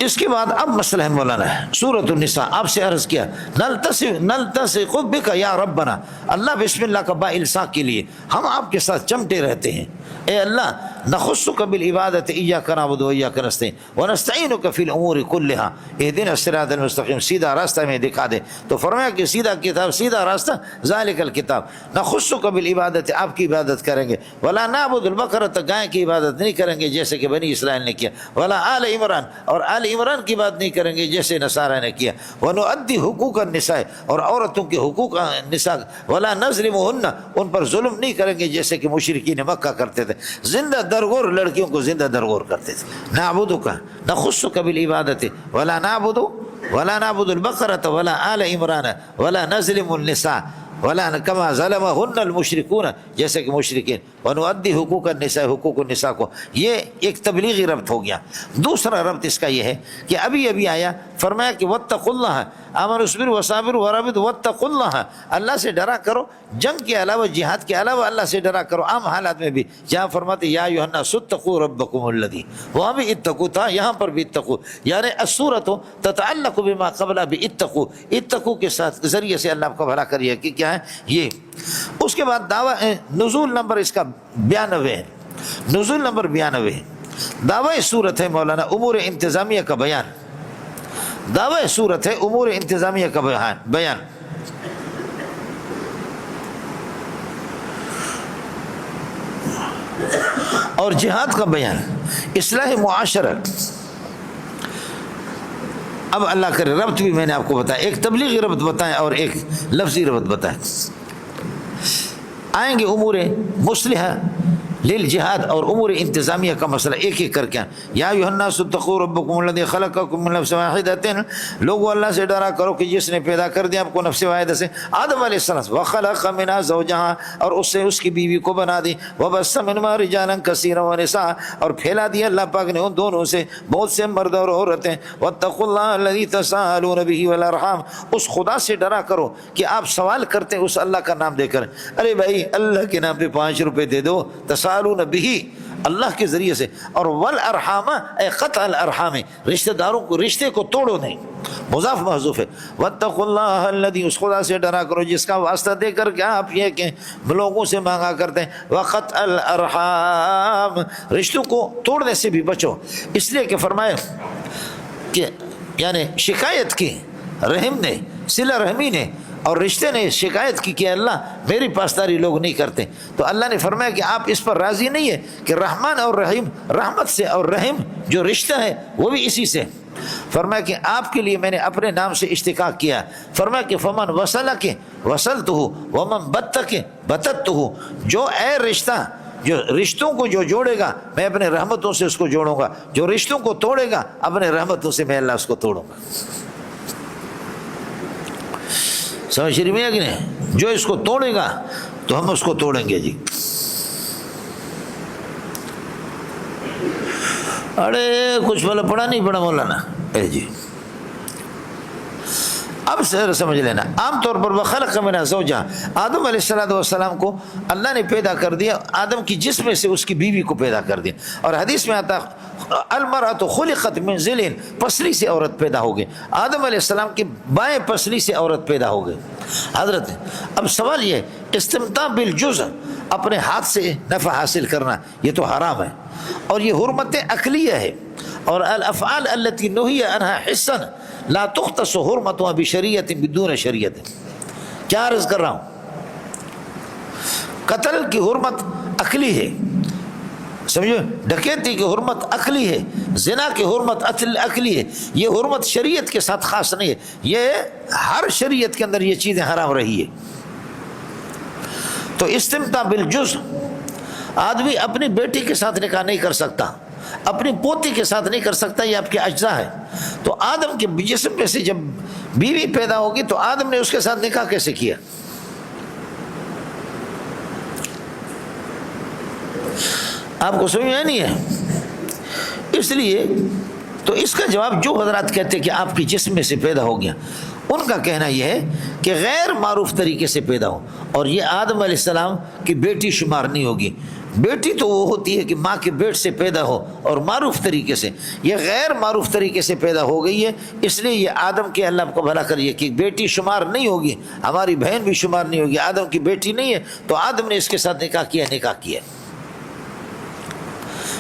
اس کے بعد اب مسئلہ ہے مولانا سورۃ النساء. آپ سے عرض کیا نلتصق بک یا ربنا، اللہ بسم اللہ کا با الصاق کے لیے ہم آپ کے ساتھ چمٹے رہتے ہیں. اے اللہ نخصک بالعبادت ایاک نعبد و ایاک نستعین ونستعینک فی الامور کلہا اہدنا الصراط المستقیم. سیدھا راستہ میں دکھا دے. تو فرمایا کہ سیدھا کتاب، سیدھا راستہ ذالک الکتاب. نخصک بالعبادت، آپ کی عبادت کریں گے. ولا نعبد البقرۃ، گائے کی عبادت نہیں کریں گے جیسے کہ بنی اسرائیل نے کیا. ولا آل عمران، اور آل عمران کی بات نہیں کریں گے جیسے نصارہ نے کیا. ونؤدی حقوق النساء، اور عورتوں کے حقوق نساء. ولا نظلمہن، ان پر ظلم نہیں کریں گے جیسے کہ مشرکین مکہ کرتے تھے. زندہ درگور لڑکیوں کو زندہ درگور کرتے تھے. نعبدک نخصک بالعبادت ولا نعبد البقرۃ ولا آل عمران ولا نظلم النساء ولا کما ظلمہن المشرکون، جیسے کہ مشرکین. ونؤدی حقوق النساء، حقوق النساء کو. یہ ایک تبلیغی ربط ہو گیا. دوسرا ربط اس کا یہ ہے کہ ابھی آیا فرمایا کہ واتقوا اللہ آمنوا اصبروا وصابروا ورابطوا واتقوا اللہ، اللہ سے ڈرا کرو. جنگ کے علاوہ، جہاد کے علاوہ اللہ سے ڈرا کرو عام حالات میں بھی. جہاں فرماتے یا ایھا الناس اتقوا ربکم الذی، وہاں بھی اتقوا تھا، یہاں پر بھی اتقوا. یعنی السورۃ تتعلق بما قبلها باتقوا، اتقوا کے ساتھ ذریعے سے اللہ آپ کا بھلا کریے کہ کیا ہے یہ. اس کے بعد دعوی نزول نمبر اس کا 92 ہے. نزول نمبر 92 ہے. دعوی صورت ہے مولانا امور انتظامیہ کا بیان. دعوی صورت ہے امور انتظامیہ کا بیان. اور جہاد کا بیان، اصلاح معاشرت. اب اللہ کرے ربط بھی میں نے آپ کو بتایا، ایک تبلیغی ربط بتائیں اور ایک لفظی ربط بتائیں. آئیں گے امور مصلحہ للجہاد اور امور انتظامیہ کا مسئلہ ایک ایک کر کے. یا ایھا الناس اتقوا ربکم الذی خلقکم من نفس واحدۃ، لوگوں اللہ سے ڈرا کرو کہ جس نے پیدا کر دیا آپ کو نفس واحدہ سے، آدم علیہ السلام. وخلق منھا زوجہا، اور اس سے اس کی بیوی کو بنا دی. وبث منہما رجالا کثیرا ونساء، اور پھیلا دیا اللہ پاک نے ان دونوں سے بہت سے مرد اور عورتیں. واتقوا اللہ الذی تساءلون بہ والارحام، اس خدا سے ڈرا کرو کہ آپ سوال کرتے ہیں اس اللہ کا نام دے کر. ارے بھائی اللہ کے نام پہ 5 روپے دے دو، تساءلون بہ اللہ کے ذریعے سے. اور والارحام اے قطع الارحام، رشتہ داروں کو، رشتے کو توڑو نہیں. مضاف محذوف ہے. واتقوا اللہ الذی، اس خدا سے ڈرا کرو جس کا واسطہ دے کر کے آپ یہ کہ لوگوں سے مانگا کرتے ہیں. وقطع الارحام، رشتوں کو توڑنے سے بھی بچو. اس لیے کہ فرمایا کہ یعنی شکایت کی رحم نے، صلہ رحمی نے اور رشتے نے شکایت کی کہ اللہ میری پاسداری لوگ نہیں کرتے. تو اللہ نے فرمایا کہ آپ اس پر راضی نہیں ہے کہ رحمان اور رحیم، رحمت سے اور رحم جو رشتہ ہے وہ بھی اسی سے. فرمایا کہ آپ کے لیے میں نے اپنے نام سے اشتقاق کیا. فرمایا کہ فمن وصلک وصلتہ ومن بتک بتتہ، جو اے رشتہ، جو رشتوں کو جو جوڑے گا میں اپنے رحمتوں سے اس کو جوڑوں گا، جو رشتوں کو توڑے گا اپنے رحمتوں سے میں اللہ اس کو توڑوں گا. سمجھ رہی ہے کہ نہیں؟ جو اس کو توڑے گا تو ہم اس کو توڑیں گے. جی ارے کچھ بولا پڑھا نہیں پڑھا مولانا. جی اب سمجھ لینا. عام طور پر وخلق منھا زوجہا، آدم علیہ السلام کو اللہ نے پیدا کر دیا، آدم کی جسم میں سے اس کی بیوی کو پیدا کر دیا. اور حدیث میں آتا المرأة خلقت من ذل، پسلی سے عورت پیدا ہو گئی. آدم علیہ السلام کی بائیں پسلی سے عورت پیدا ہو گئی. حضرت اب سوال یہ، استمتاع بالجزء، اپنے ہاتھ سے نفع حاصل کرنا، یہ تو حرام ہے اور یہ حرمت عقلیہ ہے. اور الافعال التي نهي عنها حسا لا تختص حرمتها بشریعت بدون شریعت. کیا عرض کر رہا ہوں؟ قتل کی حرمت عقلی ہے، سمجھو، ڈکیتی کی حرمت عقلی ہے، زنا کی حرمت عقلی ہے. یہ حرمت شریعت کے ساتھ خاص نہیں ہے، یہ ہر شریعت کے اندر یہ چیزیں حرام رہی ہے. تو استمتاع بالجزء، آدمی اپنی بیٹی کے ساتھ نکاح نہیں کر سکتا، اپنی پوتی کے ساتھ نہیں کر سکتا، یہ آپ کے اجزاء ہے. تو آدم کے جسم میں سے جب بیوی پیدا ہوگی تو آدم نے اس کے ساتھ نکاح کیسے کیا؟ آپ کو سمجھ میں نہیں ہے؟ اس لیے تو اس کا جواب جو حضرات کہتے ہیں کہ آپ کی جسم میں سے پیدا ہو گیا، ان کا کہنا یہ ہے کہ غیر معروف طریقے سے پیدا ہو، اور یہ آدم علیہ السلام کی بیٹی شمار نہیں ہوگی. بیٹی تو وہ ہوتی ہے کہ ماں کے پیٹ سے پیدا ہو اور معروف طریقے سے، یہ غیر معروف طریقے سے پیدا ہو گئی ہے، اس لیے یہ آدم کے اللہ کو بھلا کریے کہ بیٹی شمار نہیں ہوگی، ہماری بہن بھی شمار نہیں ہوگی، آدم کی بیٹی نہیں ہے، تو آدم نے اس کے ساتھ نکاح کیا،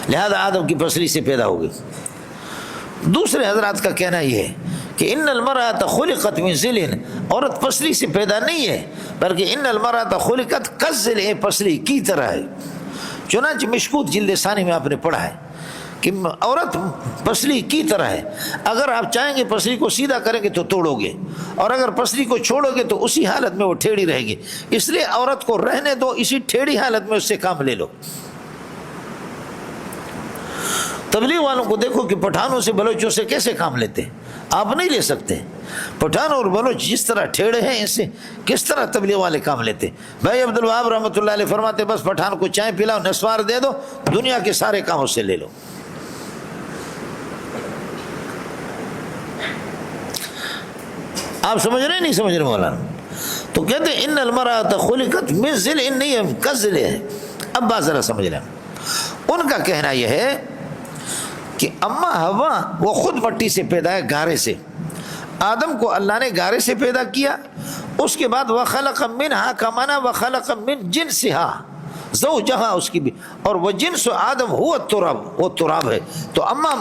لہذا آدم کی پسلی سے پیدا ہوگی۔ دوسرے حضرات کا کہنا یہ ہے کہ ان المرأۃ خلقت من ذل، عورت پسلی سے پیدا نہیں ہے بلکہ ان المرأۃ خلقت کالذل، پسلی کی طرح ہے۔ چنانچہ مشکوت جلد ثانی میں آپ نے پڑھا ہے کہ عورت پسلی کی طرح ہے، اگر آپ چاہیں گے پسلی کو سیدھا کریں گے تو توڑو گے، اور اگر پسلی کو چھوڑو گے تو اسی حالت میں وہ ٹھیڑی رہے گی، اس لیے عورت کو رہنے دو، اسی ٹھیڑی حالت میں اس سے کام لے لو۔ تبلیغ والوں کو دیکھو کہ پٹھانوں سے بلوچوں سے کیسے کام لیتے ہیں، آپ نہیں لے سکتے۔ پٹھان اور بلوچ جس طرح ٹھیڑے ہیں ان سے کس طرح تبلیغ والے کام لیتے۔ بھائی عبدالوہاب رحمۃ اللہ علیہ فرماتے بس پٹھان کو چائے پلاؤ، نسوار دے دو، دنیا کے سارے کام اس سے لے لو۔ آپ سمجھ رہے نہیں سمجھ رہے مولانا؟ تو کہتے ہیں ان المرأۃ خلقت من ذل، ان نہیں ہے کالذل ہے۔ اب بات ذرا سمجھ رہے ہیں، ان کا کہنا یہ ہے کہ اما ہوا وہ خود مٹی سے پیدا ہے، گارے سے، آدم کو اللہ نے گارے سے پیدا کیا، اس کے بعد وَخَلَقَ مِنْهَا كَمَنَا وَخَلَقَ مِنْ جِنْسِهَا، زوجہا اس کی بھی، اور وہ جنس آدم ہوا التراب، وہ تراب ہے، تو اما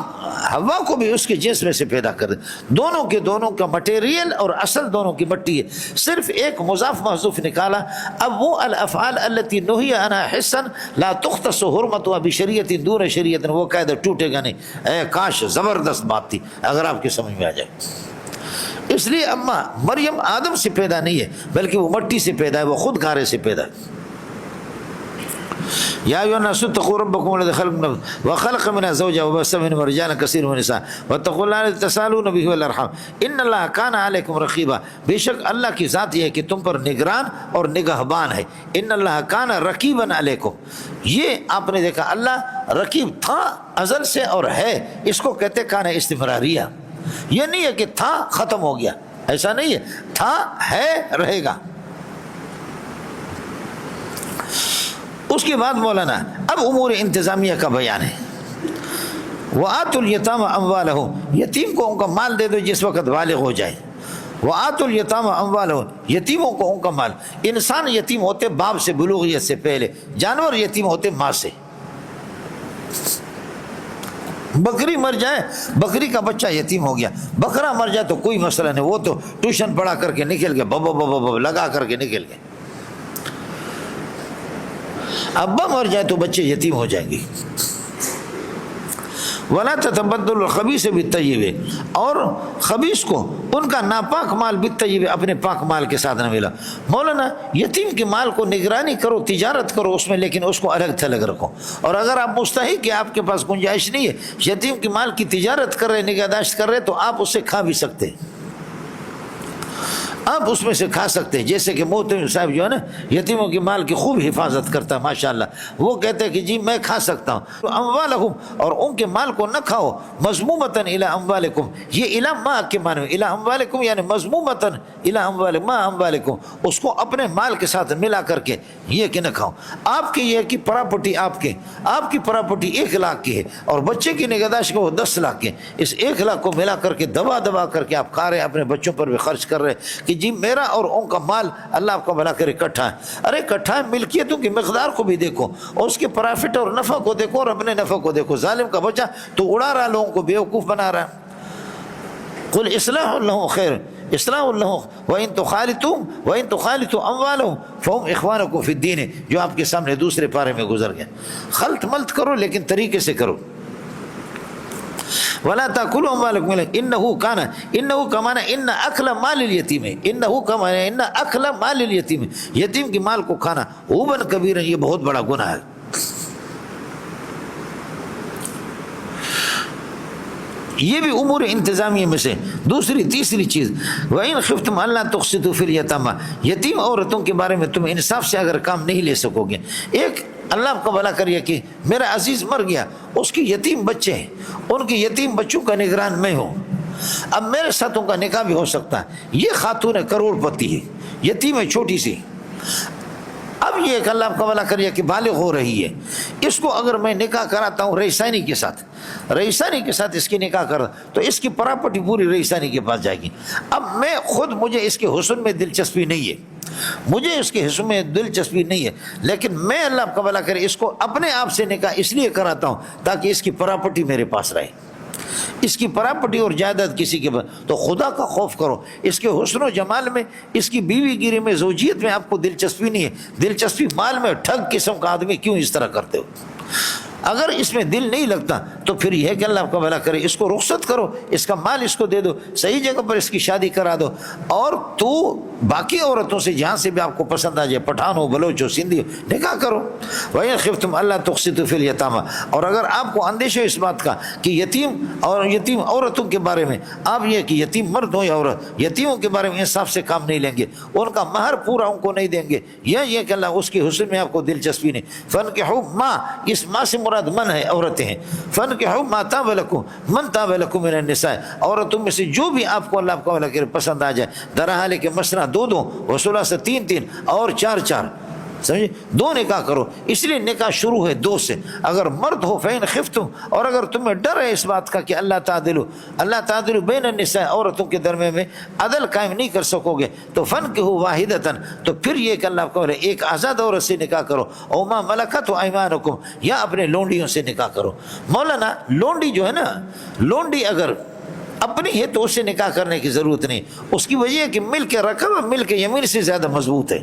ہوا کو بھی اس کے جنس میں سے پیدا کر دے، دونوں کے دونوں کا مٹیریل اور اصل دونوں کی مٹی ہے، صرف ایک مضاف محذوف نکالا۔ اب وہ الافعال التي نهي عنها حسا لا تختص حرمتها بشریعت دون شریعت، وہ قاعدہ ٹوٹے گا نہیں۔ اے کاش زبردست بات تھی اگر آپ کے سمجھ میں آ جائے۔ اس لیے اما مریم آدم سے پیدا نہیں ہے بلکہ وہ مٹی سے پیدا ہے، وہ خود گارے سے پیدا ہے۔ یا ایھا الناس اتقوا ربکم الذی خلقکم وخلق منها زوجها وبث منهما رجالا كثيرا ونساء واتقوا الله الذی تساءلون به والارحام ان اللہ کان علیکم رقیبا، بے شک اللہ کی ذات یہ ہے کہ تم پر نگران اور نگہبان ہے۔ ان اللہ کان رقیبا علیکم، یہ آپ نے دیکھا اللہ رقیب تھا ازل سے اور ہے، اس کو کہتے کان استمراریہ، یہ نہیں ہے کہ تھا ختم ہو گیا، ایسا نہیں ہے، تھا ہے رہے گا۔ اس کے بعد مولانا اب امور انتظامیہ کا بیان ہے۔ وَآتُوا الْيَتَامَ أَمْوَالَهُمْ، یتیم کو ان کا مال دے دو جس وقت بالغ ہو جائے۔ وَآتُوا الْيَتَامَ أَمْوَالَهُمْ، یتیموں کو ان کا مال۔ انسان یتیم ہوتے باپ سے بلوغیت سے پہلے، جانور یتیم ہوتے ماں سے۔ بکری مر جائے، بکری کا بچہ یتیم ہو گیا، بکرا مر جائے تو کوئی مسئلہ نہیں، وہ تو ٹیوشن پڑھا کر کے نکل گیا، بب لگا کر کے نکل گئے۔ ابا مر جائے تو بچے یتیم ہو جائیں گے۔ وَلَا تَتَبَدَّلُوا الْخَبِيثَ بِالطَّيِّبِ، اور خبیث کو ان کا ناپاک مال بالطیب، اپنے پاک مال کے ساتھ نہ ملا۔ مولانا یتیم کے مال کو نگرانی کرو، تجارت کرو اس میں، لیکن اس کو الگ تھلگ رکھو، اور اگر آپ مستحق کہ آپ کے پاس گنجائش نہیں ہے، یتیم کے مال کی تجارت کر رہے، نگہداشت کر رہے، تو آپ اس سے کھا بھی سکتے ہیں، آپ اس میں سے کھا سکتے ہیں۔ جیسے کہ محترم صاحب جو ہے نا یتیموں کی مال کی خوب حفاظت کرتا ہے ماشاءاللہ، وہ کہتے ہیں کہ جی میں کھا سکتا ہوں۔ اموالہم، اور ان کے مال کو نہ کھاؤ، مذمومتاً الی اموالکم، یہ الی ما کے معنی میں، الی اموالکم یعنی مذمومتاً الی اموالکم، ما اموالکم، اس کو اپنے مال کے ساتھ ملا کر کے یہ کہ نہ کھاؤ۔ آپ کی یہ کہ پراپرٹی آپ کی پراپرٹی 1 لاکھ کی ہے اور بچے کی نگہداشت کو 10 لاکھ کی، اس 1 لاکھ کو ملا کر کے دبا کر کے آپ کھا رہے ہیں، اپنے بچوں پر بھی خرچ کر رہے ہیں کہ جی میرا اور ان کا مال اللہ آپ کا بھلا کرے اکٹھا ہے۔ ارے اکٹھا ہے، ملکیتوں کی مقدار کو بھی دیکھو، اور اس کے پرافٹ اور نفع کو دیکھو، اور اپنے نفع کو دیکھو۔ ظالم کا بچہ تو اڑا رہا، لوگوں کو بیوقوف بنا رہا ہے۔ قل اصلاح لهم خیر، اصلاح لهم وان تخالطوا اموالهم فهم اخوانكم في الدین، جو آپ کے سامنے دوسرے پارے میں گزر گیا۔ خلط ملط کرو لیکن طریقے سے کرو۔ ولا تاكلوا اموالكم انه كان ان اكل مال اليتيم، ان اكل مال اليتيم، یتیم کے مال کو کھانا غوبن کبیرا، یہ بہت بڑا گناہ ہے۔ یہ بھی امور انتظامیہ میں سے دوسری تیسری چیز، وَإِنْ خِفْتُمْ أَلَّا تُقْسِطُوا فِي الْيَتَامَىٰ، یتیم عورتوں کے بارے میں تم انصاف سے اگر کام نہیں لے سکو گے۔ ایک اللہ آپ کا بھلا کریے کہ میرا عزیز مر گیا، اس کی یتیم بچے ہیں، ان کے یتیم بچوں کا نگران میں ہوں، اب میرے ساتھ ان کا نکاح بھی ہو سکتا ہے۔ یہ خاتون کروڑ پتی ہے، یتیم ہے چھوٹی سی، اب یہ کہ اللہ آپ کا بھلا کریے کہ بالغ ہو رہی ہے، اس کو اگر میں نکاح کراتا ہوں رئیسانی کے ساتھ اس کی نکاح کرا تو اس کی پراپرٹی پوری رئیسانی کے پاس جائے گی. اب مجھے اس کے حسن میں دلچسپی نہیں ہے, مجھے اس کے حسن میں دلچسپی نہیں ہے, لیکن میں اللہ آپ کا بھلا کرے اس کو اپنے آپ سے نکاح اس لیے کراتا ہوں تاکہ اس کی پراپرٹی میرے پاس رہے, اس کی پراپرٹی اور جائیداد کسی کے پاس. تو خدا کا خوف کرو, اس کے حسن و جمال میں, اس کی بیوی گیری میں, زوجیت میں آپ کو دلچسپی نہیں ہے, دلچسپی مال میں. ٹھگ قسم کا آدمی کیوں اس طرح کرتے ہو؟ اگر اس میں دل نہیں لگتا تو پھر یہ کہ اللہ آپ کا بھلا کرے اس کو رخصت کرو, اس کا مال اس کو دے دو, صحیح جگہ پر اس کی شادی کرا دو, اور تو باقی عورتوں سے جہاں سے بھی آپ کو پسند آ جائے, پٹھان ہو, بلوچ ہو, سندھی ہو, نکاح کرو. وَإِنْ خِفْتُمْ أَلَّا تُقْسِطُوا فِي الْيَتَامَى, اور اگر آپ کو اندیشہ اس بات کا کہ یتیم عورتوں کے بارے میں, آپ یہ کہ یتیم مرد ہو یا عورت, یتیموں کے بارے میں انصاف سے کام نہیں لیں گے, ان کا مہر پورا ان کو نہیں دیں گے, یا یہ کہ اللہ اس کی حسن میں آپ کو دلچسپی نہیں. فَانْكِحُوا مَا, اس ماں سے مراد من ہے, عورتیں ہیں. فَانْكِحُوا مَا طَابَ لَكُم مَنْ طَابَ لَكُم مِنَ النِّسَاءِ, عورتوں میں سے جو بھی آپ کو اللہ آپ کا پسند آ جائے. درحال کہ مسنا 2 وثلاث 3 اور 4, سمجھے, 2 نکاح کرو. اس لیے نکاح شروع ہے 2 سے. اگر مرد ہو فین خفتم, اور اگر تمہیں ڈر ہے اس بات کا کہ اللہ تعدلوا بین النساء, عورتوں کے درمیان میں عدل قائم نہیں کر سکو گے, تو فنکحوا واحدۃ, تو پھر یہ کہ اللہ کو ایک آزاد عورت سے نکاح کرو, او ما ملکت ایمانکم, یا اپنے لونڈیوں سے نکاح کرو. مولانا لونڈی جو ہے نا, لونڈی اگر اپنی ہے تو اس سے نکاح کرنے کی ضرورت نہیں. اس کی وجہ ہے کہ ملک رقبہ ملک یمین سے زیادہ مضبوط ہے.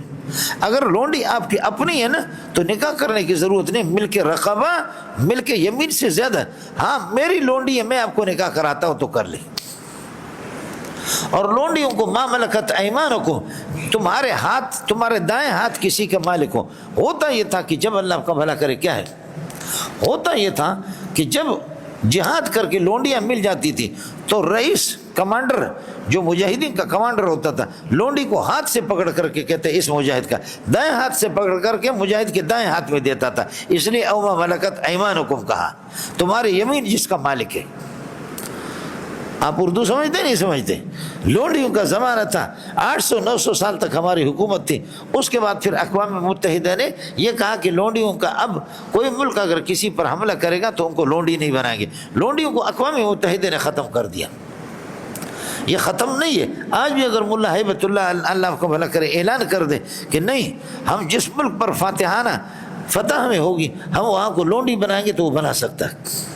اگر لونڈی آپ کی اپنی ہے نا تو نکاح کرنے کی ضرورت نہیں, ملک رقبہ ملک یمین سے زیادہ. ہاں میری لونڈی ہے, میں آپ کو نکاح کراتا ہوں تو کر لیں. اور لونڈیوں کو ما ملکت ایمانکم, تمہارے ہاتھ, تمہارے دائیں ہاتھ کسی کا مالک ہو. ہوتا یہ تھا کہ جب اللہ آپ کا بھلا کرے, کیا ہے, ہوتا یہ تھا کہ جب جہاد کر کے لونڈیاں مل جاتی تھی تو رئیس کمانڈر جو مجاہدین کا کمانڈر ہوتا تھا, لونڈی کو ہاتھ سے پکڑ کر کے کہتے اس مجاہد کا, دائیں ہاتھ سے پکڑ کر کے مجاہد کے دائیں ہاتھ میں دیتا تھا. اس لیے اوما ملکت ایمانکم کہا, تمہارے یمین جس کا مالک ہے. آپ اردو سمجھتے نہیں سمجھتے؟ لونڈیوں کا زمانہ تھا, 800-900 سال تک ہماری حکومت تھی. اس کے بعد پھر اقوام متحدہ نے یہ کہا کہ لونڈیوں کا, اب کوئی ملک اگر کسی پر حملہ کرے گا تو ان کو لونڈی نہیں بنائیں گے. لونڈیوں کو اقوام متحدہ نے ختم کر دیا. یہ ختم نہیں ہے. آج بھی اگر ملا ہیبت اللہ اللہ کو بھلا کرے اعلان کر دے کہ نہیں, ہم جس ملک پر فاتحانہ فتح ہمیں ہوگی ہم وہاں کو لونڈی بنائیں گے, تو وہ بنا سکتا ہے.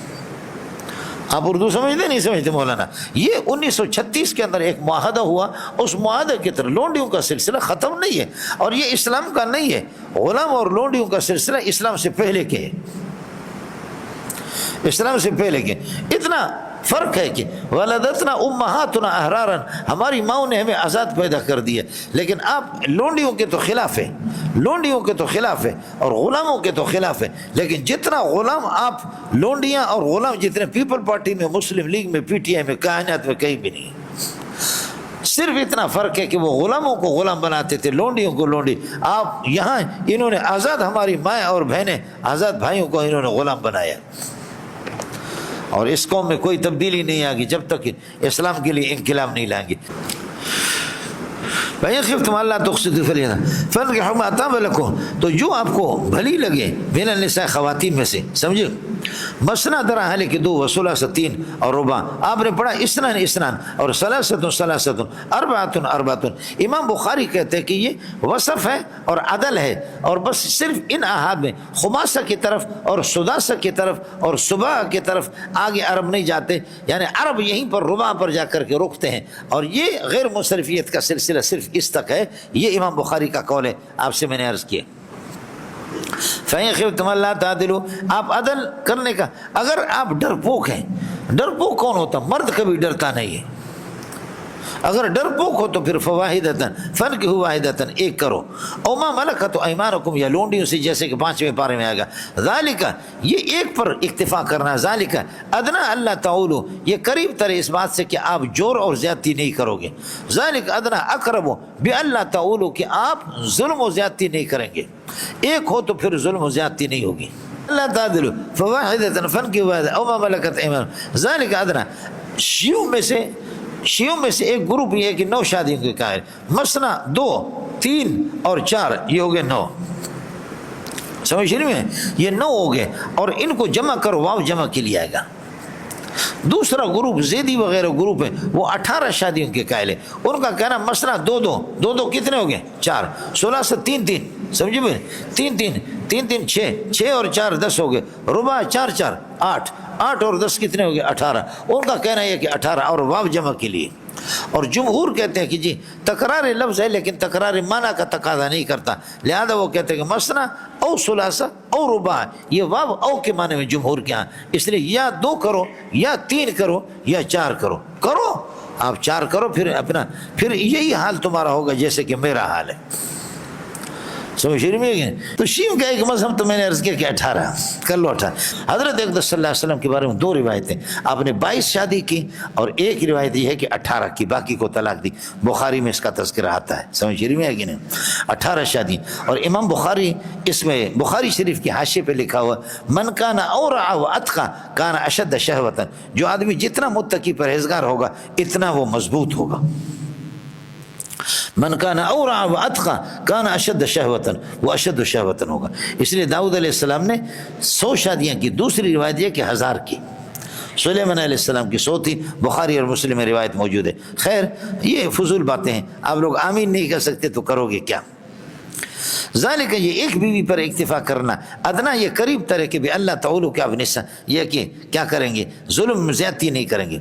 آپ اردو سمجھتے نہیں سمجھتے مولانا؟ یہ 1936 کے اندر ایک معاہدہ ہوا, اس معاہدے کے تحت لونڈیوں کا سلسلہ ختم نہیں ہے, اور یہ اسلام کا نہیں ہے. غلام اور لونڈیوں کا سلسلہ اسلام سے پہلے کے, اسلام سے پہلے کے. اتنا فرق ہے کہ ولدتنا امہاتنا احرارا, ہماری ماؤں نے ہمیں آزاد پیدا کر دیا. لیکن آپ لونڈیوں کے تو خلاف ہے, لونڈیوں کے تو خلاف ہے, اور غلاموں کے تو خلاف ہے. لیکن جتنا غلام آپ, لونڈیاں اور غلام جتنے پیپل پارٹی میں, مسلم لیگ میں, پی ٹی آئی میں, کائنات میں کہیں بھی نہیں. صرف اتنا فرق ہے کہ وہ غلاموں کو غلام بناتے تھے, لونڈیوں کو لونڈی. آپ یہاں انہوں نے آزاد, ہماری مائیں اور بہنیں, آزاد بھائیوں کو انہوں نے غلام بنایا. اور اس قوم میں کوئی تبدیلی نہیں آگی جب تک اسلام کے لیے انقلاب نہیں لائیں گے. فَإِنْ خِفْتُمْ أَلَّا تُقْسِطُوا فِي الْيَتَامَى فَانكِحُوا مَا طَابَ لَكُم, تو جو آپ کو بھلی لگے مِنَ النِّسَاءِ, خواتین میں سے, سمجھے. مسنا درحال کہ 2 وثلاث 3 اور رباع. آپ نے پڑھا اسنان اور ثلاثۃ اربعۃ. امام بخاری کہتے ہیں کہ یہ وصف ہے اور عدل ہے, اور بس صرف ان احاد میں خماسہ کی طرف اور سداسہ کی طرف اور صبح کی طرف آگے عرب نہیں جاتے. یعنی عرب یہیں پر رباع پر جا کر کے رکتے ہیں, اور یہ غیر منصرفیت کا سلسلہ صرف اس تک ہے. یہ امام بخاری کا قول ہے, آپ سے میں نے عرض کیا. فَإِنْ خِفْتُمْ أَلَّا تَعْدِلُوا, آپ عدل کرنے کا, اگر آپ ڈرپوک ہیں. ڈرپوک کون ہوتا؟ مرد کبھی ڈرتا نہیں ہے. اگر ڈرپوک ہو تو پھر فواحدتن, فنکحوا واحدتن, ایک کرو. او ما ملکت ایمانکم, یا لونڈیوں سے, جیسے کہ 5ویں پارے میں آئے گا. ذالک, یہ ایک پر اکتفا کرنا. ذالک ادنا اللہ تعولو, یہ قریب تر اس بات سے کہ آپ جور اور زیادتی نہیں کرو گے. ذالک ادنا اقرب بألا تعولو, کہ آپ ظلم و زیادتی نہیں کریں گے. ایک ہو تو پھر ظلم و زیادتی نہیں ہوگی. اللہ تعدلوا فواحدتن فنکحوا واحدۃ او ما ملکت ایمانکم ذالک ادنا. شیعوں میں سے ایک گروپ یہ ہے کہ 9 شادیوں کے قائل. مسنا 2 3 اور 4, یہ ہو گئے 9. سمجھ رہی میں؟ یہ 9 ہو گئے اور ان کو جمع کرو، واو جمع کے لیے آئے گا۔ دوسرا گروپ زیدی وغیرہ گروپ ہے، وہ 18 شادیوں کے قائل ہے، ان کا کہنا مسئلہ 2 کتنے ہو گئے 4، 16 سے 3 سمجھے میں، 3 6 اور 4 10 ہو گئے، ربع 4 4 8 اور 10 کتنے ہو گئے 18۔ ان کا کہنا ہے کہ 18 اور واو جمع کے لیے۔ اور جمہور کہتے ہیں کہ جی تکرار لفظ ہے لیکن تکرار معنی کا تقاضا نہیں کرتا، لہذا وہ کہتے ہیں کہ مثنا او ثلاثہ او رباع، یہ واو او کے معنی میں جمہور کے ہاں، اس لیے یا 2 کرو یا 3 کرو یا 4 کرو آپ 4 کرو، پھر یہی حال تمہارا ہوگا جیسے کہ میرا حال ہے۔ سمجھ رہی میں؟ تو شیعوں کا ایک مذہب تو میں نے عرض کیا کہ 18 کر لو 18۔ حضرت اقدس صلی اللہ علیہ وسلم کے بارے میں 2 روایتیں، آپ نے 22 شادی کی اور ایک روایت یہ ہے کہ 18 کی، باقی کو طلاق دی، بخاری میں اس کا تذکرہ آتا ہے۔ سمجھ رہی میں کہ نہیں؟ 18 شادی۔ اور امام بخاری اس میں بخاری شریف کی حاشیے پہ لکھا ہوا من کان اورع واتقى کان اشد شہوتا، جو آدمی جتنا متقی پرہیزگار ہوگا اتنا وہ مضبوط ہوگا۔ من کان اورع واتقى کان اشد شہوتا، وہ اشد شہوتا ہوگا۔ اس لیے داؤد علیہ السلام نے 100 شادیاں کی، دوسری روایت یہ کہ 1000 کی۔ سلیمان علیہ السلام کی 100 تھی، بخاری اور مسلم میں روایت موجود ہے۔ خیر یہ فضول باتیں ہیں، آپ لوگ آمین نہیں کر سکتے تو کرو گے کیا؟ ذالک، یہ ایک بیوی پر اکتفا کرنا، ادنا یہ قریب تر کہ بھی اللہ تعالی کیا بنسا، یہ کہ کیا کریں گے ظلم زیادتی نہیں کریں گے۔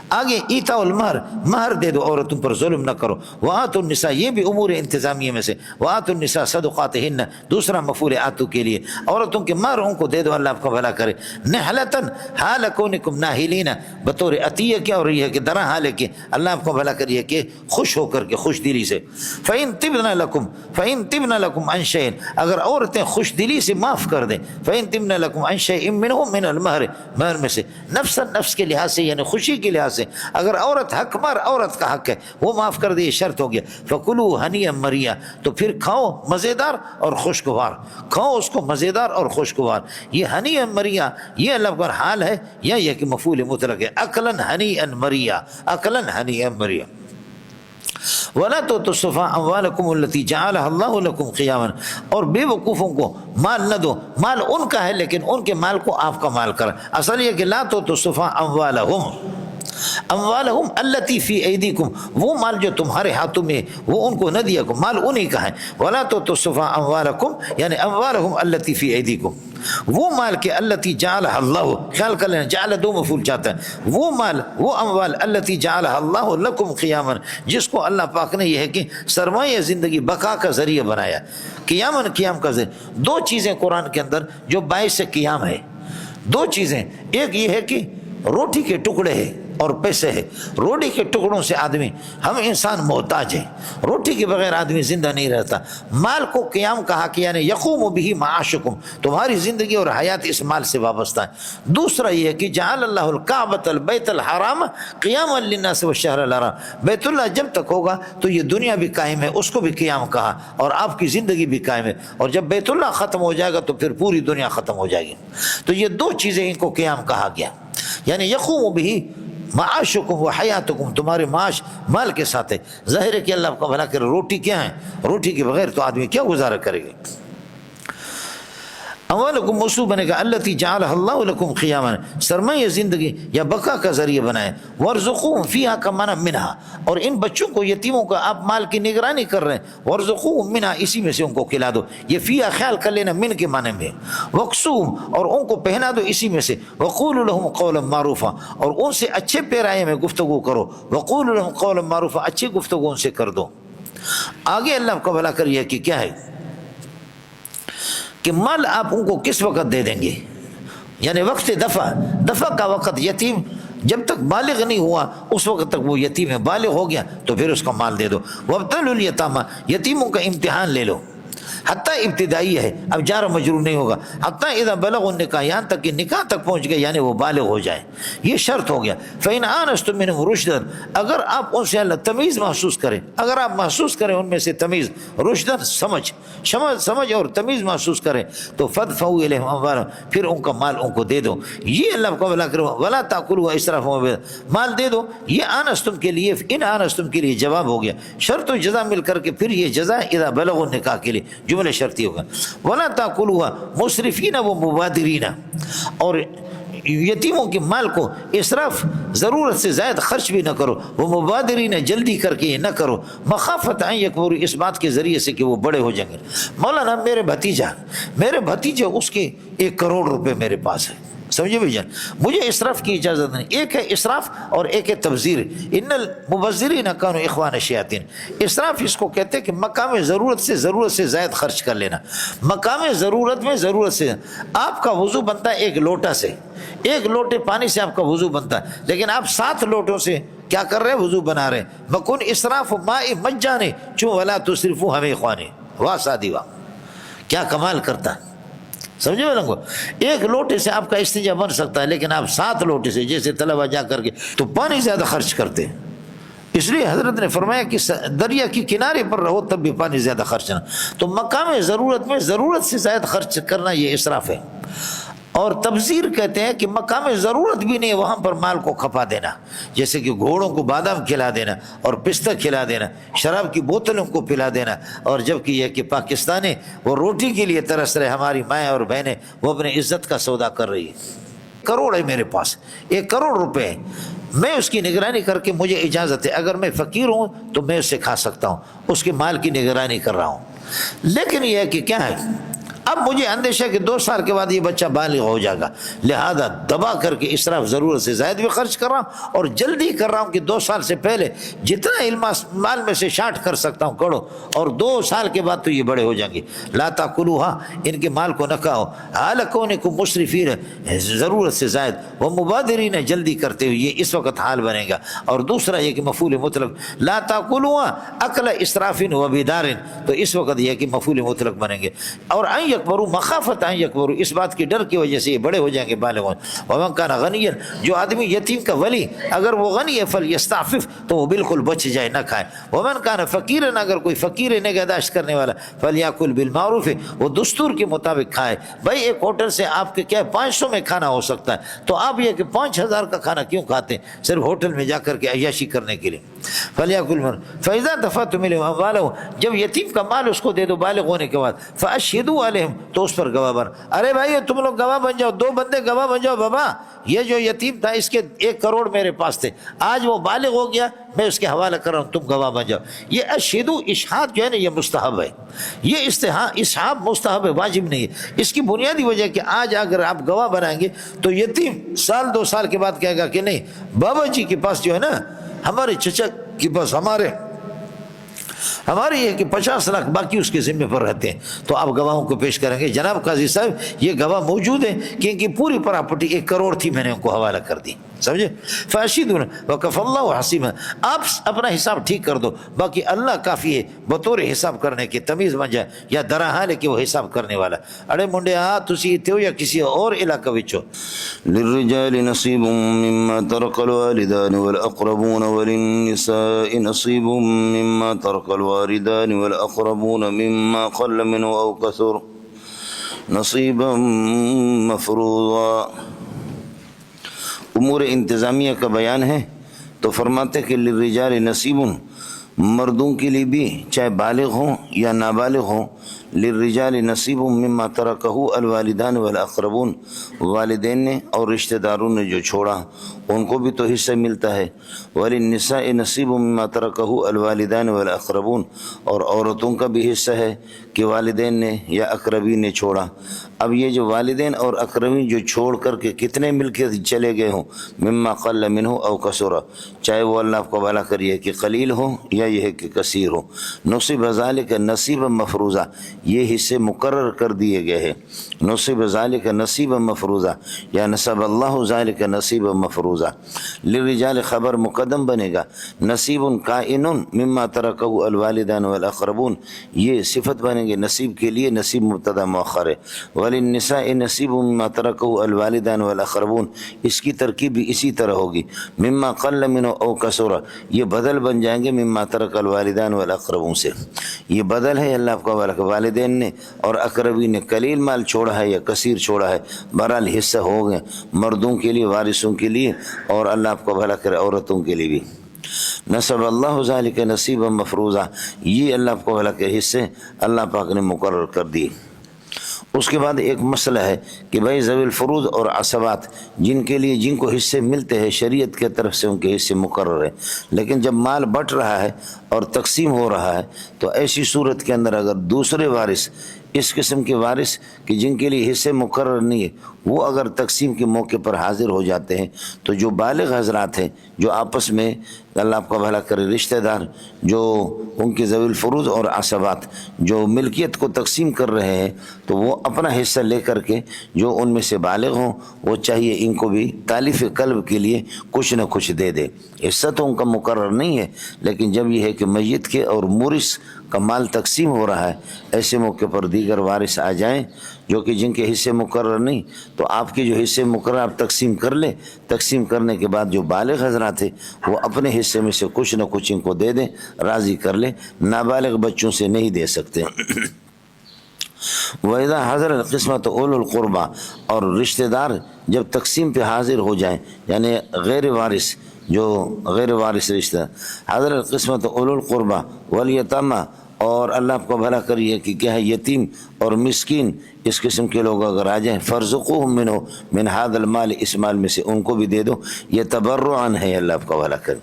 آگے ایتاء المہر، مہر دے دو، عورتوں پر ظلم نہ کرو۔ وآتوا النساء، یہ بھی امور انتظامیہ میں سے، وآتوا النساء صدقاتہن، دوسرا مفعول آتو کے لیے، عورتوں کے مہر ان کو دے دو، اللہ آپ کو بھلا کرے۔ نحلتن حال کونکم ناہلین، بطور عطیہ کیا، اور یہ کہ درا حال ہے کہ اللہ آپ کو بھلا کریے کہ خوش ہو کر کے، خوش دلی سے۔ فإن طبن لکم عن شیء، اگر عورتیں خوش دلی سے معاف کر دیں، فإن طبن لکم عن شیء منہ من المہر، مہر میں سے، نفس کے لحاظ سے یعنی خوشی کے لحاظ سے، اگر عورت حق مر عورت کا حق ہے وہ معاف کر دے، یہ شرط ہو گیا۔ فکلوا ہنیئا مریا، تو پھر کھاؤ مزیدار اور خوشگوار، کھاؤ اس کو مزیدار اور خوشگوار۔ یہ ہنیئا مریا یہ لفظ حال ہے یا یہ کہ مفعول مطلق ہے، اکلن ہنیئا مریا، اکلن ہنیئا مریا۔ وَلَا تُؤْتُوا السُّفَهَاءَ أَمْوَالَكُمُ الَّتِي جَعَلَهَا اللَّهُ لَكُمْ قِيَامًا، اور بے وقوفوں کو مال نہ دو، مال ان کا ہے لیکن ان کے مال کو آپ کا مال کریں۔ اصل یہ کہ لا تُؤْتُوا السُّفَهَاءَ اموالہم التی فی ایدیکم، وہ مال جو تمہارے ہاتھوں میں وہ ان کو نہ دیا کو، مال انہی کا ہے۔ ولا تؤتوا السفهاء اموالکم، یعنی اموالہم التی فی ایدیکم، وہ مال کے التی جعلها اللہ، خیال کر لینا جعل 2 مفعول چاہتا ہے، وہ مال وہ اموال التی جعلها اللہ لکم قیاما، جس کو اللہ پاک نے یہ ہے کہ سرمایہ زندگی بقا کا ذریعہ بنایا، قیاما قیام کا ذریعہ۔ 2 چیزیں قرآن کے اندر جو باعث قیام ہے، 2 چیزیں، ایک یہ ہے کہ روٹی کے ٹکڑے ہے اور پیسے ہے۔ روٹی کے ٹکڑوں سے آدمی، ہم انسان محتاج ہیں، روٹی کے بغیر آدمی زندہ نہیں رہتا۔ مال کو قیام کہا کہ یعنی یقوم بہ معاشکم، تمہاری زندگی اور حیات اس مال سے وابستہ ہے۔ دوسرا یہ ہے کہ جعل اللہ الکعبۃ البیت الحرام قیاما للناس والشہر الحرام، بیت اللہ جب تک ہوگا تو یہ دنیا بھی قائم ہے، اس کو بھی قیام کہا، اور آپ کی زندگی بھی قائم ہے، اور جب بیت اللہ ختم ہو جائے گا تو پھر پوری دنیا ختم ہو جائے گی۔ تو یہ 2 چیزیں ان کو قیام کہا گیا، یعنی یقوم بہ معاشکم و حیاتکم، تمہارے معاش مال کے ساتھ ہے۔ ظاہر ہے کہ اللہ آپ کا بھلا کرے، روٹی کیا ہے، روٹی کے بغیر تو آدمی کیا گزارا کرے گا۔ اموالکم موصوف بنے گا التی جعلها اللہ لکم قیاما، سرمایہ زندگی یا بقا کا ذریعہ بنائے۔ وارزقوہم فیہا کا معنی منہا، اور ان بچوں کو یتیموں کا آپ مال کی نگرانی کر رہے ہیں، وارزقوہم منہا، اسی میں سے ان کو کھلا دو، یہ فیہا خیال کر لینا من کے معنی میں۔ وقسوہم، اور ان کو پہنا دو اسی میں سے۔ وقولوا لہم قولا معروفا، اور ان سے اچھے پیرائے میں گفتگو کرو۔ وقولوا لہم قولا معروفا، اچھی گفتگو ان سے کر دو۔ آگے اللہ کو بھلا کریے کہ کیا ہے کہ مال آپ ان کو کس وقت دے دیں گے، یعنی وقت دفع کا وقت، یتیم جب تک بالغ نہیں ہوا اس وقت تک وہ یتیم ہے، بالغ ہو گیا تو پھر اس کا مال دے دو۔ وابتلوا الیتامى، یتیموں کا امتحان لے لو، حتیٰ ابتدائی ہے، اب جار مجرور نہیں ہوگا، حتیٰ اذا بلغوا النکاح، یہاں تک کہ نکاح تک پہنچ گئے یعنی وہ بالغ ہو جائے، یہ شرط ہو گیا۔ فإن آنستم منهم رشدا، اگر آپ ان سے اللہ تمیز محسوس کریں، اگر آپ محسوس کریں ان میں سے تمیز، رشدا سمجھ اور تمیز محسوس کریں، تو فادفعوا الیہم اموالہم، پھر ان کا مال ان کو دے دو۔ یہ اللہ کو بلا کرو، ولا تاکلوا اسرافا وبدارا، مال دے دو۔ یہ آنستم کے لیے، ان آنستم کے لیے جواب ہو گیا، شرط و جزا مل کر کے پھر یہ جزا اذا بلغوا النکاح کے لیے، جملہ شرطی ہوگا. ولا تاکلوها مسرفین و مبادرین، اور یتیموں کے مال کو اسراف ضرورت سے زائد خرچ بھی نہ کرو، وہ مبادرین جلدی کر کے نہ کرو، مخافت ان یکبروا، اس بات کے ذریعے سے کہ وہ بڑے ہو جائیں گے. مولانا میرے بھتیجا اس کے 1 کروڑ روپے میرے پاس ہے، سمجھے بھائی جان، مجھے اسراف کی اجازت نہیں. ایک ہے اسراف اور ایک ہے تبذیر. ان المبذرین کانوا اخوان الشیاطین. اسراف اس کو کہتے ہیں کہ مقام ضرورت سے زائد خرچ کر لینا. مقام ضرورت میں ضرورت سے آپ کا وضو بنتا ہے 1 لوٹا سے، 1 لوٹے پانی سے آپ کا وضو بنتا ہے، لیکن آپ 7 لوٹوں سے کیا کر رہے ہیں؟ وضو بنا رہے ہیں. مکن اسراف ماء مجانے چوں ولا تسرفوا ہم اخوانے. واہ سادی واہ، کیا کمال کرتا ہے، سمجھے والوں کو. 1 لوٹے سے آپ کا استنجا بن سکتا ہے، لیکن آپ 7 لوٹے سے، جیسے طلبہ جا کر کے تو پانی زیادہ خرچ کرتے ہیں. اس لیے حضرت نے فرمایا کہ دریا کی کنارے پر رہو تب بھی پانی زیادہ خرچ نہ. تو مقام ضرورت میں ضرورت سے زائد خرچ کرنا یہ اسراف ہے. اور تبذیر کہتے ہیں کہ مقام ضرورت بھی نہیں وہاں پر مال کو کھپا دینا، جیسے کہ گھوڑوں کو بادام کھلا دینا اور پستہ کھلا دینا، شراب کی بوتلوں کو پلا دینا. اور جبکہ یہ کہ پاکستانی وہ روٹی کے لیے ترس رہے، ہماری مائیں اور بہنیں وہ اپنے عزت کا سودا کر رہی ہے. کروڑ ہے میرے پاس، 1 کروڑ روپے ہے، میں اس کی نگرانی کر کے مجھے اجازت ہے، اگر میں فقیر ہوں تو میں اس سے کھا سکتا ہوں، اس کے مال کی نگرانی کر رہا ہوں. لیکن یہ ہے کہ کیا ہے، اب مجھے اندیشہ کہ 2 سال کے بعد یہ بچہ بالغ ہو جائے گا، لہذا دبا کر کے اسراف ضرورت سے زائد بھی خرچ کر رہا ہوں، اور جلدی کر رہا ہوں کہ 2 سال سے پہلے جتنا علم مال میں سے شاٹ کر سکتا ہوں کرو، اور 2 سال کے بعد تو یہ بڑے ہو جائیں گے. لا تاکلوها، ان کے مال کو نہ کھاؤ، حال کونکم مسرفین، ضرورت سے زائد، وہ مبادرین، جلدی کرتے ہوئے، یہ اس وقت حال بنے گا. اور دوسرا یہ کہ مفعول مطلق، لا تاکلوها اکل اسراف و بیدار، تو اس وقت یہ کہ مفعول مطلق بنیں گے. اور یکبروا مخافت ان یکبروا، اس بات کی ڈر کی وجہ سے یہ بڑے ہو جائیں گے، بالغ ہوں. ومن کان غنیا، جو آدمی یتیم کا ولی اگر وہ غنی ہے فلیستعفف، تو وہ بالکل بچ جائے، نہ کھائے. ومن کان فقیرا، اگر کوئی فقیر ہے نگہداشت کرنے والا، فلیاکل بالمعروف، وہ دستور کے مطابق کھائے. بھائی ایک ہوٹل سے آپ کے کیا 500 میں کھانا ہو سکتا ہے، تو آپ یہ کہ 5000 کا کھانا کیوں کھاتے ہیں صرف ہوٹل میں جا کر کے عیاشی کرنے کے لیے. فلیاکل فاذا دفعتم الیہم اموالہم، جب یتیم کا مال اس کو دے دو بالغ ہونے کے بعد، فاشہدوا علیہم، تو اس پر گواہ بن. ارے بھائی تم لوگ گواہ بن جاؤ، 2 بندے گواہ بن جاؤ. بابا یہ جو یتیم تھا اس کے 1 کروڑ میرے پاس تھے، آج وہ بالغ ہو گیا، میں اس کے حوالہ کر رہا ہوں، تم گواہ بن جاؤ. یہ اشہدوا، اشہاد جو ہے نا یہ مستحب ہے، یہ اشہاد مستحب ہے، واجب نہیں ہے. اس کی بنیادی وجہ کہ آج اگر آپ گواہ بنائیں گے تو یتیم سال 2 سال کے بعد کہے گا کہ نہیں بابا جی کے پاس جو ہے نا، ہمارے چچا کے پاس ہمارے یہ کہ 50 لاکھ باقی اس کے ذمہ پر رہتے ہیں. تو آپ گواہوں کو پیش کریں گے، جناب قاضی صاحب یہ گواہ موجود ہیں کہ ان کی پوری پراپرٹی 1 کروڑ تھی، میں نے ان کو حوالہ کر دی. سمجھے؟ فاشہدوا وکفی اللہ حسیبا، آپ اپنا حساب ٹھیک کر دو، باقی اللہ کافی ہے بطور حساب کرنے کے. تمیز بن جائے یا درحال ہے کہ وہ حساب کرنے والا. اڑے منڈے تسی اتنے ہو یا کسی اور علاقہ وچ ہو. للرجال نصیب مما ترک الوالدان والاقربون وللنساء نصیب مما ترک الوالدان والاقربون مما قل منه او کثر نصیبا مفروضا. امور انتظامیہ کا بیان ہے تو فرماتے کہ للرجال نصیب، مردوں کے لیے بھی چاہے بالغ ہوں یا نابالغ ہوں، للرجال نصیب مما ترکہ الوالدان والاقربون، والدین نے اور رشتہ داروں نے جو چھوڑا ان کو بھی تو حصہ ملتا ہے. وللنساء نصیب مما ترکہ الوالدان والاقربون، اور عورتوں کا بھی حصہ ہے کہ والدین نے یا اقربین نے چھوڑا. اب یہ جو والدین اور اقربین جو چھوڑ کر کے کتنے مل کے چلے گئے ہوں، مما قل منہ او کثر، چاہے وہ اللہ آپ کو والا کریے کہ قلیل ہو یا یہ ہے کہ کثیر ہو، نصیب ذالک نصیبا مفروضا، یہ حصے مقرر کر دیے گئے ہیں. نصیب ذالک نصیبا مفروضا یا نصب اللہ ذالک نصیبا مفروضا. للرجال خبر مقدم بنے گا، نصیب کائن مما ترکہ الوالدان والاقربون، یہ صفت بنے گے نصیب کے لیے، نصیب مبتدا مؤخر ہے. وللنساء نصیب مما ترکہ الوالدان والاقربون، اس کی ترکیب بھی اسی طرح ہوگی. مما قل منہ او کثر، یہ بدل بن جائیں گے مما ترک الوالدان والاقربون سے. یہ بدل ہے اللہ آپ کا والدین نے اور اقربین نے قلیل مال چھوڑا ہے یا کثیر چھوڑا ہے، بہرحال حصہ ہو گئے مردوں کے لیے، وارثوں کے لیے، اور اللہ آپ کو بھلا کرے عورتوں کے لیے بھی. نصب اللہ ذالک نصیبا مفروضہ، یہ اللہ کو والا کے حصے اللہ پاک نے مقرر کر دیے۔ اس کے بعد ایک مسئلہ ہے کہ بھائی ذوی الفروض اور عصبات جن کے لیے جن کو حصے ملتے ہیں شریعت کے طرف سے ان کے حصے مقرر ہیں، لیکن جب مال بٹ رہا ہے اور تقسیم ہو رہا ہے تو ایسی صورت کے اندر اگر دوسرے وارث اس قسم کے وارث کہ جن کے لیے حصے مقرر نہیں ہے وہ اگر تقسیم کے موقع پر حاضر ہو جاتے ہیں تو جو بالغ حضرات ہیں جو آپس میں اللہ آپ کا بھلا کرے رشتہ دار جو ان کے ذوی الفروض اور عصبات جو ملکیت کو تقسیم کر رہے ہیں تو وہ اپنا حصہ لے کر کے جو ان میں سے بالغ ہوں وہ چاہیے ان کو بھی تالیف قلب کے لیے کچھ نہ کچھ دے دے۔ حصہ تو ان کا مقرر نہیں ہے، لیکن جب یہ ہے کہ میت کے اور مورث کا مال تقسیم ہو رہا ہے ایسے موقع پر دیگر وارث آ جائیں جو کہ جن کے حصے مقرر نہیں تو آپ کے جو حصے مقرر آپ تقسیم کر لیں، تقسیم کرنے کے بعد جو بالغ حضرات ہیں وہ اپنے حصے میں سے کچھ نہ کچھ ان کو دے دیں، راضی کر لیں، نابالغ بچوں سے نہیں دے سکتے۔ وَإِذَا حَضَرَ الْقِسْمَةُ أُولُو الْقُرْبَى، اور رشتہ دار جب تقسیم پہ حاضر ہو جائیں یعنی غیر وارث جو غیر وارث رشتہ، حضر القسمت اولو القربہ والیتامى، اور اللہ آپ کو بھلا کریے کہ کیا ہے یتیم اور مسکین اس قسم کے لوگ اگر آ جائیں فارزقوہم منہ من هذا المال، اس مال میں سے ان کو بھی دے دو، یہ تبرعا ہے، اللہ آپ کو بھلا کرے۔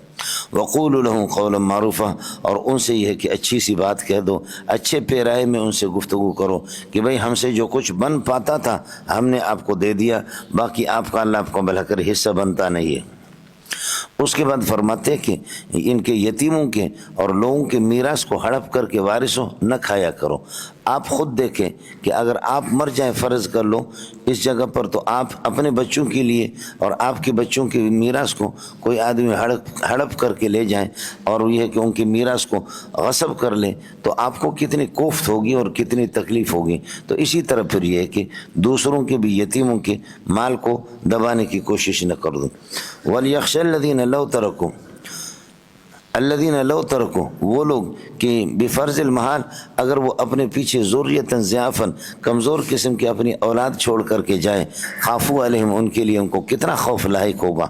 وقولوا لهم قولا معروفا، اور ان سے یہ ہے کہ اچھی سی بات کہہ دو، اچھے پیرائے میں ان سے گفتگو کرو کہ بھئی ہم سے جو کچھ بن پاتا تھا ہم نے آپ کو دے دیا، باقی آپ کا اللہ آپ کو بھلا کرے حصہ بنتا نہیں ہے۔ اس کے بعد فرماتے ہیں کہ ان کے یتیموں کے اور لوگوں کے میراث کو ہڑپ کر کے وارثوں نہ کھایا کرو۔ آپ خود دیکھیں کہ اگر آپ مر جائیں فرض کر لو اس جگہ پر تو آپ اپنے بچوں کے لیے اور آپ کے بچوں کے میراث کو کوئی آدمی ہڑپ کر کے لے جائیں اور یہ ہے کہ ان کے میراث کو غصب کر لیں تو آپ کو کتنی کوفت ہوگی اور کتنی تکلیف ہوگی۔ تو اسی طرح پھر یہ ہے کہ دوسروں کے بھی یتیموں کے مال کو دبانے کی کوشش نہ کر دوں۔ وَلْيَخْشَ الَّذِينَ لَوْ تَرَكُوا، الذین لو ترکو، وہ لوگ کہ بفرض المحال اگر وہ اپنے پیچھے ذریۃ ضعافا، کمزور قسم کی اپنی اولاد چھوڑ کر کے جائیں، خافوا علیہم، ان کے لیے ان کو کتنا خوف لاحق ہوگا۔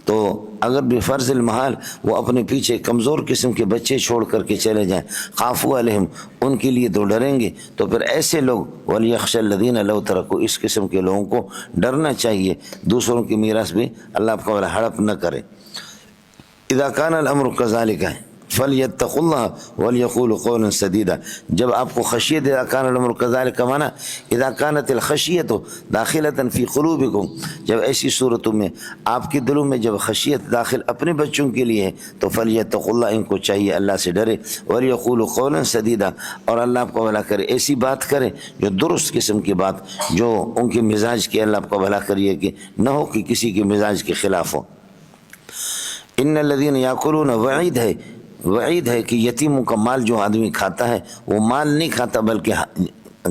تو اگر بفرض المحال وہ اپنے پیچھے کمزور قسم کے بچے چھوڑ کر کے چلے جائیں، خافوا علیہم، ان کے لیے تو ڈریں گے، تو پھر ایسے لوگ ولیخشى الذین لو ترکو، اس قسم کے لوگوں کو ڈرنا چاہیے دوسروں کی میراث بھی اللہ آپ کا ہڑپ نہ کرے۔ اذا کان الامر کذالک فلیتقوا اللہ ولیقولوا قولا سدیدا، جب آپ کو خشیت، اذا کان الامر کذالک کا معنی اذا کانت الخشیت داخلۃ فی قلوبکم، جب ایسی صورتوں میں آپ کے دلوں میں جب خشیت داخل اپنے بچوں کے لیے ہے تو فلیتقوا اللہ، ان کو چاہیے اللہ سے ڈرے، ولیقولوا قولا سدیدا، اور اللہ آپ کو بھلا کرے ایسی بات کرے جو درست قسم کی بات، جو ان کے مزاج کے اللہ آپ کو بھلا کریے کہ نہ ہو کہ کسی کے مزاج کے خلاف ہو۔ ان الذین یاکلون، وعید ہے کہ یتیموں کا مال جو آدمی کھاتا ہے وہ مال نہیں کھاتا بلکہ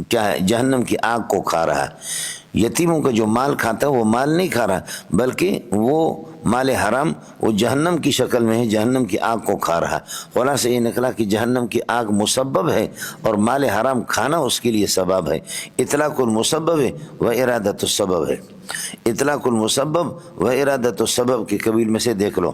کیا ہے، جہنم کی آگ کو کھا رہا ہے۔ یتیموں کا جو مال کھاتا ہے وہ مال نہیں کھا رہا بلکہ وہ مال حرام وہ جہنم کی شکل میں ہے، جہنم کی آگ کو کھا رہا ہے۔ خلاصہ یہ نکلا کہ جہنم کی آگ مسبب ہے اور مال حرام کھانا اس کے لیے سبب ہے۔ اطلاق المسبب ہے و ارادت السبب ہے، اطلاق المسبب و ارادت السبب کی قبیل میں سے دیکھ لو۔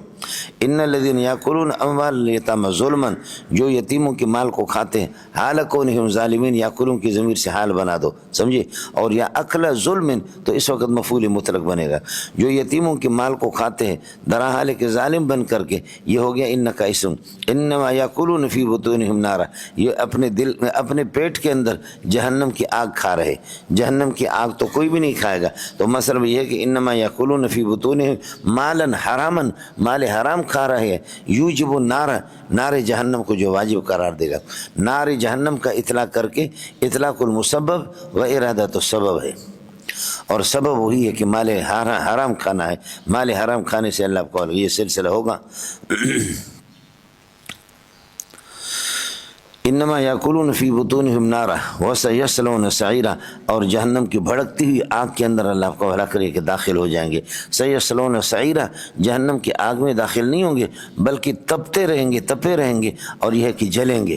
ان الذین یاکلون اموال الیتامی ظلما، جو یتیموں کے مال کو کھاتے ہیں، حال کونہم ظالمین، یاکلون کی ضمیر سے حال بنا دو، سمجھے، اور یا اکل ظلم تو اس وقت مفعول مطلق بنے گا، جو یتیموں کے مال کو کھاتے ہیں درا حال کے ظالم بن کر کے، یہ ہو گیا ان کا اسم۔ انما یاکلون فی بطونہم نارا، یہ اپنے دل میں اپنے پیٹ کے اندر جہنم کی آگ کھا رہے، جہنم کی آگ تو کوئی بھی نہیں کھائے گا۔ تو مثلا یہ ہے کہ انما یاکلون فی بطونہم مالا حراما، مال حرام کھا رہے ہیں، یوجب النار، نار جہنم کو جو واجب قرار دے گا۔ نار جہنم کا اطلاق کر کے اطلاق المسبب و ارادت السبب ہے، اور سبب وہی ہے کہ مال حرام کھانا ہے، مال حرام کھانے سے اللہ کو یہ سلسلہ ہوگا۔ انما یاکلون فی بطونہم نارا وسیصلون سعیرا، اور جہنم کی بھڑکتی ہوئی آگ کے اندر اللہ کو بھلا کرے کہ داخل ہو جائیں گے۔ سیصلون سعیرا، جہنم کی آگ میں داخل نہیں ہوں گے بلکہ تپتے رہیں گے، تپے رہیں گے، اور یہ ہے کہ جلیں گے۔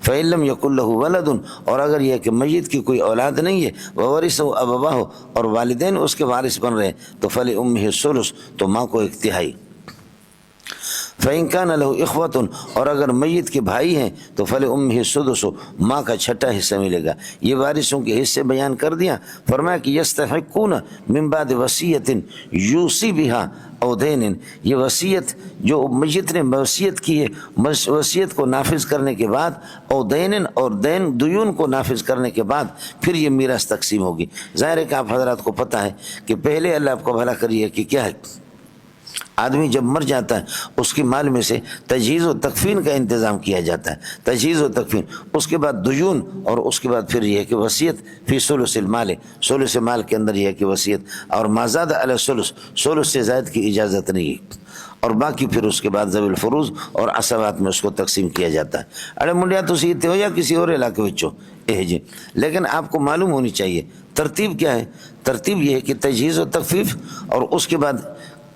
فَإِن لَّمْ يَكُن لَّهُ وَلَدٌ، اور اگر یہ کہ میت کی کوئی اولاد نہیں ہے، وَوَرِثَهُ أَبَوَاهُ، اور والدین اس کے وارث بن رہے ہیں، تو فَلِأُمِّهِ الثُّلُثُ، تو ماں کو 1/3۔ فَإِن كَانَ لَهُ إِخْوَةٌ، اور اگر میت کے بھائی ہیں تو فَلِأُمِّهِ السُّدُسُ، ماں کا 6واں حصہ ملے گا۔ یہ وارثوں کے حصے بیان کر دیا۔ فرمایا کہ یستحقون من بعد وصیۃ یوصی بها او دین، یہ وصیت جو میت نے وصیت کی ہے، وصیت کو نافذ کرنے کے بعد، او دین، اور دین دیون کو نافذ کرنے کے بعد پھر یہ میراث تقسیم ہوگی۔ ظاہر ہے کہ آپ حضرات کو پتہ ہے کہ پہلے اللہ آپ کو بھلا کریے کہ کیا ہے، آدمی جب مر جاتا ہے اس کے مال میں سے تجہیز و تکفین کا انتظام کیا جاتا ہے، تجہیز و تکفین، اس کے بعد دیون، اور اس کے بعد پھر یہ ہے کہ وصیت فی ثلث المال، ثلث مال کے اندر یہ ہے کہ وصیت، اور ما زاد علی الثلث، ثلث سے زائد کی اجازت نہیں ہے، اور باقی پھر اس کے بعد ذوی الفروض اور عصبات میں اس کو تقسیم کیا جاتا ہے۔ اڑے منڈیا تو سیتے ہو یا کسی اور علاقے بچوں جی، لیکن آپ کو معلوم ہونی چاہیے ترتیب کیا ہے۔ ترتیب یہ ہے کہ تجہیز و تخفیف، اور اس کے بعد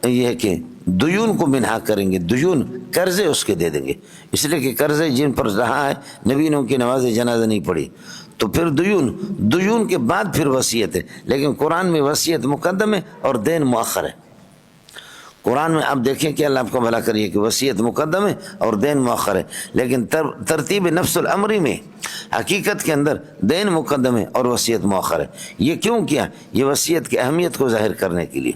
یہ ہے کہ دیون کو منہا کریں گے، دیون قرضے اس کے دے دیں گے، اس لیے کہ قرضے جن پر رہا ہے نبی نے ان کی نماز جنازہ نہیں پڑھی، تو پھر دیون کے بعد پھر وصیت ہے، لیکن قرآن میں وصیت مقدم ہے اور دین مؤخر ہے۔ قرآن میں آپ دیکھیں کہ اللہ آپ کو بھلا کریے کہ وصیت مقدم ہے اور دین مؤخر ہے، لیکن ترتیب نفس الامری میں حقیقت کے اندر دین مقدم ہے اور وصیت مؤخر ہے۔ یہ کیوں کیا؟ یہ وصیت کی اہمیت کو ظاہر کرنے کے لیے،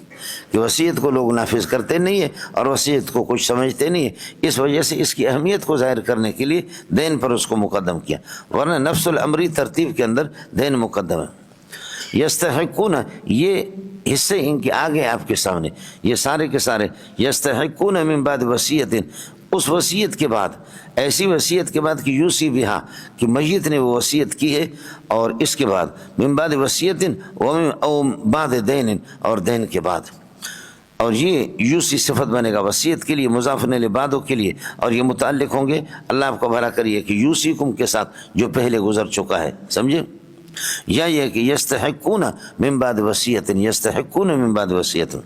کہ وصیت کو لوگ نافذ کرتے نہیں ہیں اور وصیت کو کچھ سمجھتے نہیں ہیں، اس وجہ سے اس کی اہمیت کو ظاہر کرنے کے لیے دین پر اس کو مقدم کیا، ورنہ نفس الامری ترتیب کے اندر دین مقدم ہے۔ یستحقون، یہ حصے ان کے آگے آپ کے سامنے، یہ سارے کے سارے یستحقون من بعد وصیت، اس وصیت کے بعد، ایسی وصیت کے بعد کہ یوصی بہا، کہ میت نے وہ وصیت کی ہے، اور اس کے بعد من بعد وصیت او بعد دین، اور دین کے بعد، اور یہ یوصی صفت بنے گا وصیت کے لیے، مضاف الیہ بعدوں کے لیے، اور یہ متعلق ہوں گے اللہ آپ کو بھلا کریے کہ یوصیکم کے ساتھ جو پہلے گزر چکا ہے، سمجھے؟ یا یہ کہ یستحقون من بعد وصیت، یستحقون من بعد وصیت،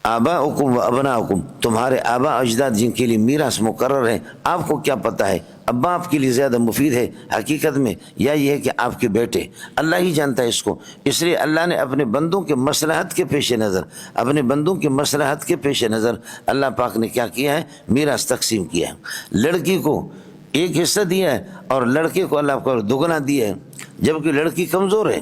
آباؤکم و ابناؤکم، تمہارے آبا اجداد جن کے لیے میراث مقرر ہے، آپ کو کیا پتہ ہے ابا آپ کے لیے زیادہ مفید ہے حقیقت میں، یا یہ ہے کہ آپ کے بیٹے؟ اللہ ہی جانتا ہے اس کو، اس لیے اللہ نے اپنے بندوں کے مصلحت کے پیش نظر، اپنے بندوں کے مصلحت کے پیش نظر اللہ پاک نے کیا کیا ہے؟ میراث تقسیم کیا ہے۔ لڑکی کو 1 حصہ دیا ہے اور لڑکے کو اللہ کو دوگنا دیا ہے، جبکہ لڑکی کمزور ہے،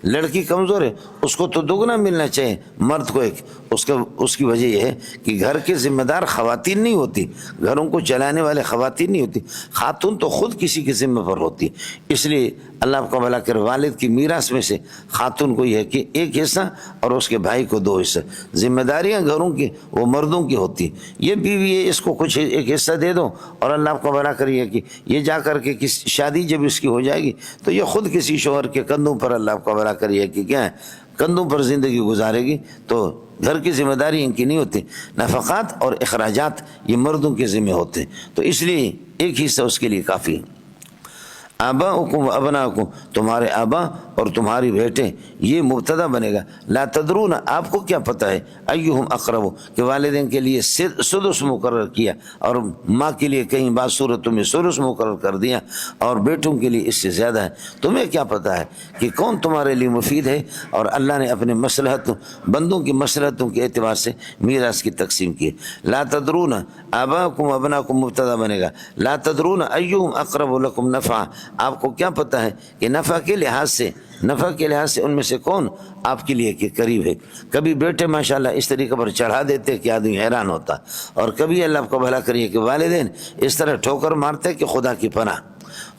لڑکی کمزور ہے، اس کو تو دوگنا ملنا چاہیے، مرد کو 1۔ اس کی وجہ یہ ہے کہ گھر کے ذمہ دار خواتین نہیں ہوتی، گھروں کو چلانے والے خواتین نہیں ہوتی، خاتون تو خود کسی کے ذمہ پر ہوتی، اس لیے اللہ آپ کو بھلا کر والد کی میراث میں سے خاتون کو یہ ہے کہ 1 حصہ اور اس کے بھائی کو 2 حصہ، ذمہ داریاں گھروں کی وہ مردوں کی ہوتی، یہ بیوی ہے اس کو کچھ 1 حصہ دے دو، اور اللہ آپ کو بھلا کریے کہ یہ جا کر کے شادی جب اس کی ہو جائے گی تو یہ خود کسی شوہر کے کندھوں پر اللہ آپ کو بھلا کریے کہ کیا ہے، کندھوں پر زندگی گزارے گی، تو گھر کی ذمہ داری ان کی نہیں ہوتی، نفقات اور اخراجات یہ مردوں کے ذمہ ہوتے ہیں، تو اس لیے 1 حصہ اس کے لیے کافی ہے۔ آباؤکم و ابناؤکم، تمہارے آبا اور تمہاری بیٹے، یہ مبتدا بنے گا۔ لا تدرون، آپ کو کیا پتہ ہے، ایہم اقرب، کہ والدین کے لیے سدس مقرر کیا، اور ماں کے لیے کہیں بعض صورتوں میں سدس مقرر کر دیا، اور بیٹوں کے لیے اس سے زیادہ ہے۔ تمہیں کیا پتہ ہے کہ کون تمہارے لیے مفید ہے، اور اللہ نے اپنے مصلحتوں، بندوں کی مصلحتوں کے اعتبار سے میراث کی تقسیم کی۔ لا تدرون، آباؤکم و ابناؤکم مبتدا بنے گا۔ لا تدرون ایہم اقرب لکم نفعا، آپ کو کیا پتہ ہے کہ نفع کے لحاظ سے ان میں سے کون آپ کے لیے کہ قریب ہے۔ کبھی بیٹے ماشاءاللہ اس طریقے پر چڑھا دیتے کہ آدمی حیران ہوتا، اور کبھی اللہ آپ کو بھلا کریے کہ والدین اس طرح ٹھوکر مارتے کہ خدا کی پناہ،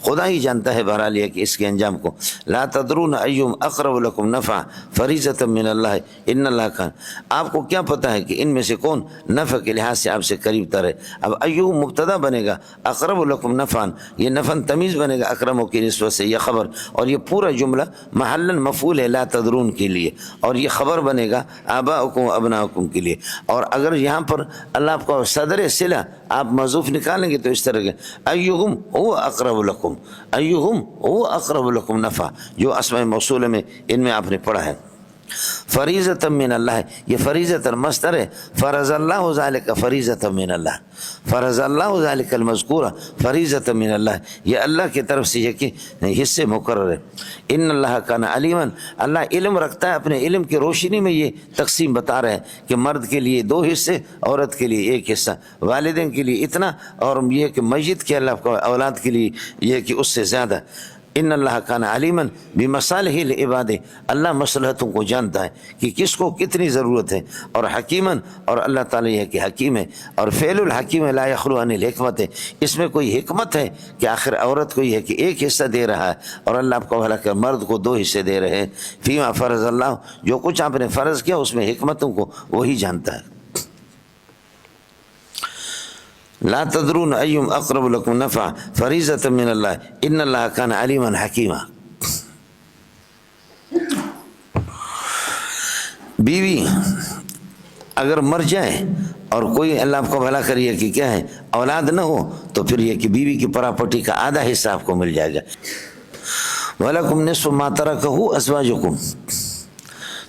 خدا ہی جانتا ہے بہرحال یہ کہ اس کے انجام کو۔ لا تدرون ایہم اقرب لکم نفعا فریضۃ من اللہ ان اللہ کان، آپ کو کیا پتہ ہے کہ ان میں سے کون نفع کے لحاظ سے آپ سے قریب تر ہے۔ اب ایہم مبتدا بنے گا، اقرب لکم نفعا یہ نفعا تمیز بنے گا اکرموں کی نسبت سے، یہ خبر، اور یہ پورا جملہ محلا مفعول ہے لا تدرون کے لیے، اور یہ خبر بنے گا آباؤکم و ابناؤکم کے لیے۔ اور اگر یہاں پر اللہ آپ کو صدر صلہ آپ محذوف نکالیں گے تو اس طرح کے ایہم هو اقرب لکم، ایہم هو اقرب لکم نفع، جو اسماء موصولہ میں ان میں آپ نے پڑھا ہے۔ فریضۃ من اللہ ہے، یہ فریضۃ مصدر ہے، فرض اللہ ذالک فریضۃ من اللہ، فرض اللہ ذالک المذکور فریضۃ من اللہ، یہ اللہ کی طرف سے یہ کہ حصے مقرر ہے۔ ان اللہ کان علیما، اللہ علم رکھتا ہے، اپنے علم کی روشنی میں یہ تقسیم بتا رہے ہیں کہ مرد کے لیے 2 حصے، عورت کے لیے 1 حصہ، والدین کے لیے اتنا، اور یہ کہ میت کے اللہ کو اولاد کے لیے یہ کہ اس سے زیادہ۔ ان اللہ کان علیما بمصالح العباد، اللہ مصلحتوں کو جانتا ہے کہ کس کو کتنی ضرورت ہے، اور حکیما، اور اللہ تعالیٰ یہ کہ حکیم ہے، اور فعل الحکیم لا یخلو عن الحکمت ہے، اس میں کوئی حکمت ہے کہ آخر عورت کو یہ کہ 1 حصہ دے رہا ہے اور اللہ آپ کو بھلا کر مرد کو 2 حصے دے رہے ہیں۔ فیما فرض اللہ، جو کچھ آپ نے فرض کیا اس میں حکمتوں کو وہی جانتا ہے۔ لا تدرون ایہم اقرب لکم نفعا فریضۃ من اللہ ان اللہ کان علیما حکیما۔ بیوی اگر مر جائے اور کوئی اللہ آپ کو بھلا کریے کہ کیا ہے اولاد نہ ہو، تو پھر یہ کہ بیوی کی پراپرٹی کا آدھا حصہ آپ کو مل جائے گا۔ وَلَكُمْ نِصْفُ مَا تَرَكَهُ أَزْوَاجُكُمْ،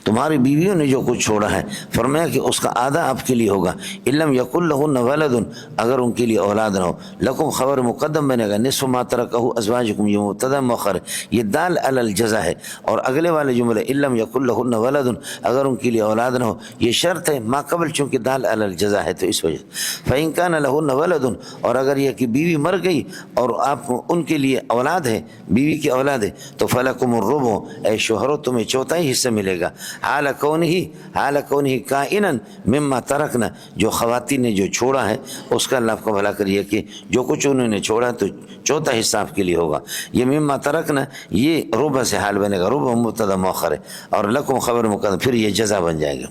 تمہاری بیویوں نے جو کچھ چھوڑا ہے، فرمایا کہ اس کا آدھا آپ کے لیے ہوگا۔ اِلَّمْ يَكُنْ لَهُنَّ وَلَدٌ، اگر ان کے لیے اولاد نہ ہو۔ لَكُمْ خبر مقدم بنے گا، نصف ما ترکہ ازواجکم، یہ مبتدا مؤخر ہے، یہ دال علی الجزا ہے، اور اگلے والے جملے اِلَّمْ يَكُنْ لَهُنَّ وَلَدٌ، اگر ان کے لیے اولاد نہ ہو، یہ شرط ہے ما قبل، چونکہ دال علی الجزا ہے تو اس وجہ۔ فَإِنْ كَانَ لَهُنَّ وَلَدٌ، اور اگر یہ کہ بیوی مر گئی اور آپ ان کے لیے اولاد ہے، بیوی کی اولاد ہے، تو فَلَكُمُ الرُّبُعُ، اے شوہرو تمہیں 4تھائی حصہ ملے گا، حال کونہی کائنن مما ترکنا، جو خواتین نے جو چھوڑا ہے اس کا اللہ آپ کو بھلا کریے کہ جو کچھ انہوں نے چھوڑا تو 4تھا حصہ آپ کے لیے ہوگا۔ یہ مما ترکنا یہ ربع سے حال بنے گا، ربع مبتدا مؤخر ہے، اور لکم خبر مقدم، پھر یہ جزا بن جائے گا۔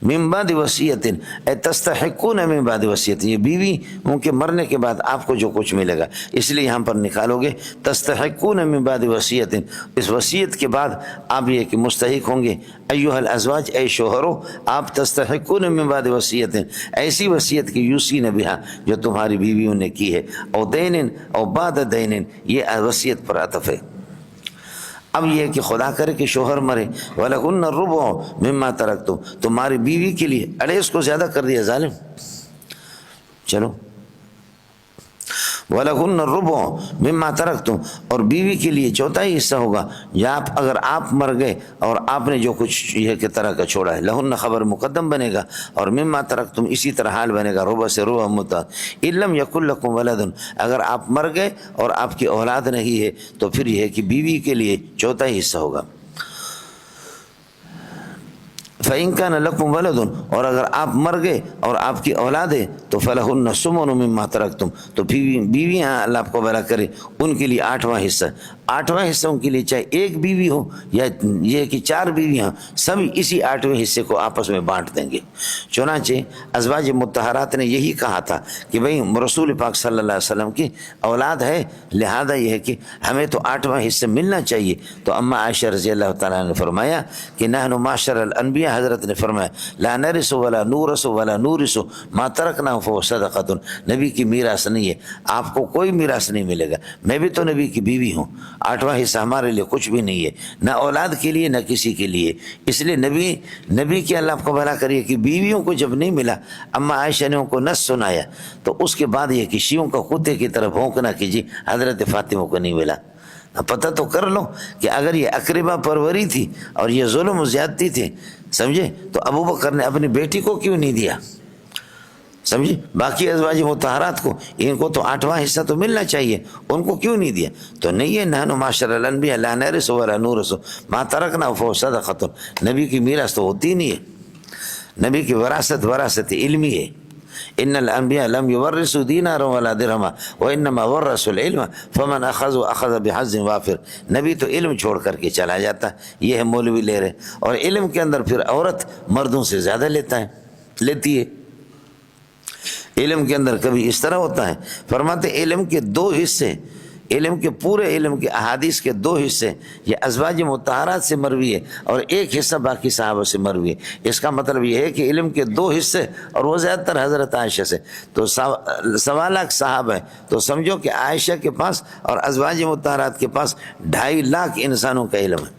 من بعد وصیت، اے تستحقون من بعد وصیت، یہ بیوی ان کے مرنے کے بعد آپ کو جو کچھ ملے گا، اس لیے یہاں پر نکالو گے تستحقون من بعد وصیت، اس وصیت کے بعد آپ یہ کہ مستحق ہوں گے۔ ایھا الازواج، اے شوہرو، آپ تستحقون من بعد وصیت، ایسی وصیت کی یوصین بہا جو تمہاری بیویوں نے کی ہے، او دین او بعد دین، یہ وصیت پر عطف ہے۔ اب یہ کہ خدا کرے کہ شوہر مرے، وَلَهُنَّ الرُّبُعُ مِمَّا تَرَكْتُمْ، تمہاری بیوی کے لیے، اڑے اس کو زیادہ کر دیا ظالم، چلو وَلَهُنَّ الرُّبُعُ مِمَّا تَرَكْتُمْ، اور بیوی کے لیے 4تھائی حصہ ہوگا، یا اگر آپ مر گئے اور آپ نے جو کچھ یہ کہ طرح کا چھوڑا ہے، لہن خبر مقدم بنے گا، اور مما ترکتم اسی طرح حال بنے گا، ربع سے ربع متا۔ اِلَّمْ يَكُنْ لَكُمْ وَلَدٌ، اگر آپ مر گئے اور آپ کی اولاد نہیں ہے تو پھر یہ ہے کہ بیوی کے لیے 4تھائی حصہ ہوگا۔ فَإِنْ كَانَ لَكُمْ وَلَدٌ، اور اگر آپ مر گئے اور آپ کی اولاد ہے تو فَلَهُنَّ الثُّمُنُ مِمَّا تَرَكْتُمْ، تو بیویاں اللہ آپ کو بھلا کرے ان کے لیے 8واں حصہ، 8واں حصہ ان کے لیے چاہے ایک بیوی ہو یا یہ کہ 4 بیویاں، سب اسی 8ویں حصے کو آپس میں بانٹ دیں گے۔ چنانچہ ازواج مطہرات نے یہی کہا تھا کہ بھئی رسول پاک صلی اللہ علیہ وسلم کی اولاد ہے، لہذا یہ ہے کہ ہمیں تو 8واں حصہ ملنا چاہیے۔ تو اما عائشہ رضی اللہ تعالیٰ نے فرمایا کہ نحن معاشر الانبیاء، حضرت نے فرمایا لا نرث ولا نورث ولا نورث ما ترکنا فهو صدقۃ، نبی کی میراث نہیں ہے، آپ کو کوئی میراث نہیں ملے گا، میں بھی تو نبی کی بیوی ہوں، 8واں حصہ ہمارے لیے کچھ بھی نہیں ہے، نہ اولاد کے لیے نہ کسی کے لیے۔ اس لیے نبی کے اللہ آپ کو بھلا کریے کہ بیویوں کو جب نہیں ملا، اما عائشہ نے ان کو نص سنایا، تو اس کے بعد یہ کہ شیعوں کا کتے کی طرف بھونکنا کہ جی حضرت فاطمہ کو نہیں ملا۔ پتہ تو کر لو کہ اگر یہ اقربا پروری تھی اور یہ ظلم و زیادتی تھی، سمجھے، تو ابو بکر نے اپنی بیٹی کو کیوں نہیں دیا، سمجھے، باقی ازواج مطہرات کو ان کو تو 8واں حصہ تو ملنا چاہیے، ان کو کیوں نہیں دیا؟ تو نہیں ہے نحن معاشر الانبیاء لا نرث ولا نورث ما ترکنا فهو صدقۃ، نبی کی میراث تو ہوتی نہیں ہے، نبی کی وراثت علمی ہے۔ ان الانبیاء لم یورثوا دینارا ولا درہما وانما ورثوا العلم فمن اخذ بحظ وافر، نبی تو علم چھوڑ کر کے چلا جاتا ہے، یہ ہے مولوی لے رہے، اور علم کے اندر پھر عورت مردوں سے زیادہ لیتی ہے۔ علم کے اندر کبھی اس طرح ہوتا ہے، فرماتے علم کے 2 حصے، علم کے پورے علم کے احادیث کے 2 حصے یہ ازواج مطہرات سے مروی ہے، اور 1 حصہ باقی صحابہ سے مروی ہے۔ اس کا مطلب یہ ہے کہ علم کے 2 حصے، اور وہ زیادہ تر حضرت عائشہ سے، تو 1.25 لاکھ صحابہ ہیں، تو سمجھو کہ عائشہ کے پاس اور ازواج مطہرات کے پاس 2.5 لاکھ انسانوں کا علم ہے،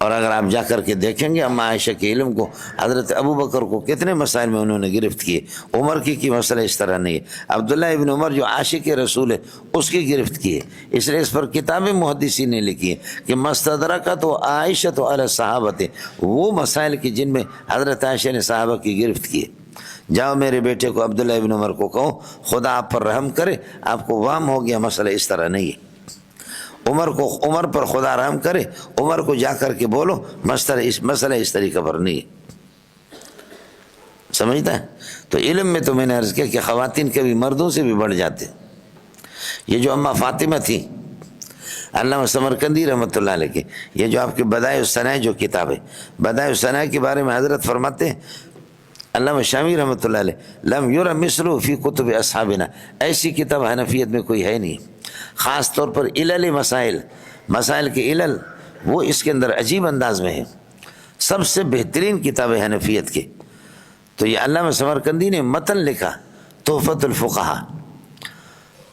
اور اگر آپ جا کر کے دیکھیں گے اما عائشہ کے علم کو، حضرت ابو بکر کو کتنے مسائل میں انہوں نے گرفت کیے، عمر کی مسئلہ اس طرح نہیں ہے، عبداللہ ابن عمر جو عاشق رسول ہے اس کی گرفت کی ہے، اس لیے اس پر کتابیں محدثین نے لکھی ہیں کہ مستدرکۃ عائشہ علی صحابہ، وہ مسائل کی جن میں حضرت عائشہ نے صحابہ کی گرفت کی ہے۔ جاؤ میرے بیٹے کو عبداللہ ابن عمر کو کہو خدا آپ پر رحم کرے، آپ کو وہم ہو گیا، مسئلہ اس طرح نہیں ہے۔ عمر پر خدا رحم کرے، عمر کو جا کر کے بولو مسئلہ اس طریقہ پر نہیں ہے، سمجھتا ہے؟ تو علم میں تو میں نے عرض کیا کہ خواتین کبھی مردوں سے بھی بڑھ جاتے۔ یہ جو اماں فاطمہ تھی، علامہ سمرقندی رحمۃ اللہ علیہ کی، یہ جو آپ کے بدائع الصنائع جو کتاب ہے، بدائع الصنائع کے بارے میں حضرت فرماتے ہیں علامہ شامی رحمۃ اللہ علیہ، لم یرى مثلہ فی کتب اصحابنا، ایسی کتاب حنفیت میں کوئی ہے نہیں، خاص طور پر علل مسائل کے علل وہ اس کے اندر عجیب انداز میں ہے، سب سے بہترین کتاب ہے حنفیت کی۔ تو یہ علامہ سمرقندی نے متن لکھا تحفۃ الفقہا،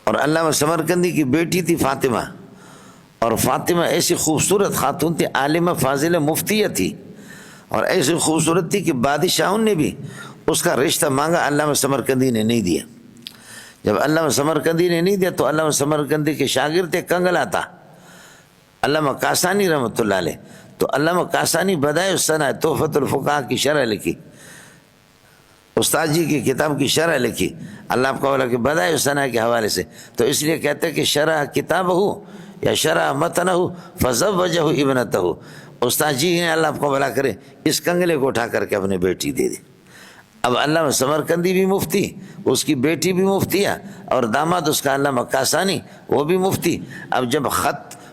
اور علامہ سمرقندی کی بیٹی تھی فاطمہ، اور فاطمہ ایسی خوبصورت خاتون تھی، عالمہ فاضلہ مفتیہ تھی، اور ایسی خوبصورت تھی کہ بادشاہوں نے بھی اس کا رشتہ مانگا، علامہ سمرقندی نے نہیں دیا۔ جب علامہ سمرقندی نے نہیں دیا تو علامہ سمرقندی کے شاگرد کنگلا تھا علامہ کاسانی رحمۃ اللہ علیہ، تو علامہ کاسانی بدائع الصنائع تحفۃ الفقہا کی شرح لکھی، استاد جی کی کتاب کی شرح لکھی، اللہ آپ کو بولا کہ بدائع الصنائع کے حوالے سے، تو اس لیے کہتے ہیں کہ شرح کتاب ہو یا شرح متن ہو فزوجہ ابنتہ، استاد جی نے اللہ آپ کو بھلا کرے اس کنگلے کو اٹھا کر کے اپنے بیٹی دے دی۔ اب علامہ سمرقندی بھی مفتی، اس کی بیٹی بھی مفتیہ، اور داماد اس کا علامہ کاسانی وہ بھی مفتی۔ اب جب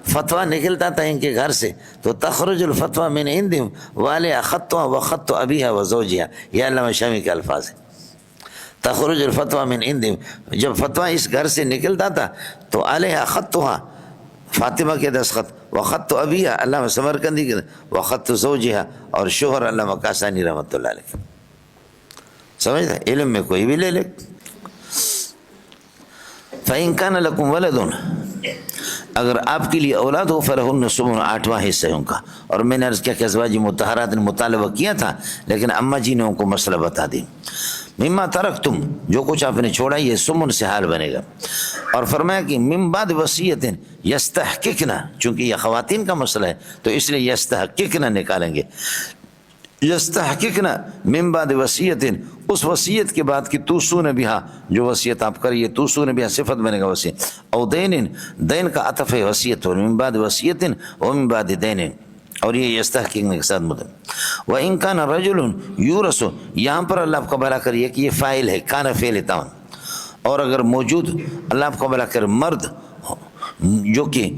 فتویٰ نکلتا تھا ان کے گھر سے تو تخرج الفتویٰ من عندہم وعلیہا خطها وخط ابیہا وزوجہا، یہ علامہ شامی کے الفاظ ہیں، تخرج الفتویٰ من عندہم، جب فتویٰ اس گھر سے نکلتا تھا تو علیہا خطها، فاطمہ کے دستخط، وخط ابیہا علامہ سمرقندی کے، وخط زوجہا اور شوہر علامہ کاسانی رحمۃ اللہ علیہ۔ سمجھتا ہے؟ علم میں کوئی بھی لے لے۔ فَإِن كَانَ لَكُمْ وَلَدٌ، اگر آپ کے لیے اولاد ہو فَلَهُنَّ الثُّمُنُ، 8واں حصہ ہے ان کا۔ اور میں نے عرض کیا کہ ازواج مطہرات نے مطالبہ کیا تھا، لیکن اماں جی نے ان کو مسئلہ بتا دی، مما ترکتم، جو کچھ آپ نے چھوڑا یہ سمن سے حال بنے گا۔ اور فرمایا کہ من بعد وصیت یستحققن، چونکہ یہ خواتین کا مسئلہ ہے تو اس لیے یستحققن نکالیں گے، یستحققن من بعد وصیت، اس وصیت کے بعد کی توصون بہا، جو وصیت آپ کریے توصون بہا صفت بنے گا وصیت، او دین کا عطف ہے وصیت، من بعد وصیت ومن بعد دین، اور یہ یستحققن کے ساتھ مدن۔ وَإِن كَانَ رَجُلٌ يُورَثُ، یہاں پر اللہ آپ کا بھلا کریے کہ یہ فاعل ہے، کان فعل تام، اور اگر موجود اللہ آپ کا بھلا کر مرد جو کہ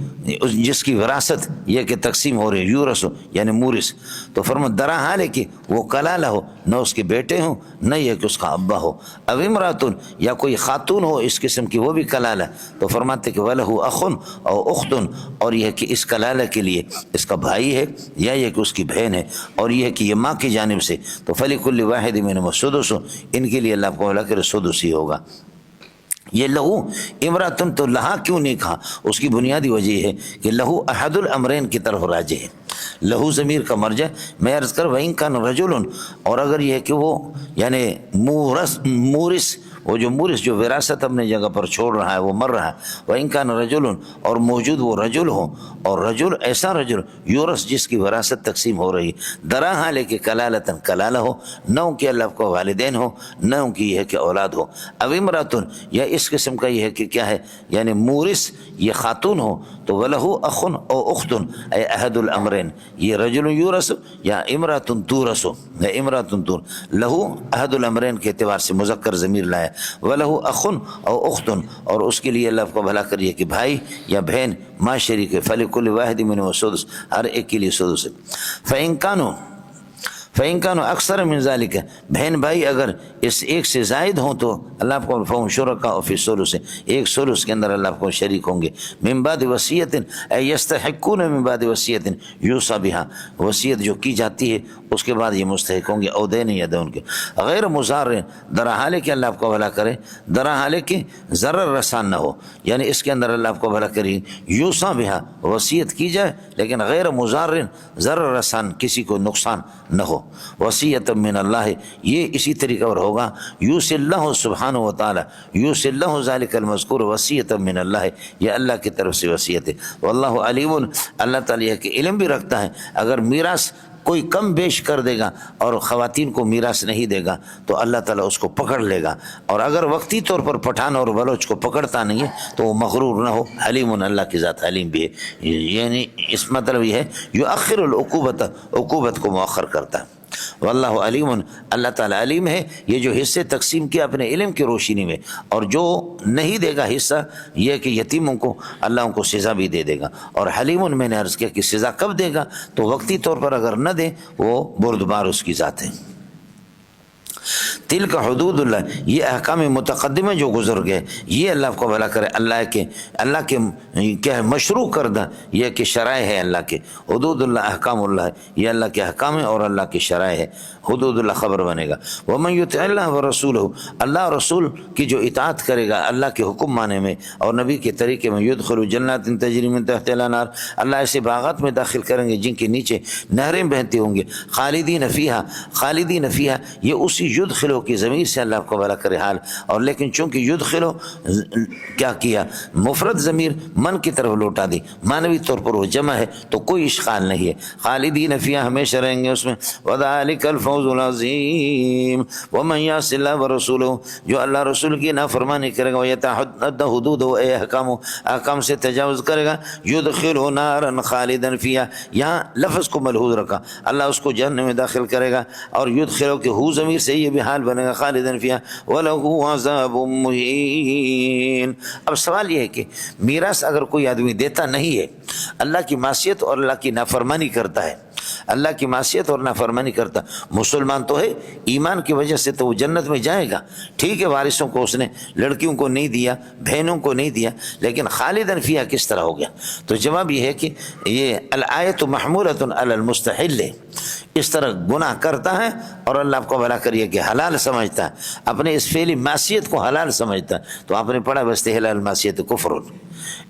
جس کی وراثت یہ کہ تقسیم ہو رہی ہے، یورث یعنی مورث، تو فرما درا حال ہے کہ وہ کلالہ ہو، نہ اس کے بیٹے ہوں نہ یہ کہ اس کا ابا ہو، او امراتن، یا کوئی خاتون ہو اس قسم کی وہ بھی کلالہ، تو فرماتے کہ وَلَهُ أَخٌ او اختن، اور یہ کہ اس کلالہ کے لیے اس کا بھائی ہے یا یہ کہ اس کی بہن ہے، اور یہ کہ یہ ماں کی جانب سے، تو فَلِكُلِّ وَاحِدٍ مِنْهُمُ السُّدُسُ، ان کے لیے اللہ کو بھلا کرے سدس ہی ہوگا۔ یہ لہو امراتن تو لہا کیوں نہیں کہا؟ اس کی بنیادی وجہ ہے کہ لہو احد الامرین کی طرف راجع ہے، لہو ضمیر کا مرجع، میں عرض کر وَإِن كَانَ رَجُلٌ، اور اگر یہ ہے کہ وہ یعنی مورث، وہ جو مورث جو وراثت اپنے جگہ پر چھوڑ رہا ہے وہ مر رہا ہے، وَإِن كَانَ رَجُلٌ، اور موجود وہ رجل ہو، اور رجل ایسا رجل یورث جس کی وراثت تقسیم ہو رہی، درا حال ہے کہ کلالتن کلالہ ہو، نہ ان کے اللہ کو والدین ہو نہ ان کی یہ ہے کہ اولاد ہو، او امراتن، یا اس قسم کا یہ ہے کہ کیا ہے یعنی مورث یہ خاتون ہو، تو وَلَهُ أَخٌ او اختن، اے احد الامرین، یہ رجل یورث یا امراتن تورث، یا امراتن تور، لہو احد الامرین کے اعتبار سے مذکر ضمیر لایا، وَلَهُ أَخٌ او اختن، اور اس کے لیے اللہ کو بھلا کریے کہ بھائی یا بہن ماں شریک ہے، فَلِكُلِّ وَاحِدٍ مِنْهُمُ السُّدُسُ، ہر ایک کے لیے سدس ہے۔ فَإِن كَانُوا أَكْثَرَ مِنْ ذَلِكَ، بہن بھائی اگر اس ایک سے زائد ہوں تو اللہ آپ کو فَهُمْ شُرَكَاءُ فِي الثُّلُثِ، ایک ثلث کے اندر اللہ آپ کو شریک ہوں گے، من بعد وصیت، اے یستحقون من بعد وصیت یوصى بها، وصیت جو کی جاتی ہے اس کے بعد یہ مستحق ہوں گے عودین یدون کے غیر مضار در حال کہ اللہ آپ کو بھلا کرے در حال کہ ضرر رسان نہ ہو یعنی اس کے اندر اللہ آپ کو بھلا کرے یوسا بہا وصیت کی جائے لیکن غیر مضار ضرر رسان کسی کو نقصان نہ ہو وصیت من اللہ یہ اسی طریقے پر ہوگا یوس اللہ سبحانہ و تعالی یوس اللہ ذالک المذکور وصیت من اللہ یہ اللہ کی طرف سے وصیت ہے واللہ علیم اللہ تعالیٰ کے علم بھی رکھتا ہے اگر میراث کوئی کم بیش کر دے گا اور خواتین کو میراث نہیں دے گا تو اللہ تعالیٰ اس کو پکڑ لے گا اور اگر وقتی طور پر پٹھان اور بلوچ کو پکڑتا نہیں ہے تو وہ مغرور نہ ہو حلیم اللہ کی ذات حلیم بھی ہے یعنی اس مطلب یہ ہے یؤخر العقوبت عقوبت کو مؤخر کرتا ہے واللہ علیم اللہ تعالیٰ علیم ہے یہ جو حصے تقسیم کیا اپنے علم کی روشنی میں اور جو نہیں دے گا حصہ یہ کہ یتیموں کو اللہ ان کو سزا بھی دے دے گا اور حلیم میں نے عرض کیا کہ سزا کب دے گا تو وقتی طور پر اگر نہ دے وہ بردبار اس کی ذات ہے تلک حدود اللہ یہ احکام متقدمہ جو گزر گئے یہ اللہ کو بھلا کرے اللہ کے کیا ہے مشروع کردہ یہ کہ شرائع ہے اللہ کے حدود اللہ احکام اللہ یہ اللہ کے احکام اور اللہ کی شرائع ہے حدود اللہ خبر بنے گا ومن یطع اللہ ورسولہ اللہ اور رسول کی جو اطاعت کرے گا اللہ کے حکم مانے میں اور نبی کے طریقے میں یدخل جنات تجری من تحتها الانہار اللہ ایسے باغات میں داخل کریں گے جن کے نیچے نہریں بہتی ہوں گے خالدین فیہا یہ اسی یدخلو کی ضمیر سے اللہ کو بھلا کرے حال اور لیکن چونکہ یدخلو کیا کیا مفرد ضمیر من کی طرف لوٹا دی معنوی طور پر وہ جمع ہے تو کوئی اشکال نہیں ہے خالدین فیہا ہمیشہ رہیں گے اس میں وذالک الفوز العظیم ومن یعص اللہ ورسولہ جو اللہ رسول کی نافرمانی کرے گا ویتعد حدودہ اے احکام سے تجاوز کرے گا یدخلہ نارا خالدا فیہا یہاں لفظ کو ملحوظ رکھا اللہ اس کو جہنم میں داخل کرے گا اور یدخلہ کہ ہو ضمیر سے یہ بھی حال بنے گا خالدا فیہا وَلَهُ عَذَابٌ مُّهِينٌ اب سوال یہ ہے کہ میراث اگر کوئی آدمی دیتا نہیں ہے اللہ کی معصیت اور اللہ کی نافرمانی کرتا ہے اللہ کی معصیت اور نافرمانی کرتا مسلمان تو ہے ایمان کی وجہ سے تو وہ جنت میں جائے گا ٹھیک ہے وارثوں کو اس نے لڑکیوں کو نہیں دیا بہنوں کو نہیں دیا لیکن خالداً فیہا کس طرح ہو گیا تو جواب یہ ہے کہ یہ الآیت محمولۃ علی المستحل اس طرح گناہ کرتا ہے اور اللہ آپ کو بھلا کریے کہ حلال سمجھتا ہے اپنے اس فعلی معصیت کو حلال سمجھتا ہے تو آپ نے پڑھا استحلال المعصیت کفر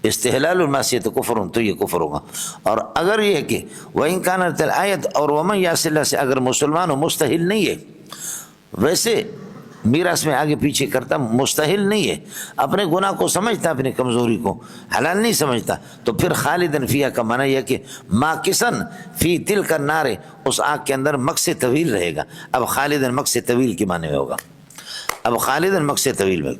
استحلال المعصیت کفر تو یہ کفر ہوگا اور اگر یہ کہ وَإِن كَانَتِ الْآیَةُ اور وَمَن یعصِ اللَّهَ سے اگر مسلمان و مستحل نہیں ہے ویسے میراث میں آگے پیچھے کرتا مستحل نہیں ہے اپنے گناہ کو سمجھتا اپنی کمزوری کو حلال نہیں سمجھتا تو پھر خالداً فیہا کا معنی یہ کہ ماکثاً فی تلک النار اس آگ کے اندر مقصد طویل رہے گا اب خالداً مقصد طویل کے معنی میں ہوگا اب خالداً مقصد طویل میں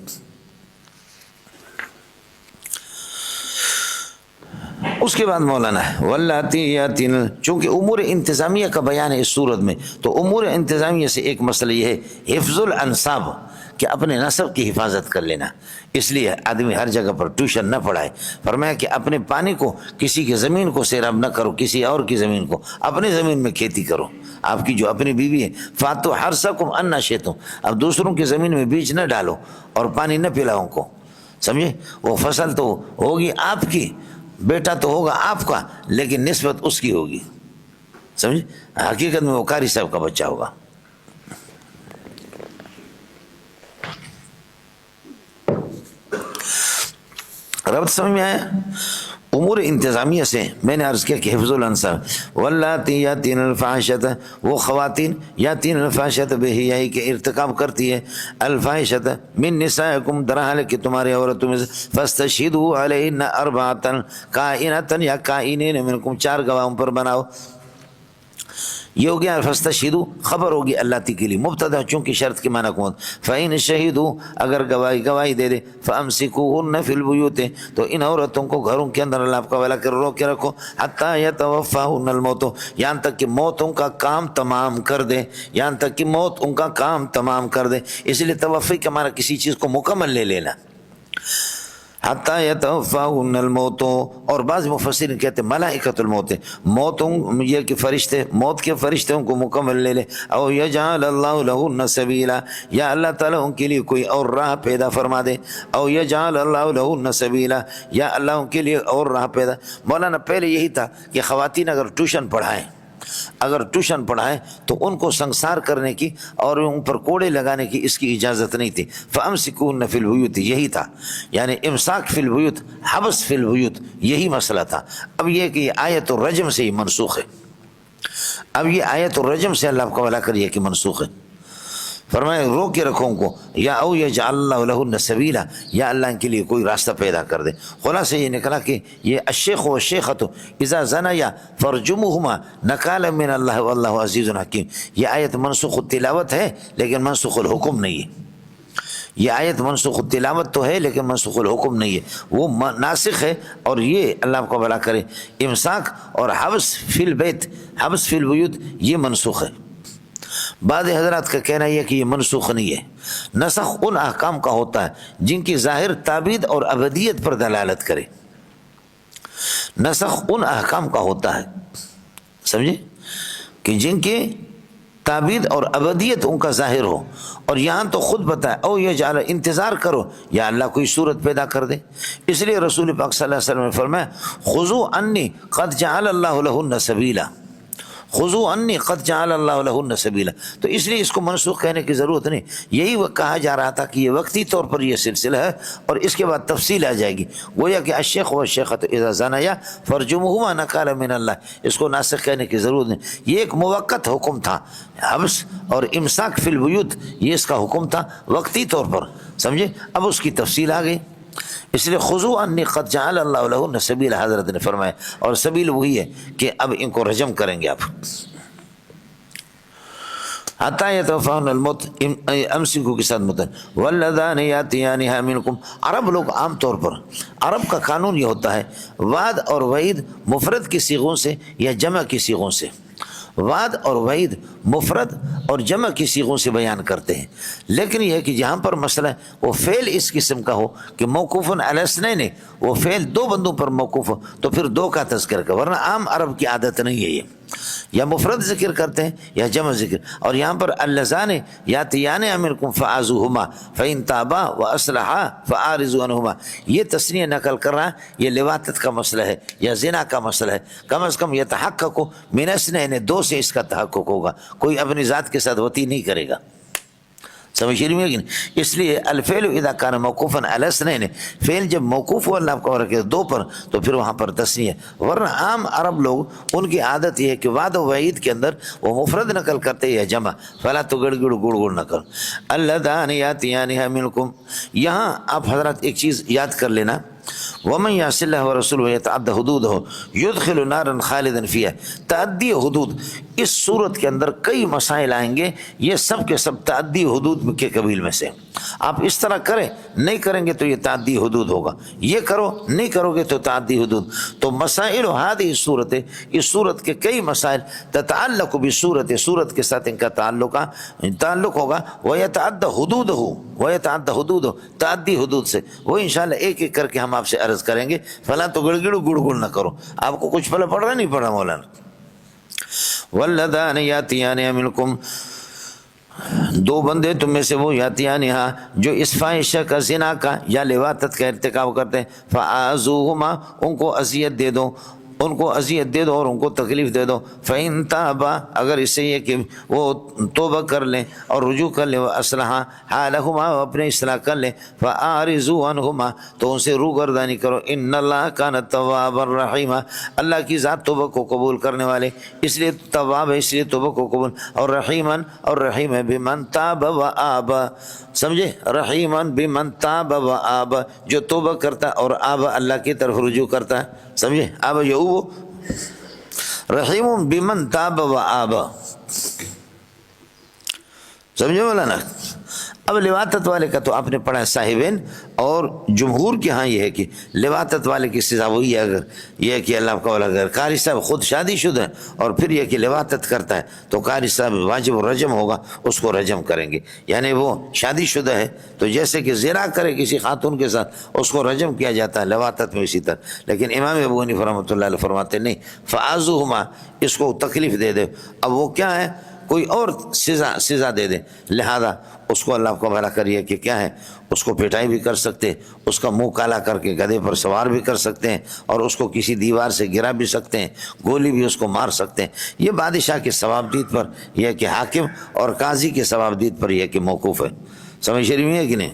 اس کے بعد مولانا ہے واللاتی یاتین چونکہ امور انتظامیہ کا بیان ہے اس صورت میں تو امور انتظامیہ سے ایک مسئلہ یہ ہے حفظ الانصاب کہ اپنے نسب کی حفاظت کر لینا اس لیے آدمی ہر جگہ پر ٹیوشن نہ پڑھائے فرمایا کہ اپنے پانی کو کسی کی زمین کو سیراب نہ کرو کسی اور کی زمین کو اپنی زمین میں کھیتی کرو آپ کی جو اپنی بیوی ہے فاتو حرثکم انا شئتم اب دوسروں کی زمین میں بیج نہ ڈالو اور پانی نہ پلاؤ ان کو سمجھے وہ فصل تو ہوگی آپ کی بیٹا تو ہوگا آپ کا لیکن نسبت اس کی ہوگی سمجھے حقیقت میں وہ قاری صاحب کا بچہ ہوگا ربط سمجھ میں آیا امور انتظامیہ سے میں نے عرض کیا کہ حفظ الانصاب واللاتی یاتین الفاحشۃ وہ خواتین یاتین الفاحشۃ بے حیائی کے ارتکاب کرتی ہے الفاحشۃ من نسائکم در حال کہ تمہاری عورتوں میں فاستشہدوا علیہن اربعۃ کائنۃ یا کائنین منکم 4 گواہوں پر بناؤ یہ ہو گیا فاستشہدوا خبر ہوگی اللہ کے لیے مبتدا چونکہ شرط کے معنی کو فإن شہدوا اگر گواہی دے دے فامسکوہن فی البیوت تو ان عورتوں کو گھروں کے اندر اللہ آپ کا والا کر روک کے رکھو حتی یتوفاہن الموت یہاں تک کہ موت ان کا کام تمام کر دے یہاں تک کہ موت ان کا کام تمام کر دے اس لیے توفی کا معنی کسی چیز کو مکمل لے لینا حتی یتوفاہن الموت اور بعض مفسرین کہتے ہیں ملائکۃ الموت موتوں یہ کہ فرشتے موت کے فرشتوں کو مکمل لے لے او یجعل اللہ لہن سبیلا یا اللہ تعالیٰ ان کے لیے کوئی اور راہ پیدا فرما دے او یجعل اللہ لہن سبیلا یا اللہ ان کے لیے اور راہ پیدا مولانا پہلے یہی تھا کہ خواتین اگر ٹیوشن پڑھائیں اگر ٹیوشن پڑھائے تو ان کو سنسار کرنے کی اور ان پر کوڑے لگانے کی اس کی اجازت نہیں تھی. فَأَمْسِكُوهُنَّ فِي الْبُيُوتِ، یہی تھا، یعنی امساک فی البیوت، حبس فی البیوت، یہی مسئلہ تھا. اب یہ کہ یہ آیت الرجم سے ہی منسوخ ہے. اب یہ آیت الرجم سے اللہ آپ کا بھلا کریے کہ منسوخ ہے. فرمائے رو کے رکھو ان کو، یا او یجعل اللہ لہن سبیلا، یا اللہ ان کے لیے کوئی راستہ پیدا کر دے. خلاصہ یہ نکلا کہ یہ الشیخ والشیخۃ اذا زنیا فرجموہما نکالا من اللہ واللہ عزیز حکیم. یہ آیت منسوخ التلاوت ہے لیکن منسوخ الحکم نہیں ہے. یہ آیت منسوخ التلاوت تو ہے لیکن منسوخ الحکم نہیں ہے، وہ ناسخ ہے. اور یہ اللہ آپ کو بھلا کرے امساک اور حبس فی البیت، حبس فی البیوت، یہ منسوخ ہے. بعض حضرات کا کہنا یہ کہ یہ منسوخ نہیں ہے. نسخ ان احکام کا ہوتا ہے جن کی ظاہر تعبید اور ابدیت پر دلالت کرے. نسخ ان احکام کا ہوتا ہے، سمجھے، کہ جن کی تعبید اور ابدیت ان کا ظاہر ہو. اور یہاں تو خود بتائے او یہ جعل، انتظار کرو یا اللہ کوئی صورت پیدا کر دے. اس لیے رسول پاک صلی اللہ علیہ وسلم نے فرمایا خذوا عنی قد جعل اللہ لہن سبیلا، خذوا عنی قد جعل اللہ لہن سبیلا. تو اس لیے اس کو منسوخ کہنے کی ضرورت نہیں. یہی وہ کہا جا رہا تھا کہ یہ وقتی طور پر یہ سلسلہ ہے اور اس کے بعد تفصیل آ جائے گی. گویا کہ الشیخ والشیخۃ اذا زنیا فرجموہما نکالا من اللہ، اس کو ناسخ کہنے کی ضرورت نہیں. یہ ایک موقت حکم تھا، حبس اور امساک فی البیوت یہ اس کا حکم تھا وقتی طور پر، سمجھے. اب اس کی تفصیل آ گئی. اس لیے خذوا عنی قد جعل اللہ لہن سبیلا حضرت نے فرمایا، اور سبیل وہی ہے کہ اب ان کو رجم کریں گے آپ. حتی یتوفاہن الموت، امسکو کے ساتھ متن واللذان یاتیانہا منکم. عرب لوگ عام طور پر، عرب کا قانون یہ ہوتا ہے وعد اور وعید مفرد کی صیغوں سے یا جمع کی صیغوں سے. وعد اور وعید مفرد اور جمع کی صیغوں سے بیان کرتے ہیں. لیکن یہ ہے کہ جہاں پر مسئلہ ہے وہ فعل اس قسم کا ہو کہ موقوف علی اثنین، وہ فعل دو بندوں پر موقوف ہو تو پھر دو کا تذکر کر، ورنہ عام عرب کی عادت نہیں ہے. یہ یا مفرد ذکر کرتے ہیں یا جمع ذکر. اور یہاں پر اللذان یاتیان منکم فعزوہما فإن تابا واصلحا فاعرضوا عنہما، یہ تثنیہ نقل کر رہا ہے. یہ لواطت کا مسئلہ ہے یا زنا کا مسئلہ ہے. کم از کم یتحقق من اثنین، دو سے اس کا تحقق ہوگا، کوئی اپنی ذات کے ساتھ وطی نہیں کرے گا. سمجھ رہی ہے کہ نہیں؟ اس لیے الفعل اذا کان موقوفا علی اثنین، فعل جب موقوف ہو اللہ کو رکھے دو پر تو پھر وہاں پر تثنیہ. ورنہ عام عرب لوگ ان کی عادت یہ ہے کہ وعد و وعید کے اندر وہ مفرد نقل کرتے یا جمع. فلا تو گڑ گڑ نہ کرو. اللذان یاتیانہا منکم، یہاں آپ حضرات ایک چیز یاد کر لینا، ومن یعص اللہ ورسولہ یتعد حدودہ یدخل نارا خالدا فیہا. تعدی حدود اس صورت کے اندر کئی مسائل آئیں گے، یہ سب کے سب تعدی حدود کے قبیل میں سے. آپ اس طرح کریں، نہیں کریں گے تو یہ تعدی حدود ہوگا، یہ کرو نہیں کرو گے تو تعدی حدود. تو مسائل ہذه صورت، اس صورت کے کئی مسائل تتعلق بصورت، صورت کے ساتھ ان کا تعلق ہوگا. ویتعد حدودہ، ویتعد حدودہ، تعدی حدود سے. وہ انشاءاللہ ایک ایک کر کے ہم آپ سے عرض کریں گے. فلاں تو گڑ گڑ نہ کرو. آپ کو کچھ پڑھ رہا نہیں پڑھا مولانا؟ واللذان یاتیان منکم، دو بندے تم میں سے وہ یاتیان یہاں جو اس فاحشہ کا، زنا کا یا لواطت کا ارتکاب کرتے ہیں، فآذوہما، ان کو اذیت دے دو، ان کو اذیت دے دو اور ان کو تکلیف دے دو. فإن تابا، اگر اس سے یہ کہ وہ توبہ کر لیں اور رجوع کر لیں، واصلحا حالہما، اپنے اصلاح کر لیں، فاعرضوا عنہما، تو ان سے روگردانی کرو. ان اللہ کان توابا رحیما، اللہ کی ذات توبہ کو قبول کرنے والے، اس لیے تواب ہے، اس لیے توبہ کو قبول. اور رحیما، اور رحیم ہے بمن تاب و آب، سمجھے، رحیما بمن تاب و آب، جو توبہ کرتا اور آب اللہ کی طرف رجوع کرتا ہے، سمجھے. آب یعوب، رحیم بمن تاب و آب، سمجھے مولانا. اب لواطت والے کا تو آپ نے پڑھا صاحبین، اور جمہور کے ہاں یہ ہے کہ لواطت والے کی سزا وہی ہے. اگر یہ ہے کہ اللہ کا اگر قاری صاحب خود شادی شدہ ہے اور پھر یہ کہ لواطت کرتا ہے تو قاری صاحب واجب رجم ہوگا، اس کو رجم کریں گے. یعنی وہ شادی شدہ ہے تو جیسے کہ زنا کرے کسی خاتون کے ساتھ اس کو رجم کیا جاتا ہے، لواطت میں اسی طرح. لیکن امام ابو حنیفہ رحمۃ اللہ علیہ فرماتے نہیں، فآذوہما، اس کو تکلیف دے دے. اب وہ کیا ہے کوئی اور سزا دے دیں، لہذا اس کو اللہ کو بھلا کریے کہ کیا ہے، اس کو پٹائی بھی کر سکتے، اس کا منہ کالا کر کے گدھے پر سوار بھی کر سکتے ہیں، اور اس کو کسی دیوار سے گرا بھی سکتے ہیں، گولی بھی اس کو مار سکتے ہیں۔ یہ بادشاہ کے ثوابدید پر یہ کہ حاکم اور قاضی کے ثوابدید پر یہ کہ موقوف ہے۔ سمجھ شریف ہے کہ نہیں؟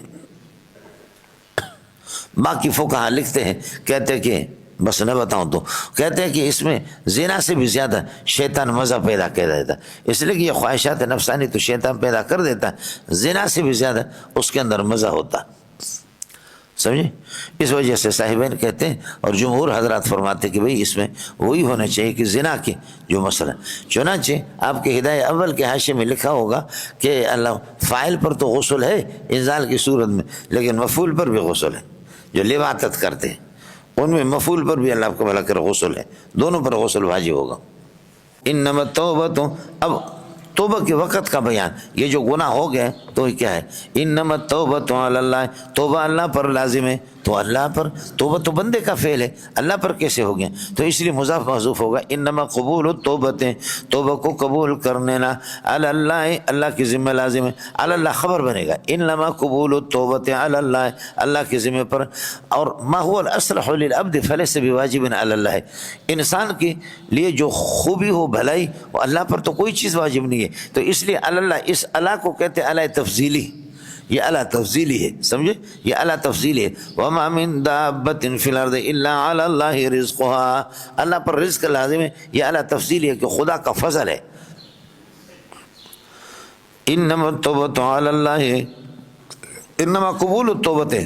باقی فقہا لکھتے ہیں، کہتے ہیں کہ بس نہ بتاؤں تو کہتے ہیں کہ اس میں زنا سے بھی زیادہ شیطان مزہ پیدا کر دیتا ہے، اس لیے کہ یہ خواہشات نفسانی تو شیطان پیدا کر دیتا ہے، زنا سے بھی زیادہ اس کے اندر مزہ ہوتا، سمجھے؟ اس وجہ سے صاحبین کہتے ہیں اور جمہور حضرات فرماتے ہیں کہ بھئی اس میں وہی ہونا چاہیے کہ زنا کے جو مسئلہ، چنانچہ آپ کے ہدایہ اول کے حاشیے میں لکھا ہوگا کہ اللہ فاعل پر تو غسل ہے انزال کی صورت میں، لیکن مفعول پر بھی غسل ہے، جو لواطت کرتے ہیں ان میں مفعول پر بھی اللہ کو بھلا کر غسل ہے، دونوں پر غسل واجب ہوگا۔ انما التوبۃ، اب توبہ کے وقت کا بیان، یہ جو گناہ ہو گئے تو یہ کیا ہے، انما التوبۃ علی اللہ، توبہ اللہ پر لازم ہے، تو اللہ پر توبہ تو بندے کا فعل ہے، اللہ پر کیسے ہو گیا؟ تو اس لیے مضاف محذوف ہوگا، انما قبول التوبۃ، توبہ کو قبول کرنے نا علی اللہ، اللہ کی ذمہ لازم ہے، علی اللہ خبر بنے گا، انما قبول التوبۃ علی اللہ، اللہ کے ذمہ پر، اور ما هو الاصلح للعبد فلیس بواجب علی اللہ، انسان کے لیے جو خوبی ہو بھلائی وہ اللہ پر تو کوئی چیز واجب نہیں ہے، تو اس لیے علی اللہ، اس اللہ کو کہتے ہیں اللہ تفضیلی، یہ اللہ تفضیلی ہے، سمجھے؟ یہ اللہ تفضیلی ہے، وَمَا مِن دَابَّةٍ فِي الْأَرْضِ إِلَّا عَلَى اللَّهِ رِزْقُهَا، اللہ پر رزق لازم ہے، یہ اللہ تفضیلی ہے کہ خدا کا فضل ہے۔ انما التوبۃ علی اللہ، انما قبول التوبۃ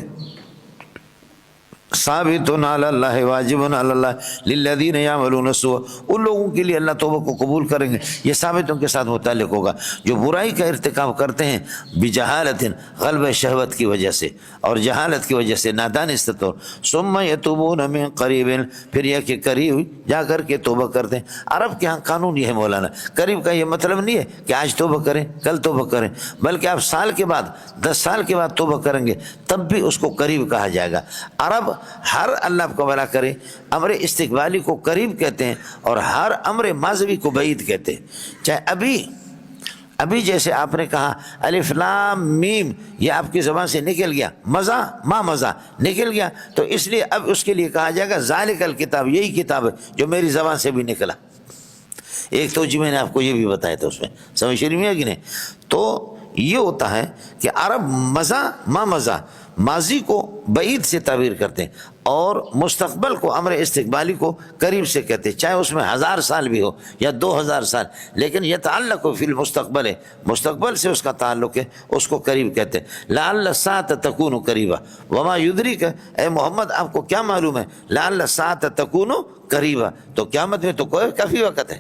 ثابت علی اللہ، واجب علی اللہ للذین یعملون السوء، ان لوگوں کے لیے اللہ توبہ کو قبول کریں گے، یہ ثابت ان کے ساتھ متعلق ہوگا جو برائی کا ارتکاب کرتے ہیں بجہالت، غلبہ شہوت کی وجہ سے اور جہالت کی وجہ سے، نادانست طور، ثم یتوبون من قریب، پھر یہ کہ قریب جا کر کے توبہ کرتے ہیں۔ عرب کے ہاں قانون یہ ہے مولانا، قریب کا یہ مطلب نہیں ہے کہ آج توبہ کریں کل توبہ کریں، بلکہ آپ سال کے بعد 10 سال کے بعد توبہ کریں گے تب بھی اس کو قریب کہا جائے گا۔ عرب ہر اللہ کو بھلا کرے امر استقبالی کو قریب کہتے ہیں، اور ہر امر ماضوی کو بعید کہتے ہیں۔ چاہے ابھی جیسے آپ نے کہا الف لام میم، یہ آپ کی زبان سے نکل گیا، مزہ ما مزہ نکل گیا، تو اس لیے اب اس کے لیے کہا جائے گا ذالک الکتاب، یہی کتاب ہے جو میری زبان سے بھی نکلا۔ ایک تو جی میں نے آپ کو یہ بھی بتایا تھا، اس میں سمجھ شریف ہے کہ نہیں؟ تو یہ ہوتا ہے کہ عرب مزہ ما مزہ، ماضی کو بعید سے تعبیر کرتے ہیں اور مستقبل کو امر استقبالی کو قریب سے کہتے ہیں، چاہے اس میں 1000 سال بھی ہو یا 2000 سال، لیکن یہ تعلق فی المستقبل ہے، مستقبل سے اس کا تعلق ہے، اس کو قریب کہتے ہیں۔ لعل الساعة تکون قریبا وما یدریک، اے محمد آپ کو کیا معلوم ہے، لعل الساعة تکون قریبا، تو قیامت میں تو کوئی کافی وقت ہے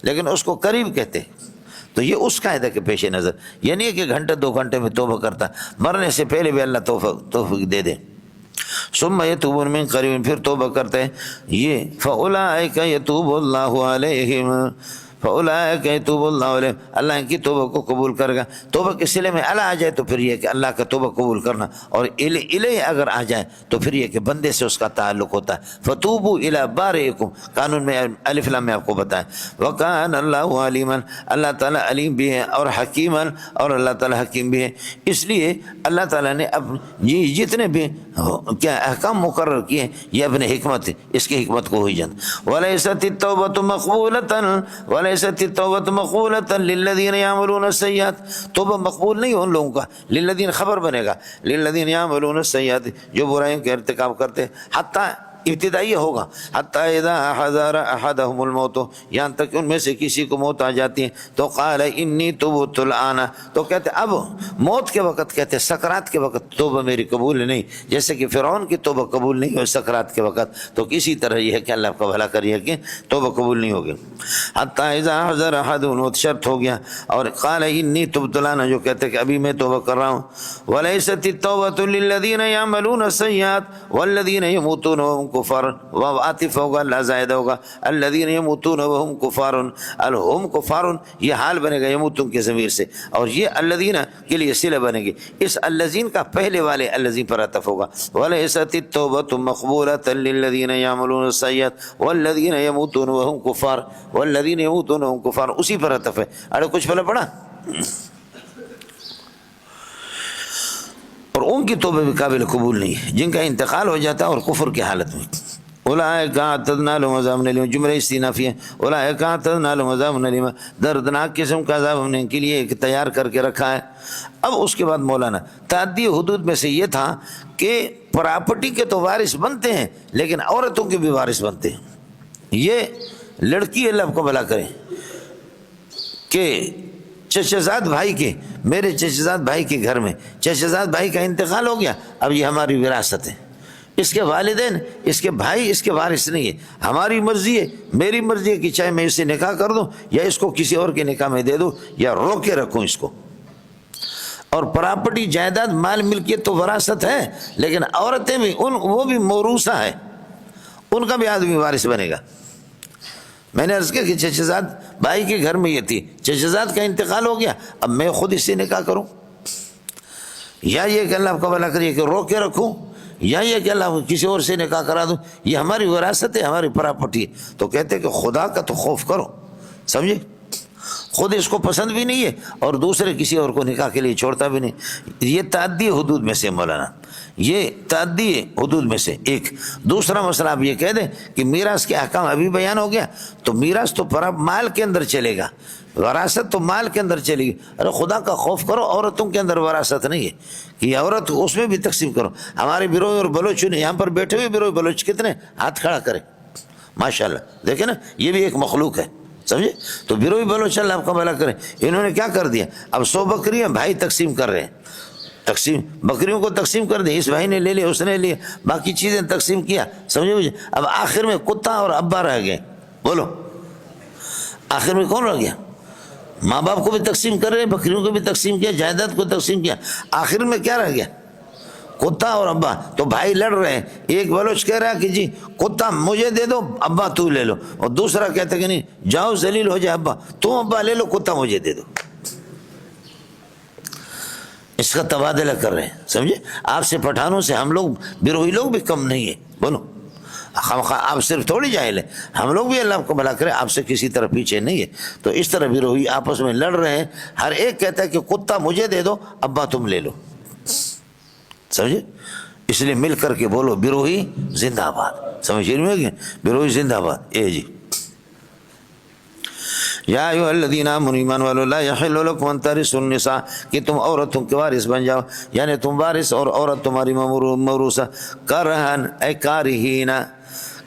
لیکن اس کو قریب کہتے ہیں۔ تو یہ اس قاعدہ کے پیش نظر، یہ نہیں ہے کہ گھنٹے 2 گھنٹے میں توبہ کرتا، مرنے سے پہلے بھی اللہ توفیق دے دے۔ ثم یتوبون من قریب، پھر توبہ کرتے ہیں، یہ فاولئک یتوب اللہ علیہم، فاولئک یتوب اللہ علیہم، اللہ ان کی توبہ کو قبول کرے گا۔ توبہ کے صلے میں اللہ آ جائے تو پھر یہ کہ اللہ کا توبہ قبول کرنا، اور الیہ اگر آ جائے تو پھر یہ کہ بندے سے اس کا تعلق ہوتا ہے۔ فتوبوا الی بارئکم، قانون میں الف لام میں آپ کو بتایا، وکان اللہ علیما، اللہ تعالیٰ علیم بھی ہے، اور حکیما، اور اللہ تعالیٰ حکیم بھی ہے۔ اس لیے اللہ تعالیٰ نے اب یہ جتنے بھی کیا احکام مقرر کیے ہیں یہ اپنے حکمت ہے، اس کی حکمت کو ہوئی جان۔ ولیست التوبۃ مقبولۃ ولیست التوبۃ مقبولۃ للذین یعملون السیئات، توبہ مقبول نہیں ان لوگوں کا، للذین خبر بنے گا، للذین یعملون السیئات، جو برائیوں کے ارتکاب کرتے ہیں، حتیٰ ابتدائی ہوگا، حتیٰ اذا حضر احدهم الموت، یہاں تک کہ ان میں سے کسی کو موت آ جاتی ہے تو قال انی تبت الآن، تو کہتے اب موت کے وقت، کہتے سکرات کے وقت توبہ میری قبول نہیں، جیسے کہ فرعون کی توبہ قبول نہیں ہوئی سکرات کے وقت، تو کسی طرح یہ ہے کہ اللہ کا بھلا کریے کہ توبہ قبول نہیں ہوگی۔ حتیٰ اذا حضر احدهم الموت، شرط ہو گیا، اور قال انی تبت الآن، جو کہتے کہ ابھی میں توبہ کر رہا ہوں۔ ولیست التوبۃ للذین یعملون السیئات والذین یموتون وهم کفار، واو عاطف ہوگا، لا زائد ہوگا، الذین یموتون وهم کفار، الہم کفار یہ حال بنے گا یموتون کے ضمیر سے، اور یہ الذین کے لیے صلہ بنے گی، اس الذین کا پہلے والے الذین پر عطف ہوگا، ولیست التوبۃ مقبولۃ للذین یعملون السیئات والذین یموتون وهم کفار، والذین یموتون وهم کفار اسی پر عطف ہے۔ ارے کچھ پہلے پڑھا، اور ان کی توبہ بھی قابل قبول نہیں ہے جن کا انتقال ہو جاتا ہے اور کفر کی حالت میں۔ اولئک اعتدنا لهم عذابا الیما، جملہ استئنافیہ، اولئک اعتدنا لهم عذابا الیما، دردناک قسم کا عذاب ہم نے ان کے لیے ایک تیار کر کے رکھا ہے۔ اب اس کے بعد مولانا تعدی حدود میں سے یہ تھا کہ پراپرٹی کے تو وارث بنتے ہیں لیکن عورتوں کے بھی وارث بنتے ہیں۔ یہ لڑکی اللہ کو بھلا کرے کہ چچزاد بھائی کے، میرے چچزاد بھائی کے گھر میں چچزاد بھائی کا انتقال ہو گیا، اب یہ ہماری وراثت ہے، اس کے والدین، اس کے بھائی اس کے وارث نہیں ہے، ہماری مرضی ہے، میری مرضی ہے کہ چاہے میں اس سے نکاح کر دوں یا اس کو کسی اور کے نکاح میں دے دوں یا رو کے رکھوں اس کو۔ اور پراپرٹی جائیداد مال ملکیت تو وراثت ہے لیکن عورتیں بھی وہ بھی موروثہ ہے، ان کا بھی آدمی وارث بنے گا۔ میں نے عرض کیا کہ چچزاد بھائی کے گھر میں یہ تھی، چچزاد کا انتقال ہو گیا، اب میں خود اس سے نکاح کروں یا یہ کہ اللہ آپ کا بھلا کریے کہ رو کے رکھوں یا یہ کہ اللہ کسی اور سے نکاح کرا دوں، یہ ہماری وراثت ہے، ہماری پراپرٹی ہے۔ تو کہتے کہ خدا کا تو خوف کرو، سمجھے، خود اس کو پسند بھی نہیں ہے اور دوسرے کسی اور کو نکاح کے لیے چھوڑتا بھی نہیں۔ یہ تعدی حدود میں سے مولانا، یہ تعدی حدود میں سے ایک۔ دوسرا مسئلہ آپ یہ کہہ دیں کہ میراث کے احکام ابھی بیان ہو گیا، تو میراث تو مال کے اندر چلے گا، وراثت تو مال کے اندر چلے گی۔ ارے خدا کا خوف کرو، عورتوں کے اندر وراثت نہیں ہے کہ یہ عورت اس میں بھی تقسیم کرو۔ ہمارے بروئی اور بلوچ نے یہاں پر بیٹھے ہوئے بروئی بلوچ کتنے ہاتھ کھڑا کرے، ماشاءاللہ، دیکھیں نا، یہ بھی ایک مخلوق ہے، سمجھے۔ تو بروئی بلوچ اللہ آپ کا بھلا کرے، انہوں نے کیا کر دیا، اب 100 بکریاں بھائی تقسیم کر رہے ہیں، تقسیم بکریوں کو تقسیم کر دیں، اس بھائی نے لے لیا، اس نے لیا، باقی چیزیں تقسیم کیا، سمجھے مجھے۔ اب آخر میں کتا اور ابا رہ گئے، بولو آخر میں کون رہ گیا؟ ماں باپ کو بھی تقسیم کر رہے ہیں، بکریوں کو بھی تقسیم کیا، جائیداد کو تقسیم کیا، آخر میں کیا رہ گیا؟ کتا اور ابا۔ تو بھائی لڑ رہے ہیں، ایک بلوچ کہہ رہا ہے کہ جی کتا مجھے دے دو، ابا تو لے لو، اور دوسرا کہتا ہے کہ نہیں، جاؤ ذلیل ہو جائے ابا، تم ابا لے لو، کتا مجھے دے دو۔ اس کا تبادلہ کر رہے ہیں، سمجھے۔ آپ سے پٹھانوں سے ہم لوگ بروہی لوگ بھی کم نہیں ہیں، بولو آپ صرف تھوڑی جاہل ہیں، ہم لوگ بھی اللہ کو بھلا کرے آپ سے کسی طرح پیچھے نہیں ہے۔ تو اس طرح بروہی آپس میں لڑ رہے ہیں، ہر ایک کہتا ہے کہ کتا مجھے دے دو، ابا تم لے لو، سمجھے۔ اس لیے مل کر کے بولو بروہی زندہ آباد، سمجھ میں بروہی زندہ آباد۔ اے جی، یا ایھا الذین آمنوا ایمان والو لا یحل لکم ان ترثوا النساء، کہ تم عورتوں کے وارث بن جاؤ، یعنی تم وارث اور عورت تمہاری موروثہ، کرہن اے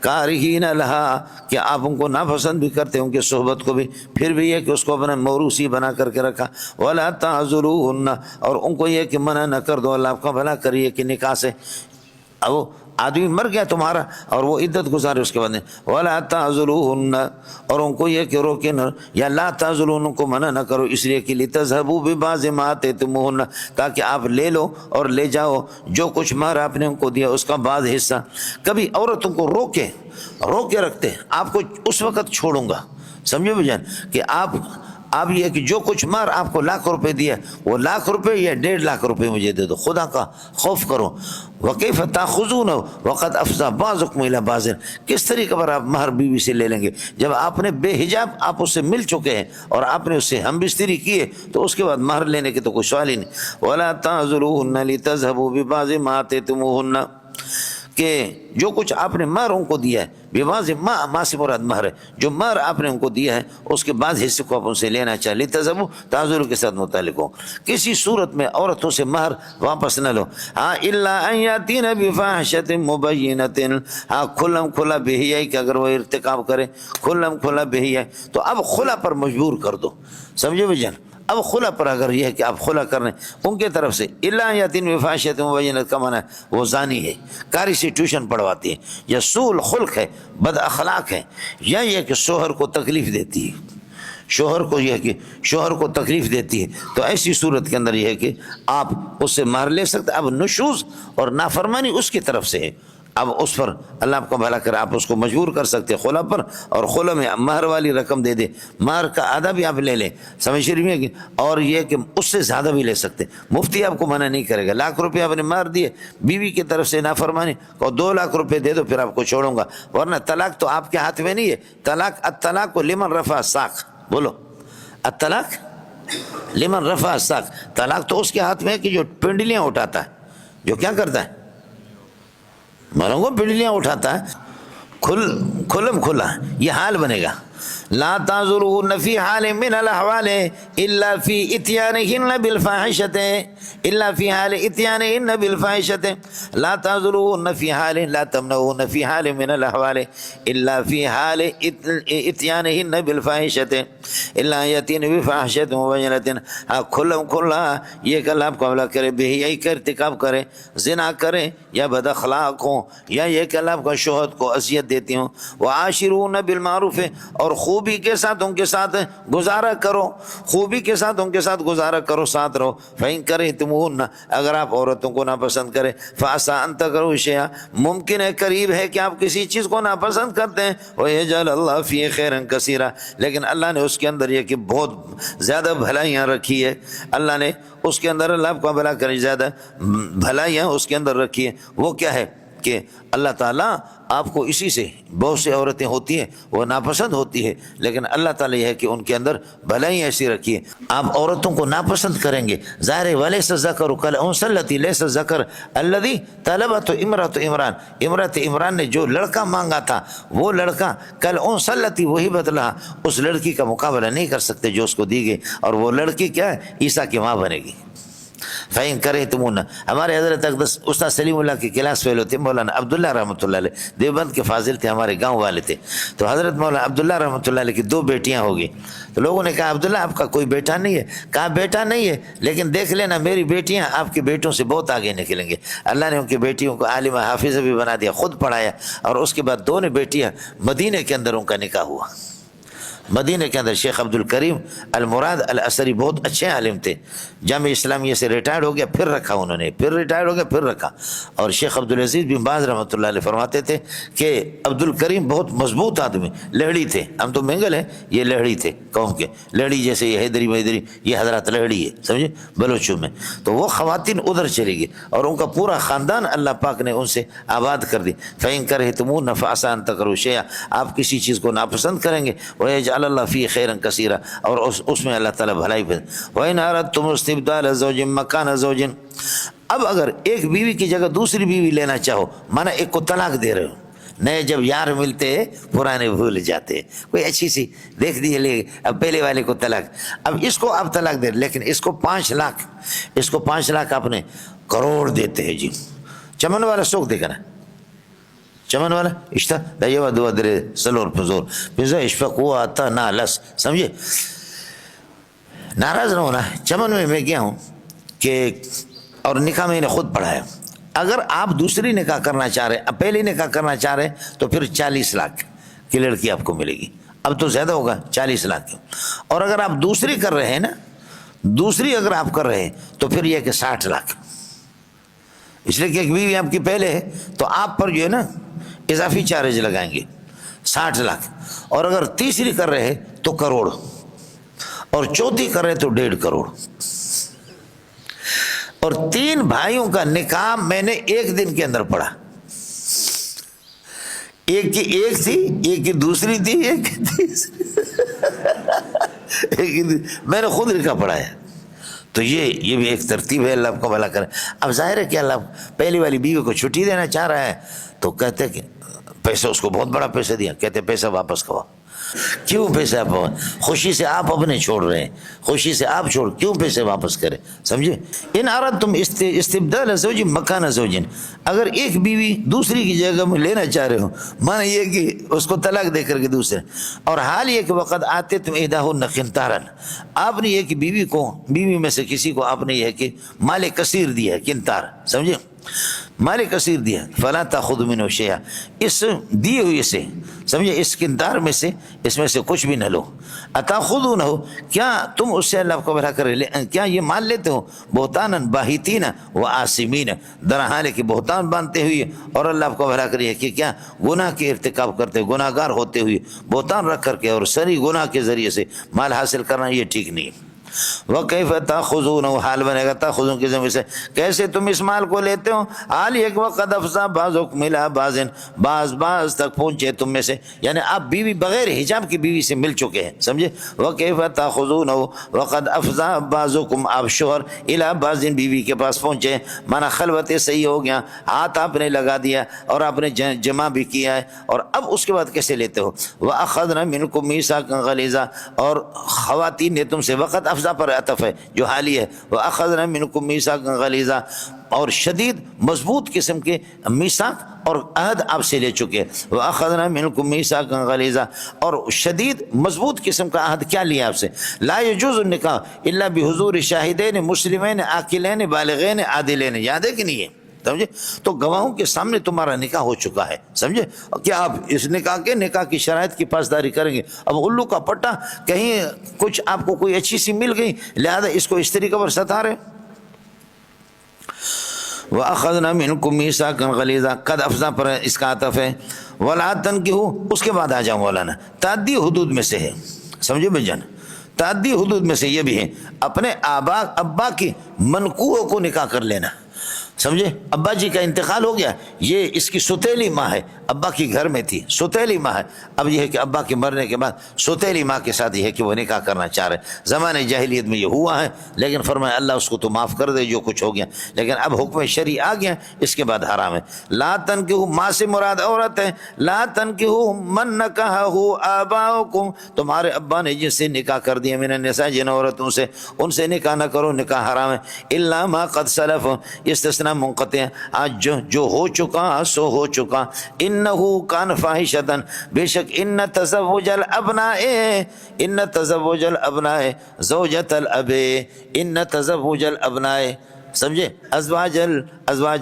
کارہین لہا، کہ آپ ان کو ناپسند بھی کرتے ان کی صحبت کو بھی، پھر بھی یہ کہ اس کو اپنا موروثی بنا کر کے رکھا، ولا تعذلوہن، اور ان کو یہ کہ منع نہ کر دو، اللہ آپ کا بھلا کریے کہ نکاح سے، اب آدمی مر گیا تمہارا اور وہ عدت گزارے اس کے بعد، ولا تعذلوہن، اور ان کو یہ کہ روکے نہ، یا لا تعذلوہن کو منع نہ کرو، اس لیے کہ لتذهبوا ببعض ما آتیتموہن، تاکہ آپ لے لو اور لے جاؤ جو کچھ مہر آپ نے ان کو دیا اس کا بعض حصہ۔ کبھی عورتوں کو رو کے رکھتے، آپ کو اس وقت چھوڑوں گا، سمجھے بجان، کہ آپ یہ کہ جو کچھ مہر آپ کو لاکھ روپے دیا وہ لاکھ روپے یا 1.5 لاکھ روپے مجھے دے دو، خدا کا خوف کرو۔ وکیف تاخذون وقد افضى بعضكم الى بعض، کس طریقے پر آپ مہر بیوی سے لے لیں گے جب آپ نے بے حجاب آپ اس سے مل چکے ہیں اور آپ نے اس سے ہم بستری کی ہے، تو اس کے بعد مہر لینے کے تو کوئی سوال ہی نہیں۔ ولا تعذلوهن لتذهبوا ببعض ما آتيتموهن، کہ جو کچھ آپ نے مہر ان کو دیا ہے، ببعض ما سے مراد مہر ہے، جو مہر آپ نے ان کو دیا ہے اس کے بعد حصے کو آپ ان سے لینا چاہیے، لتذهبوا تعذر کے ساتھ متعلق ہو، کسی صورت میں عورتوں سے مہر واپس نہ لو، ہاں الا ان یاتین بفاحشۃ مبینۃ، ہاں کھلم کھلا بے حیائی کہ اگر وہ ارتکاب کرے، کھلم کھلا بے حیائی، تو اب خلا پر مجبور کر دو، سمجھے بھائی جان۔ اب خلا پر اگر یہ ہے کہ آپ خلا کر رہے ہیں ان کے طرف سے، الا یاتین بفاحشۃ مبینۃ کا معنی ہے وہ زانی ہے، کاری سے ٹیوشن پڑھواتی ہے، یا سوء الخلق ہے، بد اخلاق ہے، یا یہ کہ شوہر کو تکلیف دیتی ہے، شوہر کو تکلیف دیتی ہے، تو ایسی صورت کے اندر یہ ہے کہ آپ اس سے مہر لے سکتے۔ اب نشوز اور نافرمانی اس کی طرف سے ہے، اب اس پر اللہ آپ کو بھلا کرے، آپ اس کو مجبور کر سکتے ہیں خلا پر، اور خلا میں مہر والی رقم دے دے، مہر کا آدھا بھی آپ لے لیں، سمجھ شریف میں کہ، اور یہ کہ اس سے زیادہ بھی لے سکتے، مفتی آپ کو منع نہیں کرے گا۔ لاکھ روپے آپ نے مہر دیے، بیوی کی طرف سے نافرمانی کو 2 لاکھ روپے دے دو پھر آپ کو چھوڑوں گا، ورنہ طلاق تو آپ کے ہاتھ میں نہیں ہے۔ طلاق الطلاق لمن رفع الساق، بولو الطلاق لمن رفع الساق، طلاق تو اس کے ہاتھ میں ہے کہ جو پنڈلیاں اٹھاتا ہے، جو کیا کرتا ہے، مروں کو پنڈلیاں اٹھاتا ہے، کھلم کھلا یہ حال بنے گا۔ لا تعذروهن في حال من الاحوال الا في اتيانهن بالفاحشة الا في حال اتيانهن بالفاحشة لا تعذروهن في حال لا تمنعوهن في حال من الاحوال الا في حال اتيانهن بالفاحشة الا ياتين بفاحشة مبينة، کھلم کھلا یہ کہ اللہ آپ کو حوالہ کرے بے حیائی کا ارتکاب کرے، زنا کرے یا بد اخلاق ہوں، یا یہ کہ اللہ آپ کا شوہر کو اذیت دیتی ہوں۔ وعاشرون بالمعروف، اور خوبی کے ساتھ ان کے ساتھ گزارا کرو، خوبی کے ساتھ ان کے ساتھ گزارا کرو، ساتھ رہو۔ فَإِن كَرِهْتُمُوهُنَّ، اگر آپ عورتوں کو ناپسند کریں، فَعَسَىٰ أَن تَكْرَهُوا شَيْئًا، ممکن ہے قریب ہے کہ آپ کسی چیز کو ناپسند کرتے ہیں، وَيَجْعَلَ اللَّهُ فِيهِ خَيْرًا كَثِيرًا، لیکن اللہ نے اس کے اندر یہ کہ بہت زیادہ بھلائیاں رکھی ہے، اللہ نے اس کے اندر، اللہ آپ کو بھلا کرے، زیادہ بھلائیاں اس کے اندر رکھی ہے۔ وہ کیا ہے کہ اللہ تعالیٰ آپ کو اسی سے، بہت سی عورتیں ہوتی ہیں وہ ناپسند ہوتی ہے، لیکن اللہ تعالیٰ یہ ہے کہ ان کے اندر بھلائی ایسی رکھی ہے۔ آپ عورتوں کو ناپسند کریں گے، ظاہر ولیس الذکر کالانثی التی لیس الذکر الذی طلبت امرأۃ عمران، امرأۃ عمران نے جو لڑکا مانگا تھا وہ لڑکا کالانثی التی وہی بدلا، اس لڑکی کا مقابلہ نہیں کر سکتے جو اس کو دی گئی، اور وہ لڑکی کیا ہے، عیسیٰ کی ماں بنے گی۔ فَإِن كَرِهْتُمُوهُنَّ، ہمارے حضرت اقدس استاد سلیم اللہ کی کلاس فیلو تھے، مولانا عبداللہ رحمۃ اللہ علیہ، دیوبند کے فاضل تھے، ہمارے گاؤں والے تھے، تو حضرت مولانا عبداللہ رحمۃ اللہ علیہ کی 2 بیٹیاں ہوگی، تو لوگوں نے کہا عبداللہ آپ کا کوئی بیٹا نہیں ہے؟ کہا بیٹا نہیں ہے، لیکن دیکھ لینا میری بیٹیاں آپ کے بیٹوں سے بہت آگے نکلیں گے۔ اللہ نے ان کی بیٹیوں کو عالمہ حافظہ بھی بنا دیا، خود پڑھایا، اور اس کے بعد 2 بیٹیاں مدینے کے اندر ان کا نکاح ہوا۔ مدینہ کے اندر شیخ عبد الکریم المراد الاثری بہت اچھے عالم تھے، جامعہ اسلامیہ سے ریٹائرڈ ہو گیا، پھر رکھا انہوں نے، پھر ریٹائرڈ ہو گیا، پھر رکھا۔ اور شیخ عبدالعزیز بن باز رحمۃ اللہ علیہ فرماتے تھے کہ عبد الکریم بہت مضبوط آدمی، لہڑی تھے، ہم تو منگل ہیں، یہ لہڑی تھے قوم کے، لہڑی جیسے یہ حیدری میدری، یہ حضرات لہڑی ہے، سمجھے، بلوچوں میں، تو وہ خواتین ادھر چلی گئی، اور ان کا پورا خاندان اللہ پاک نے ان سے آباد کر دی۔ فَإِن كَرِهْتُمُوهُنَّ فَعَسَىٰ أَن تَكْرَهُوا شَيْئًا، آپ کسی چیز کو ناپسند کریں گے، وَيَجْعَلَ اللَّهُ فِيهِ خَيْرًا كَثِيرًا، اور اس میں اللہ تعالیٰ بھلائی پھر۔ وَإِنْ أَرَدتُّمُ اسْتِبْدَالَ زَوْجٍ مَّكَانَ زَوْجٍ، اب اگر ایک بیوی کی جگہ دوسری بیوی لینا چاہو، مانا ایک کو طلاق دے رہے ہو، نئے جب یار ملتے ہیں پرانے بھول جاتے ہیں، کوئی اچھی سی دیکھ دیے لے، اب پہلے والے کو طلاق، اب اس کو آپ طلاق دے، لیکن اس کو 5 لاکھ، اس کو 5 لاکھ آپ نے کروڑ دیتے ہیں جی۔ چمن والا سوک دے کر چمن والا اشتا دایوا دو درے سلور پزور پزا اشفق ہوا آتا نالس، سمجھے، ناراض نہ ہونا۔ چمن میں گیا ہوں کہ اور نکاح میں نے خود پڑھایا، اگر آپ دوسری نکاح کرنا چاہ رہے، اب پہلی نکاح کرنا چاہ رہے تو پھر 40 لاکھ کی لڑکی آپ کو ملے گی، اب تو زیادہ ہوگا 40 لاکھ کی، اور اگر آپ دوسری کر رہے ہیں نا، دوسری اگر آپ کر رہے ہیں تو پھر یہ کہ 60 لاکھ، اس لیے کہ ایک بیوی آپ کی پہلے ہے تو آپ پر جو ہے نا اضافی چارج لگائیں گے 60 لاکھ، اور اگر تیسری کر رہے تو کروڑ، اور چوتھی کر رہے تو 1.5 کروڑ۔ اور 3 بھائیوں کا نکاح میں نے 1 دن کے اندر پڑھا، ایک کی ایک تھی، ایک کی دوسری تھی، ایک کی تیسری میں نے خود نکاح پڑھایا۔ تو یہ بھی ایک ترتیب ہے، اللہ آپ کو بھلا کرے۔ اب ظاہر ہے کہ اللہ پہلی والی بیوی کو چھٹی دینا چاہ رہا ہے تو کہتے کہ پیسہ، اس کو بہت بڑا پیسہ دیا، کہتے پیسہ واپس کرو۔ کیوں پیسہ خوشی سے آپ اپنے چھوڑ رہے ہیں، خوشی سے آپ چھوڑ، کیوں پیسے واپس کریں، سمجھے۔ ان اردتم استبدال زوج مکان زوج، اگر ایک بیوی دوسری کی جگہ میں لینا چاہ رہے ہو، مانا یہ کہ اس کو طلاق دے کر کے دوسرے، اور حال یہ کہ وقت آتے تم احداہن قنطارا، آپ نے یہ کہ بیوی میں سے کسی کو آپ نے یہ کہ مال کثیر دیا ہے، قنطار، سمجھے، مال کثیر دیا، فلا تاخذ منه شیئا، اس دی ہوئی سے سمجھے، اس قنطار میں سے، اس میں سے کچھ بھی نہ لو. اتاخذونہ، کیا تم اس سے اللہ کو بھلا کر کیا یہ مال لیتے ہو، بہتانا باہتین و آثمین، در حال کہ بہتان باندھتے ہوئے اور اللہ کو بھلا کریے کہ کیا گناہ کے ارتکاب کرتے، گناہ گار ہوتے ہوئے بہتان رکھ کر کے اور سری گناہ کے ذریعے سے مال حاصل کرنا یہ ٹھیک نہیں. وَكَيْفَ تَأْخُذُونَهُ، حال بنے گا تاخذون کی زمین سے، کیسے تم اس مال کو لیتے ہو، حال ایک وقت افزا بعضکم الی بعض، بعض تک پہنچے تم میں سے، یعنی آپ بیوی بغیر حجاب کی بیوی سے مل چکے ہیں، سمجھے. وَكَيْفَ تَأْخُذُونَهُ وَقَدْ أَفْضَىٰ بَعْضُكُمْ، آپ شوہر الی بعض بیوی کے پاس پہنچے، مانا خلوت صحیح ہو گیا، ہاتھ آپ نے لگا دیا اور آپ نے جمع بھی کیا ہے، اور اب اس کے بعد کیسے لیتے ہو. وَأَخَذْنَا مِنْكُمْ مِيثَاقًا غَلِيظًا، اور خواتین نے تم سے، وقت افزا پر عطف ہے جو حالی ہے، وَأَخَذْنَا مِنْكُمْ مِيثَاقًا غَلِيظًا، اور شدید مضبوط قسم کے میثاق اور عہد آپ سے لے چکے. وَأَخَذْنَا مِنْكُمْ مِيثَاقًا غَلِيظًا، اور شدید مضبوط قسم کا عہد کیا لیا آپ سے، لا يجوز النکاح الا بحضور شاہدین مسلمین عاقلین بالغین عادلین، یاد ہے کہ نہیں ہے، سمجھے. تو گواہوں کے سامنے تمہارا نکاح ہو چکا ہے، سمجھے. کیا آپ اس نکاح کی شرائط کی پاسداری کریں گے. اب الو کا پٹا کہیں کچھ آپ کو کوئی اچھی سی مل گئی لہذا اس کو اس طریقے پر ستا رہے. وَأَخَذْنَا مِنْكُمْ مِيثَاقًا غَلِيظًا، قد افزا پر اس کا عطف ہے. وَلَا تَنْكِحُوا، اس کے بعد آ جاؤ مولانا، تعدی حدود میں سے ہے، سمجھے بھائی جان، تعدی حدود میں سے یہ بھی ہے اپنے ابا کی منکوح کو نکاح کر لینا، سمجھے. ابا جی کا انتقال ہو گیا، یہ اس کی ستیلی ماں ہے، ابا کی گھر میں تھی، ستیلی ماں ہے، اب یہ ہے کہ ابا کے مرنے کے بعد ستیلی ماں کے ساتھ یہ ہے کہ وہ نکاح کرنا چاہ رہے. زمانے جاہلیت میں یہ ہوا ہے، لیکن فرمایا اللہ اس کو تو معاف کر دے جو کچھ ہو گیا، لیکن اب حکم شرعی آ گیا، اس کے بعد حرام ہے. لا تنکحوا، ماں سے مراد عورت ہے، لا تنکحوا من نکحہ آباؤکم، تمہارے ابا نے جس سے نکاح کر دیا من النساء، جن عورتوں سے، ان سے نکاح نہ کرو، نکاح حرام ہے. الا ما قد سلف، استثناء منقطع ہے، آج جو ہو چکا سو ہو چکا. انہو کان فاحشتاً، بے شک ان تزوج الابناء زوجۃ الاب، ان تزوج الابناء، سمجھے، ازواج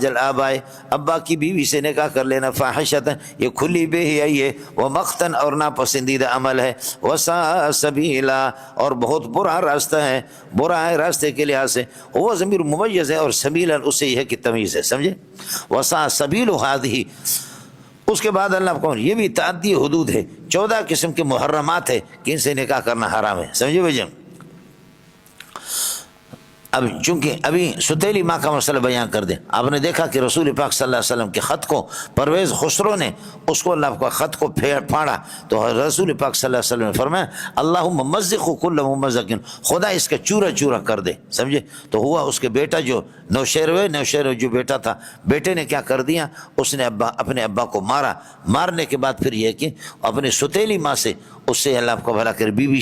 الآباء، ابا کی بیوی سے نکاح کر لینا، فاحشتاً، یہ کھلی بے حیائی ہے، ومقتاً، اور ناپسندیدہ عمل ہے، وساء سبیلا، اور بہت برا راستہ ہے، برا ہے راستے کے لحاظ سے. وہ ضمیر ممیز ہے اور سبیلا اس سے یہ ہے کہ تمیز ہے، سمجھے. وساء سبیل ہذہ، اس کے بعد اللہ کو یہ بھی تعدی حدود ہے، 14 قسم کے محرمات ہے کہ ان سے نکاح کرنا حرام ہے، سمجھے بھائی. اب چونکہ ابھی ستیلی ماں کا مسئلہ بیان کر دیں. آپ نے دیکھا کہ رسول پاک صلی اللہ علیہ وسلم کے خط کو پرویز خسرو نے اس کو اللہ کا خط کو پھاڑا تو رسول پاک صلی اللہ علیہ وسلم نے فرمایا اللہم ممزق کل ممزق، خدا اس کا چورا چورا کر دے، سمجھے. تو ہوا اس کے بیٹا جو نوشہر جو بیٹا تھا، بیٹے نے کیا کر دیا، اس نے اپنے ابا کو مارا. مارنے کے بعد پھر یہ کہ اپنے ستیلی ماں سے، اس سے اللہ کو بھلا کر بی بی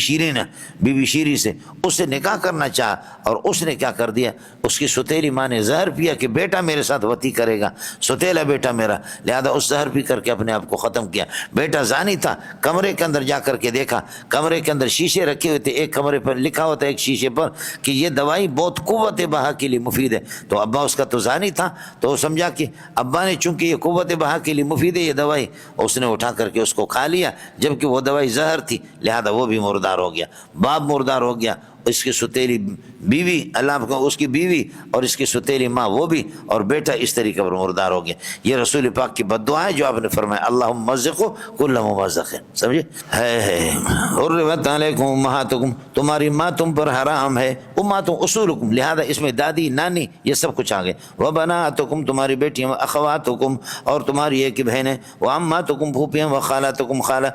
شیری سے اس سے نکاح کرنا چاہا، اور اس نے کیا کر دیا، اس کی ستیلی ماں نے زہر پیا کہ بیٹا میرے ساتھ وطی کرے گا، ستیلا بیٹا میرا، لہذا اس زہر پی کر کے اپنے آپ کو ختم کیا. بیٹا زانی تھا، کمرے کے اندر جا کر کے دیکھا، کمرے کے اندر شیشے رکھے ہوئے تھے، ایک کمرے پر لکھا ہوتا ہے ایک شیشے پر کہ یہ دوائی بہت قوت بہا کے لیے مفید ہے. تو ابا اس کا تو زانی تھا، تو وہ سمجھا کہ ابا نے چونکہ یہ قوت بہا کے لیے مفید ہے یہ دوائی، اس نے اٹھا کر کے اس کو کھا لیا، جبکہ وہ دوائی زہر تھی، لہذا وہ بھی مردار ہو گیا، باپ مردار ہو گیا، اس کی ستیلی بیوی، اللہ کو اس کی بیوی اور اس کی ستیلی ماں وہ بھی، اور بیٹا اس طریقے پر مردار ہو گیا. یہ رسول پاک کی بد دعا ہے جو آپ نے فرمایا اللہم ممزق کل ممزق، سمجھے. حرمت علیکم امہاتکم، تمہاری ماں تم پر حرام ہے، امہاتکم اصولکم، لہذا اس میں دادی نانی یہ سب کچھ آ گئے. وبناتکم، تمہاری بیٹیاں، اخواتکم، اور تمہاری ایک بہنیں، وعماتکم، پھوپھیاں، وخالاتکم، خالہ،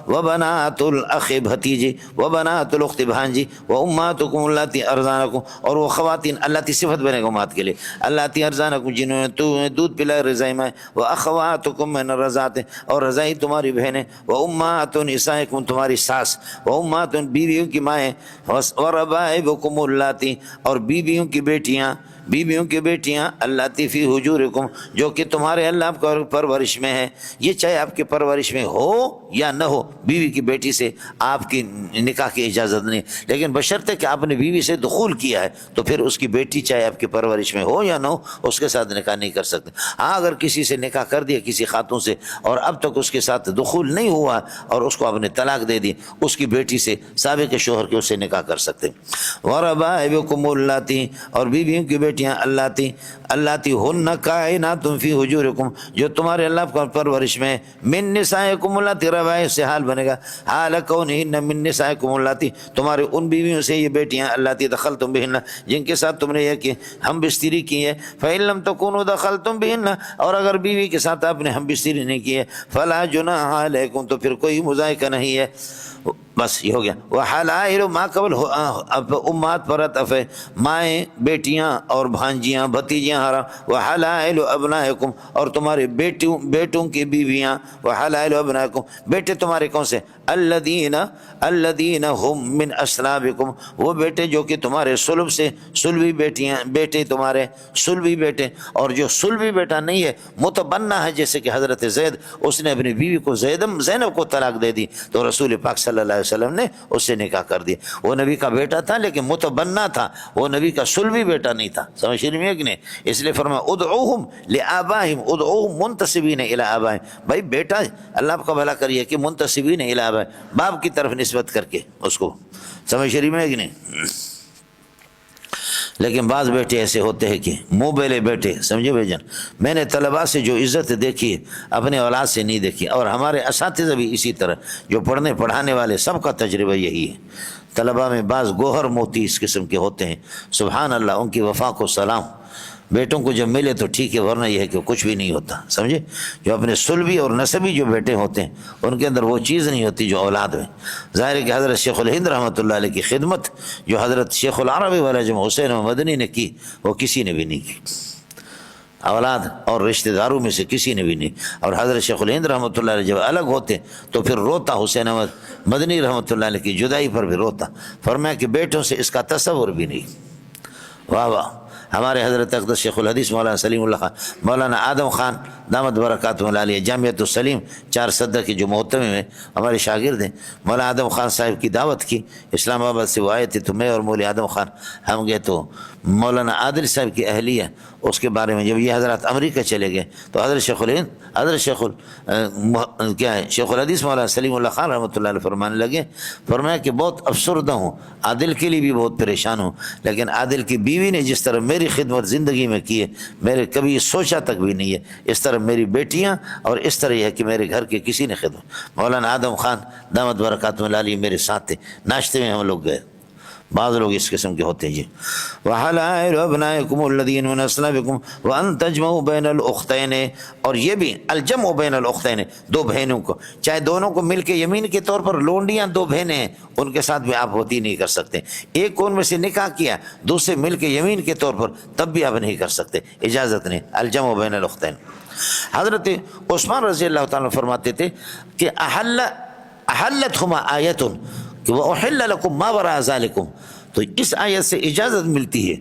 وبنات الاخ، بھتیجی، وبنات الاخت، بھانجی، وامہاتکم اللاتی ارضانکم، اور وہ خواتین، اللاتی صفت بنے گا امہات کے لیے، اللاتی ارضانکم، جنہوں نے دودھ پلایا رضائی میں، واخواتکم من الرضاعۃ، اور رضائی تمہاری بہنیں، وامہات نسائکم، تمہاری ساس، وامہات بیویوں کی مائیں، وربائبکم اللاتی، اور بیویوں کی بیٹیاں، بیویوں کی بیٹیاں اللاتی فی حجورکم جو کہ تمہارے اللہ کا پرورش میں ہے. یہ چاہے آپ کی پرورش میں ہو یا نہ ہو, بیوی کی بیٹی سے آپ کی نکاح کی اجازت نہیں, لیکن بشرطے کہ آپ نے بیوی سے دخول کیا ہے تو پھر اس کی بیٹی چاہے آپ کی پرورش میں ہو یا نہ ہو اس کے ساتھ نکاح نہیں کر سکتے. ہاں اگر کسی سے نکاح کر دیا کسی خاتون سے اور اب تک اس کے ساتھ دخول نہیں ہوا اور اس کو آپ نے طلاق دے دی, اس کی بیٹی سے سابق شوہر کے اس سے نکاح کر سکتے. وربائبکم اللاتی اور بیویوں کی بیٹیاں اللاتی ہن کائنات فی حجورکم جو تمہارے اللہ کا پرورش میں, من نسائکم اللاتی روایہ سے حال بنے گا حال کونہن من نسائکم اللاتی تمہارے ان بیویوں سے یہ بیٹیاں اللاتی دخلتم بہن جن کے ساتھ تم نے یہ کہ ہم بستری کی ہے. فإن لم تکونوا دخلتم بہن اور اگر بیوی کے ساتھ آپ نے ہم بستری نہیں کی ہے فلا جناح علیکم تو پھر کوئی مذائقہ نہیں ہے. بس یہ ہو گیا. وحلائل ما قبل امہات پر عطف ہے, مائیں بیٹیاں اور بھانجیاں بھتیجیاں حرام. وحلائل ابنائکم اور تمہارے بیٹوں کی بیویاں. وحلائل ابنائکم بیٹے تمہارے کون سے؟ الذین ہم من اصلابکم وہ بیٹے جو کہ تمہارے صلب سے, صلبی بیٹیاں بیٹے تمہارے صلبی بیٹے. اور جو صلبی بیٹا نہیں ہے متبنہ ہے, جیسے کہ حضرت زید اس نے اپنی بیوی کو زینب کو طلاق دے دی تو رسول پاک صلی اللہ علیہ وسلم نے اس سے نکاح کر دیا. وہ نبی کا بیٹا تھا لیکن متبنہ تھا, وہ نبی کا صلبی بیٹا نہیں تھا. سمجھ رہی ہیں کہ نہیں؟ اس لیے فرمایا ادعوہم لآبائہم ادعوہم منتسبین الی آبائہم. بھائی بیٹا اللہ آپ کا بھلا کریے کہ منتسبین الی آبائہم باپ کی طرف نسبت کر کے اس کو. سمجھ رہی ہیں کہ نہیں؟ لیکن بعض بیٹے ایسے ہوتے ہیں کہ منہ بیلے بیٹے. سمجھے بھائی جان, میں نے طلباء سے جو عزت دیکھی اپنے اولاد سے نہیں دیکھی, اور ہمارے اساتذہ بھی اسی طرح, جو پڑھنے پڑھانے والے سب کا تجربہ یہی ہے. طلباء میں بعض گوہر موتی اس قسم کے ہوتے ہیں, سبحان اللہ, ان کی وفا کو سلام. بیٹوں کو جب ملے تو ٹھیک ہے, ورنہ یہ ہے کہ کچھ بھی نہیں ہوتا. سمجھے, جو اپنے صلبی اور نسبی جو بیٹے ہوتے ہیں ان کے اندر وہ چیز نہیں ہوتی جو اولاد میں. ظاہر ہے کہ حضرت شیخ الہند رحمۃ اللہ علیہ کی خدمت جو حضرت شیخ العربی والا جو حسین مدنی نے کی وہ کسی نے بھی نہیں کی, اولاد اور رشتہ داروں میں سے کسی نے بھی نہیں. اور حضرت شیخ الہند رحمۃ اللہ علیہ جب الگ ہوتے تو پھر روتا, حسین احمد مدنی رحمۃ اللہ علیہ کی جدائی پر بھی روتا. فرمایا کہ بیٹوں سے اس کا تصور بھی نہیں. واہ واہ. ہمارے حضرت اقدس شیخ الحدیث مولانا سلیم اللہ خان, مولانا آدم خان دامت برکاتہ العالیہ جامعۃ السلیم 4 صدر کے جو محتمم ہیں ہمارے شاگرد ہیں, مولانا آدم خان صاحب کی دعوت کی. اسلام آباد سے وہ آئے تھے تو میں اور مولوی آدم خان ہم گئے تو مولانا عادل صاحب کی اہلیہ اس کے بارے میں جب یہ حضرات امریکہ چلے گئے تو حضرت شیخ الہند حضرت شیخ الحدیث مولانا سلیم اللہ خان رحمۃ اللہ علیہ فرمانے لگے, فرمایا کہ بہت افسردہ ہوں, عادل کے لیے بھی بہت پریشان ہوں, لیکن عادل کی بیوی نے جس طرح میری خدمت زندگی میں کی ہے میرے کبھی سوچا تک بھی نہیں ہے, اس طرح میری بیٹیاں اور اس طرح یہ ہے کہ میرے گھر کے کسی نے خدمت. مولانا آدم خان دامت برکاتہ العالیہ میرے ساتھ تھے, ناشتے میں ہم لوگ گئے. بعض لوگ اس قسم کے ہوتے ہیں جی. وحلائل ابنائکم الذین من اصلابکم وان تجمعوا بین الاختین, اور یہ بھی الجمع بین الاختین, 2 بہنوں کو, چاہے دونوں کو مل کے یمین کے طور پر لونڈیاں 2 بہنیں ہیں ان کے ساتھ بھی آپ ہوتی نہیں کر سکتے. ایک کو ان میں سے نکاح کیا دوسرے مل کے یمین کے طور پر تب بھی آپ نہیں کر سکتے, اجازت نہیں. الجمع بین الاختین. حضرت عثمان رضی اللہ تعالیٰ فرماتے تھے کہ احلتہما آیت کہ وَأُحِلَّ لَكُمْ مَا وَرَاءَ ذَلِكُمْ, تو اس آیت سے اجازت ملتی ہے.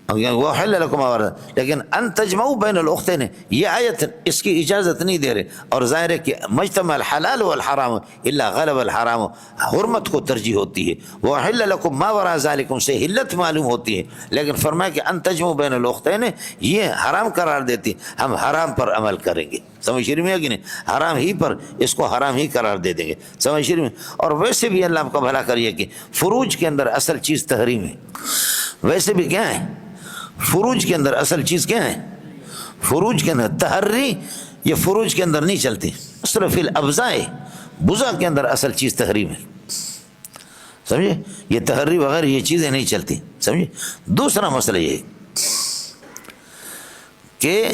وَأُحِلَّ لَكُمْ مَا وَرَاءَ, لیکن ان تجمعوا بین الاختین یہ آیت اس کی اجازت نہیں دے رہے. اور ظاہر ہے کہ مجتمع الحلال والحرام الا غلب الحرام, حرمت کو ترجیح ہوتی ہے. وَأُحِلَّ لَكُمْ مَا وَرَاءَ ذَلِكُمْ سے حلت معلوم ہوتی ہے, لیکن فرمایا کہ ان تجمعوا بین الاختین یہ حرام قرار دیتی, ہم حرام پر عمل کریں گے. سمجھ رہی میں کہ نہیں, حرام ہی پر اس کو حرام ہی قرار دے دیں گے. سمجھ رہی میں. اور ویسے بھی اللہ آپ کا بھلا کریے کہ فروج کے اندر اصل چیز تحریم ہے. ویسے بھی کیا ہے فروج کے اندر اصل چیز کیا ہے, فروج کے اندر تحری, یہ فروج کے اندر نہیں چلتی. صرف الابزائے بزا کے اندر اصل چیز تحریم ہے. سمجھے, یہ تحری وغیرہ یہ چیزیں نہیں چلتی. سمجھے. دوسرا مسئلہ یہ کہ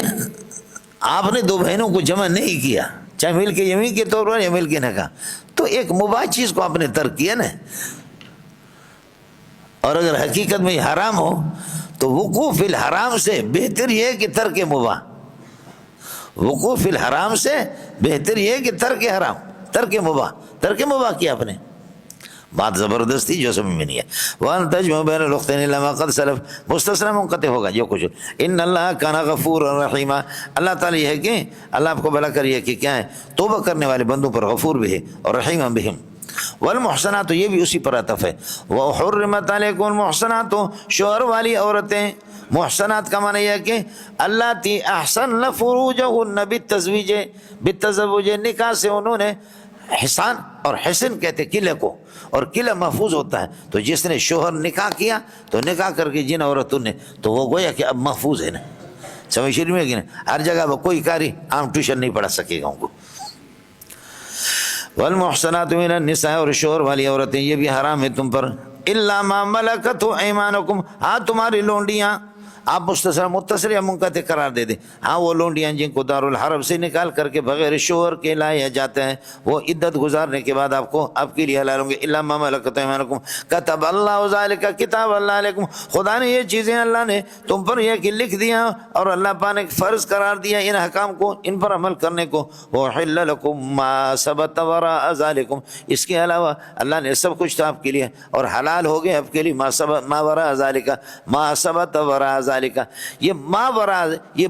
آپ نے 2 بہنوں کو جمع نہیں کیا, چاہے مل کے یمین کے طور پر یا مل کے نکاح, تو ایک مباح چیز کو آپ نے ترک کیا نا. اور اگر حقیقت میں یہ حرام ہو تو وقوع فی الحرام سے بہتر یہ ہے کہ ترک مباح. وقوع فی الحرام سے بہتر یہ ہے کہ ترک حرام, ترک مباح کیا آپ نے. بات زبردستی جو سمجھ میں نہیں ہے. وَأَن تَجْمَعُوا بَيْنَ الْأُخْتَيْنِ إِلَّا مَا قَدْ سَلَفَ مستثنی منقطع ہوگا جو کچھ. ان اللہ کان غفورا رحیما، اللہ تعالیٰ یہ ہے کہ اللہ آپ کو بھلا کریے کہ کیا ہے توبہ کرنے والے بندوں پر غفور بھی ہے اور رحیما بہم. والمحصنات یہ بھی اسی پر عطف ہے. وحرمت علیکم المحصنات شوہر والی عورتیں. محصنات کا معنی یہ ہے کہ اللہ تی احسن فروجہن بالتزویج، بالتزوج نکاح سے انہوں نے حسان اور حسن کہتے قلعے کو، اور قلعہ محفوظ ہوتا ہے. تو جس نے شوہر نکاح کیا تو نکاح کر کے جن عورتوں نے تو وہ گویا کہ اب محفوظ ہے نا. سمجھ شروع میں کہ نہیں، ہر جگہ وہ کوئی کاری عام ٹیوشن نہیں پڑھا سکے گا ان کو. والمحصنات من النساء اور شوہر والی عورتیں یہ بھی حرام ہے تم پر. الا ما ملکت ایمانکم، ہاں تمہاری لونڈیاں، آپ متصل یا منقطع قرار دے دیں. ہاں وہ لونڈیاں جن کو دارالحرب سے نکال کر کے بغیر شوہر کے لایا جاتا ہے وہ عدت گزارنے کے بعد آپ کے لیے حلال ہوں گے. الا ما ملکت ایمانکم کتب اللہ ذالک کتاب اللہ علیکم، خدا نے یہ چیزیں اللہ نے تم پر یہ کہ لکھ دیا اور اللہ پاک نے فرض قرار دیا ان احکام کو، ان پر عمل کرنے کو. وحل لکم ما ثبت وراء ذالکم، اس کے علاوہ اللہ نے سب کچھ تو آپ کے لیے اور حلال ہو گئے آپ کے لیے. ما وراء ذالک، ما ثبت وراء ذالک، یہ ما وراء یہ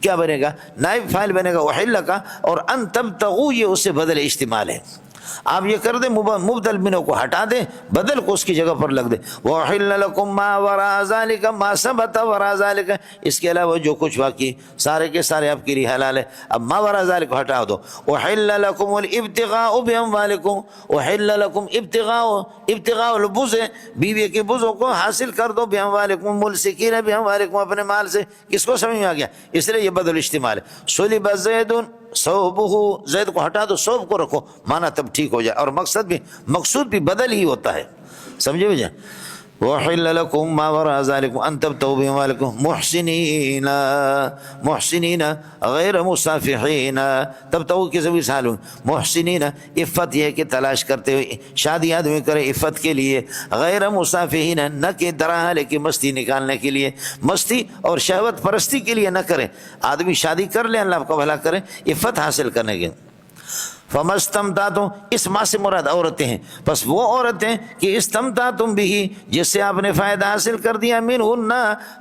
کیا بنے گا؟ نائب فاعل بنے گا وحل کا، اور ان تبتغوا یہ اس سے بدل استعمال ہے. آپ یہ کر دیں مبدل منہ کو ہٹا دیں، بدل کو اس کی جگہ پر لگ دیں. وحل لکم ما وراء ذالک ما ثبت وراء ذالک، اس کے علاوہ جو کچھ باقی سارے کے سارے آپ کے لیے حلال ہے. اب ما وراء ذالک کو ہٹا دو. وحل لکم الابتغاء باموالکم، وحل لکم ابتغاء البز، بیوی کے بزوں کو حاصل کر دو. باموالکم ملسکین باموالکم، اپنے مال سے. کس کو سمجھ میں آ گیا؟ اس لیے یہ بدل استعمال ہے. صلب زید صوبہ، زید کو ہٹا دو صوب کو رکھو، مانا تب ٹھیک ہو جائے. اور مقصود بھی بدل ہی ہوتا ہے. سمجھے بھائی؟ وحل لکم ما وراء ذالکم ان تبتغوا باموالکم محسنین غیر مصافحین. تبتغوا کی سبھی حال محسنین، عفت یہ ہے کہ تلاش کرتے ہوئے شادی آدمی کرے عفت کے لیے. غیر مصافحین، نہ کہ درحال کہ مستی نکالنے کے لیے، مستی اور شہوت پرستی کے لیے نہ کرے. آدمی شادی کر لے اللہ آپ کو بھلا کرے عفت حاصل کرنے کے. فمستمتعتم، اس ما سے مراد عورتیں ہیں. بس وہ عورتیں کہ استمتعتم بھی، جس سے آپ نے فائدہ حاصل کر دیا. منہن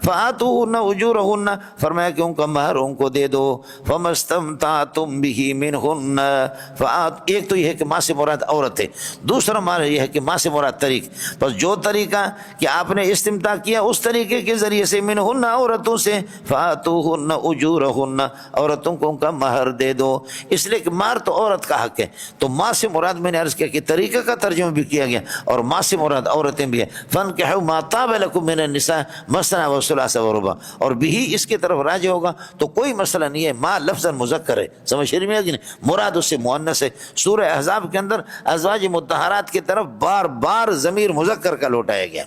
فآتوہن اجورہن، فرمایا کہ ان کا مہر ان کو دے دو. فمستمتعتم بھی منہن ایک تو یہ ہے کہ ما سے مراد عورتیں، دوسرا معنی یہ ہے کہ ما سے مراد طریق. بس جو طریقہ کہ آپ نے استمتاع کیا اس طریقے کے ذریعے سے منہن عورتوں سے، فآتوہن اجورہن عورتوں کو ان کا مہر دے دو. اس لیے کہ مہر تو عورت کا حق ہے. تو ماں سے مراد میں نے عرض کیا کہ طریقہ کا ترجمہ بھی کیا گیا اور ماں سے مراد عورتیں بھی ہیں. فانکحوا ما طاب لکم من النساء مثنی وثلاث ورباع، اور بھی اس کی طرف راجع ہوگا تو کوئی مسئلہ نہیں ہے. ماں لفظ مذکر ہے، سمجھ میں آ گئی نہیں، مراد اس سے مؤنث ہے. سورہ احزاب کے اندر ازواج مطہرات کی طرف بار بار ضمیر مذکر کا لوٹایا گیا.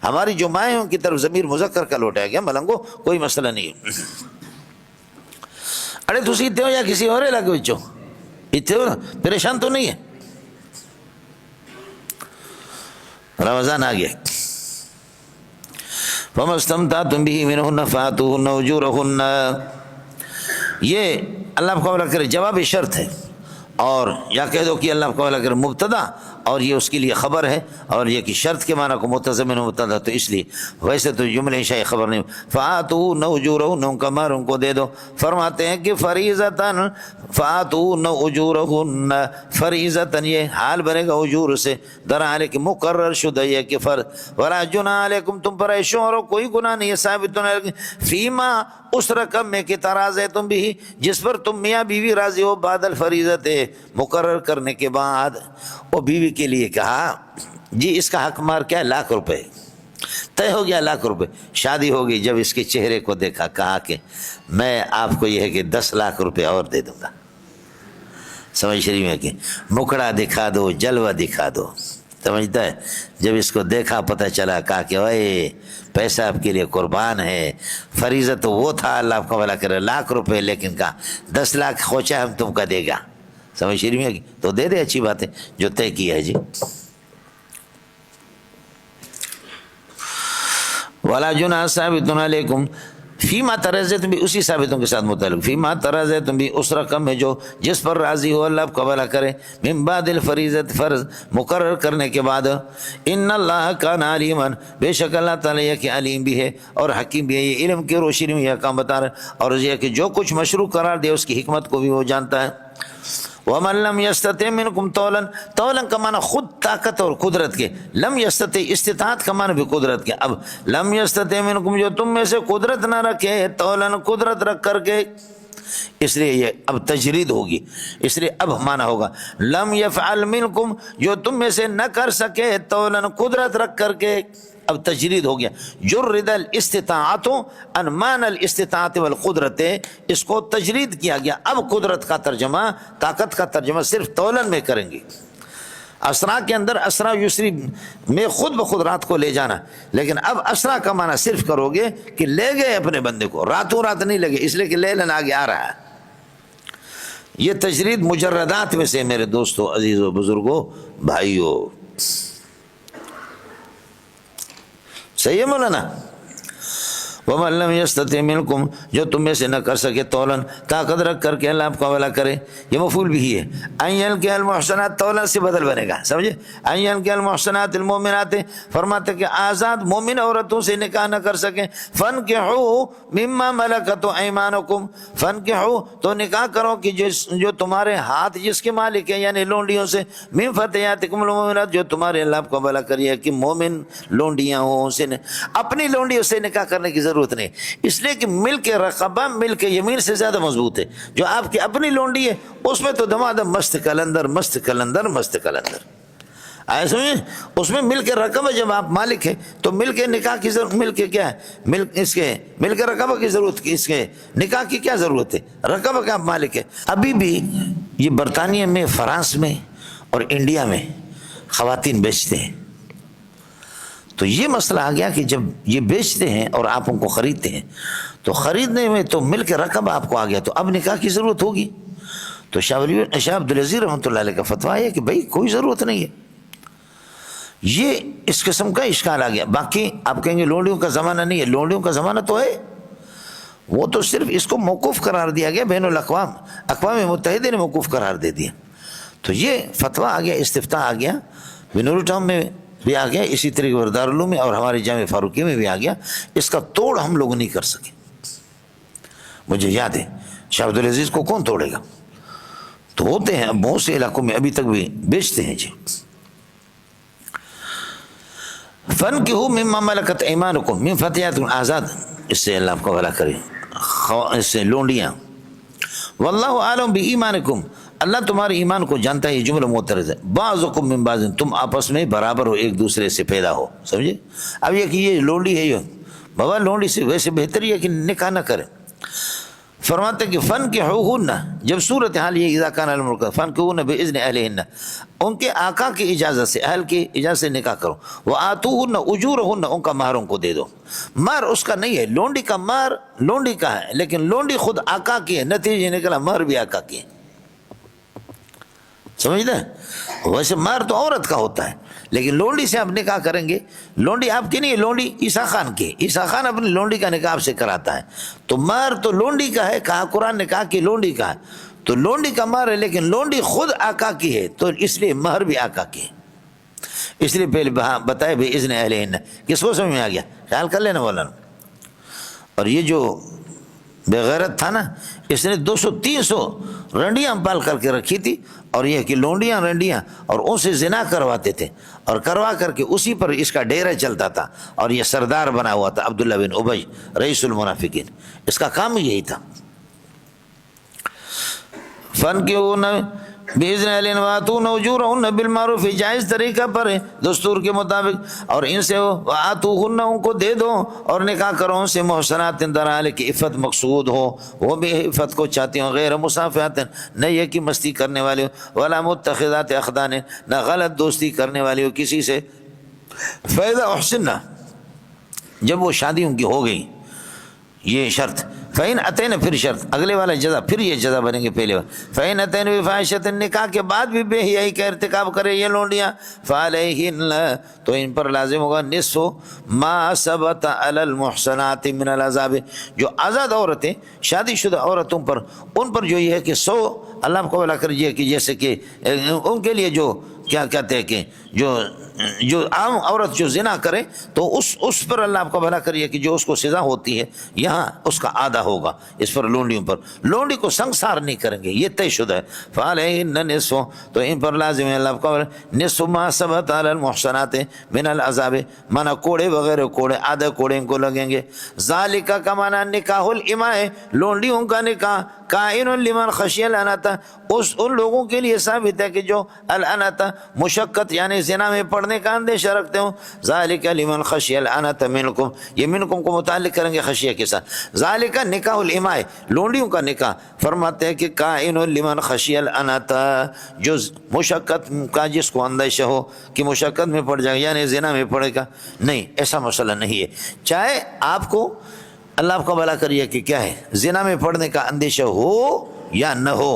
ہماری جو مائیں ہیں ان کی طرف ضمیر مذکر کا لوٹایا گیا. ملنگو کوئی مسئلہ نہیں ہے. ارے تسی اتنے ہو یا کسی اور علاقے بچوں اتنے ہو نا، پریشان تو نہیں ہے؟ رمضان آ گیا. فَمَسْتَمْتَعْتُمْ بِهِ مِنْهُنَّ فَآتُوهُنَّ أُجُورَهُنَّ، یہ اللہ کو حوالہ کرے جواب شرط ہے، اور یا کہہ دو کہ اللہ کو حوالہ کرے مبتدا اور یہ اس کے لیے خبر ہے، اور یہ کہ شرط کے معنی کو متضمن مبتدا، تو اس لیے ویسے تو جملے شاید خبر نہیں. فآتوہن اجورہن، ان کا مہر ان کو دے دو. فرماتے ہیں کہ فریضتاً، فآتوہن اجورہن فریضتاً، یہ حال بنے گا اجور سے، درحال کہ مقرر شدہ یہ کہ فرض. ولا جناح علیکم، تم پر اے شوہرو کوئی گناہ نہیں ہے، ثابت فیما اس رقم میں کہ تراضے تم بھی، جس پر تم میاں بیوی راضی ہو، بعد الفریضت، مقرر کرنے کے بعد. وہ بیوی کے لیے کہا جی اس کا حق مار کیا ہے؟ ₹1,00,000 طے ہو گیا. ₹1,00,000 شادی ہو گئی. جب اس کے چہرے کو دیکھا کہا کہ میں آپ کو یہ ہے کہ ₹10,00,000 اور دے دوں گا. سمجھ شریف میں کہ مکڑا دکھا دو، جلوہ دکھا دو. سمجھتا ہے؟ جب اس کو دیکھا پتہ چلا، کہا کہ اوے پیسہ آپ کے لیے قربان ہے. فریضہ تو وہ تھا اللہ آپ کو بھلا کرے ₹1,00,000، لیکن کہا 10 لاکھ خوچا ہم تم کا دے گا. سمجھ شریف میں تو دے دے، اچھی بات ہے جو طے کیا ہے. جی ولا جناح ثابت علیکم فیما ترضیتم بھی اسی ثابتوں کے ساتھ متعلق، فیما ترضیتم بھی اس رقم ہے جو جس پر راضی ہو اللہ آپ کا بھلا کرے، من بعد الفریضۃ فرض مقرر کرنے کے بعد، ان اللہ کان علیما بے شک اللہ تعالیٰ یہ کہ علیم بھی ہے اور حکیم بھی ہے، یہ علم کی روشنی میں یہ کام بتا رہا ہے، اور یہ کہ جو کچھ مشروع قرار دے اس کی حکمت کو بھی وہ جانتا ہے۔ وَمَن لَمْ يَسْتَطِعْ مِنْكُمْ طَوْلًا، طولاً کا معنی خود طاقت اور قدرت کے، لم یستطع استطاعت کا معنی بھی قدرت کے، اب لم یستطع منکم جو تم میں سے قدرت نہ رکھے، طولاً قدرت رکھ کر کے، اس لیے یہ اب تجرید ہوگی، اس لیے اب معنی ہوگا لم یفعل منکم جو تم میں سے نہ کر سکے، طولاً قدرت رکھ کر کے، اب تجرید ہو گیا، جرد الاستطاعت عن معنی الاستطاعت والقدرت، اس کو تجرید کیا گیا، اب قدرت کا ترجمہ، طاقت کا ترجمہ صرف طولاً میں کریں گے۔ اسرا کے اندر اسرا یسری میں خود بخود رات کو لے جانا، لیکن اب اسرا کا معنی صرف کرو گے کہ لے گئے اپنے بندے کو، راتوں رات نہیں لگے، اس لیے کہ لیلن آگے آ رہا ہے۔ یہ تجرید مجردات میں سے میرے دوستو، عزیزو، بزرگو، بھائیو، صحیح ہے مولانا؟ وَمَن لَّمْ يَسْتَطِعْ مِنْكُمْ جو تم میں سے نہ کر سکے، طولاً طاقت رکھ کر کے اللہ آپ کا حوالہ کرے، یہ مفعول بھی ہے، أَن يَلْقِيَ الْمُحْصَنَاتِ طولاً سے بدل بنے گا، سمجھے؟ أَن يَلْقِيَ الْمُحْصَنَاتِ الْمُؤْمِنَاتِ فرماتے کہ آزاد مومن عورتوں سے نکاح نہ کر سکیں، فَانْكِحُوا مِمَّا مَلَكَتْ أَيْمَانُكُمْ فَانْكِحُوا تو نکاح کرو کہ جو تمہارے ہاتھ جس کے مالک ہیں، یعنی لونڈیوں سے، مِن فَتَيَاتِكُمُ الْمُؤْمِنَاتِ جو تمہارے اللہ آپ کا بھلا کریے کہ مومن لونڈیاں ہوں، اسے اپنی لونڈیوں سے نکاح کرنے کی ضرورت نہیں، اس لیے کہ ملک رقبہ ملک یمین سے زیادہ مضبوط ہے، جو آپ کی اپنی لونڈی ہے اس میں تو دمادم مست کلندر مست کلندر مست کلندر، ایسے میں اس میں ملک رقبہ جب آپ مالک ہیں تو ملک نکاح کی ضرورت، ملک کیا ہے، ملک رقبہ کی ضرورت کی، اس کے نکاح کی کیا ضرورت ہے، رقبہ کا آپ مالک ہے۔ ابھی بھی یہ برطانیہ میں، فرانس میں اور انڈیا میں خواتین بیچتے ہیں، تو یہ مسئلہ آ گیا کہ جب یہ بیچتے ہیں اور آپ ان کو خریدتے ہیں تو خریدنے میں تو ملک رقم آپ کو آ گیا، تو اب نکاح کی ضرورت ہوگی، تو شاہ عبدالعزیز رحمۃ اللہ علیہ کا فتویٰ ہے کہ بھائی کوئی ضرورت نہیں ہے، یہ اس قسم کا اشکال آ گیا۔ باقی آپ کہیں گے لونڈیوں کا زمانہ نہیں ہے، لونڈیوں کا زمانہ تو ہے، وہ تو صرف اس کو موقوف قرار دیا گیا، بین الاقوام، اقوام متحدہ نے موقوف قرار دے دیا، تو یہ فتویٰ آ گیا، استفتاء آ گیا، بنور ٹاؤن میں بھی آ گیا، اسی طریقے دارالعلوم میں اور ہمارے جامع فاروقیہ میں بھی آ گیا، اس کا توڑ ہم لوگ نہیں کر سکے، مجھے یاد ہے شاہ عبدالعزیز کو کون توڑے گا، تو ہوتے ہیں بہت سے علاقوں میں ابھی تک بھی بیچتے ہیں جی۔ فَانْكِحُوا مِمَّا مَلَكَتْ أَيْمَانُكُمْ مِنْ فَتَيَاتِكُمْ آزاد، اس سے اللہ آپ کو بھلا کرے، اس سے لونڈیاں، وَاللَّهُ أَعْلَمُ بِإِيمَانِكُمْ اللہ تمہارے ایمان کو جانتا ہے، یہ جملہ معترض ہے، بعضکم من بعض تم آپس میں برابر ہو، ایک دوسرے سے پیدا ہو، سمجھے؟ اب یہ کہ یہ لونڈی ہے، یہ بابا لونڈی سے ویسے بہتر ہے کہ نکاح نہ کرے۔ فرماتے کہ فَانْكِحُوهُنَّ جب صورتحال یہ اذا کان الامر فَانْكِحُوهُنَّ بِإِذْنِ أَهْلِهِنَّ ان کے آقا کی اجازت سے، اہل کی اجازت سے نکاح کرو، وَآتُوهُنَّ أُجُورَهُنَّ ان کا مہر ان کو دے دو، مہر اس کا نہیں ہے، لونڈی کا مہر لونڈی کا ہے، لیکن لونڈی خود آقا کی ہے، نتیجے نکلا مہر بھی آقا کی ہے، سمجھتے ہیں؟ ویسے مہر تو عورت کا ہوتا ہے، لیکن لونڈی سے آپ نکاح کریں گے، لونڈی آپ کی نہیں ہے، لونڈی عیسیٰ خان کی، عیسیٰ خان اپنی لونڈی کا نکاح آپ سے کراتا ہے، تو مہر تو لونڈی کا ہے، کہا قرآن نے کہا کہ لونڈی کا ہے، تو لونڈی کا مہر ہے، لیکن لونڈی خود آقا کی ہے، تو اس لیے مہر بھی آقا کی ہے، اس لیے پہلے بتائے بھی اذن اہلہن، کس کو سمجھ میں آ گیا؟ خیال کر لینا مولانا۔ اور یہ جو بے غیرت تھا نا، اس نے 200-300 رنڈیاں پال کر کے رکھی تھی، اور یہ کہ لونڈیاں رنڈیاں اور ان سے زنا کرواتے تھے، اور کروا کر کے اسی پر اس کا ڈیرا چلتا تھا، اور یہ سردار بنا ہوا تھا عبداللہ بن ابی رئیس المنافقین، اس کا کام یہی تھا۔ فَانْكِحُوهُنَّ بِإِذْنِ أَهْلِهِنَّ وَآتُوهُنَّ أُجُورَهُنَّ بِالْمَعْرُوفِ جائز طریقہ پر ہے، دستور کے مطابق، اور ان سے وَآتُوهُنَّ ان کو دے دو، اور نکاح کرو ان سے محسنات در حال کہ عفت مقصود ہو، وہ بھی عفت کو چاہتی ہوں، غیر مصافحات نہ یہ کہ مستی کرنے والے ہو، ولا متخذات اخدان نہ غلط دوستی کرنے والے ہو کسی سے، فَإِذَا أُحْسِنَّ جب وہ شادی ان کی ہو گئی، یہ شرط، فَإِنْ أَتَيْنَ پھر شرط اگلے والا جزا، پھر یہ جزا بنے گے پہلے والا. فَإِنْ أَتَيْنَ بِفَاحِشَةٍ نکاح کے بعد بھی بے حیائی کا ارتکاب کرے یہ لونڈیاں فَعَلَيْهِنَّ تو ان پر لازم ہوگا نصف ما ثبت علی المحصنات من العذاب، جو آزاد عورتیں شادی شدہ عورتوں پر ان پر جو یہ ہے کہ 100 اللہ آپ کو بھلا کریے کہ جیسے کہ ان کے لیے جو کیا کہتے ہیں کہ جو عام عورت جو زنا کرے تو اس پر اللہ آپ کو بھلا کریے کہ جو اس کو سزا ہوتی ہے یہاں اس کا آدھا ہوگا اس پر لونڈیوں پر. لونڈی کو سنسار نہیں کریں گے، یہ طے شدہ ہے. فَعَلَيْهِنَّ نِصْفُ تو ان پر لازم ہے اللہ آپ کو نصف ما ثبت علی المحصنات من العذاب، مانا کوڑے وغیرہ کوڑے آدھے کوڑے ان کو لگیں گے. ذالک کا مانا نکاح الاماء لونڈیوں کا نکاح کائن لمن خشی العنت ان لوگوں کے لیے ثابت ہے کہ جو العنت مشقت یعنی زنا میں پڑنے کا اندیشہ رکھتے ہوں. ذالک لمن خشی العنت منکم، یہ منکم کو متعلق کریں گے خشیہ کے ساتھ. ذالک نکاح الاماء لونڈیوں کا نکاح فرماتے ہیں کہ کائن لمن خشی العنت جو مشقت کا جس کو اندیشہ ہو کہ مشقت میں پڑ جائے یعنی زنا میں پڑے گا، نہیں ایسا مسئلہ نہیں ہے. چاہے آپ کو اللہ آپ کا بھلا کریے کہ کیا ہے زنا میں پڑنے کا اندیشہ ہو یا نہ ہو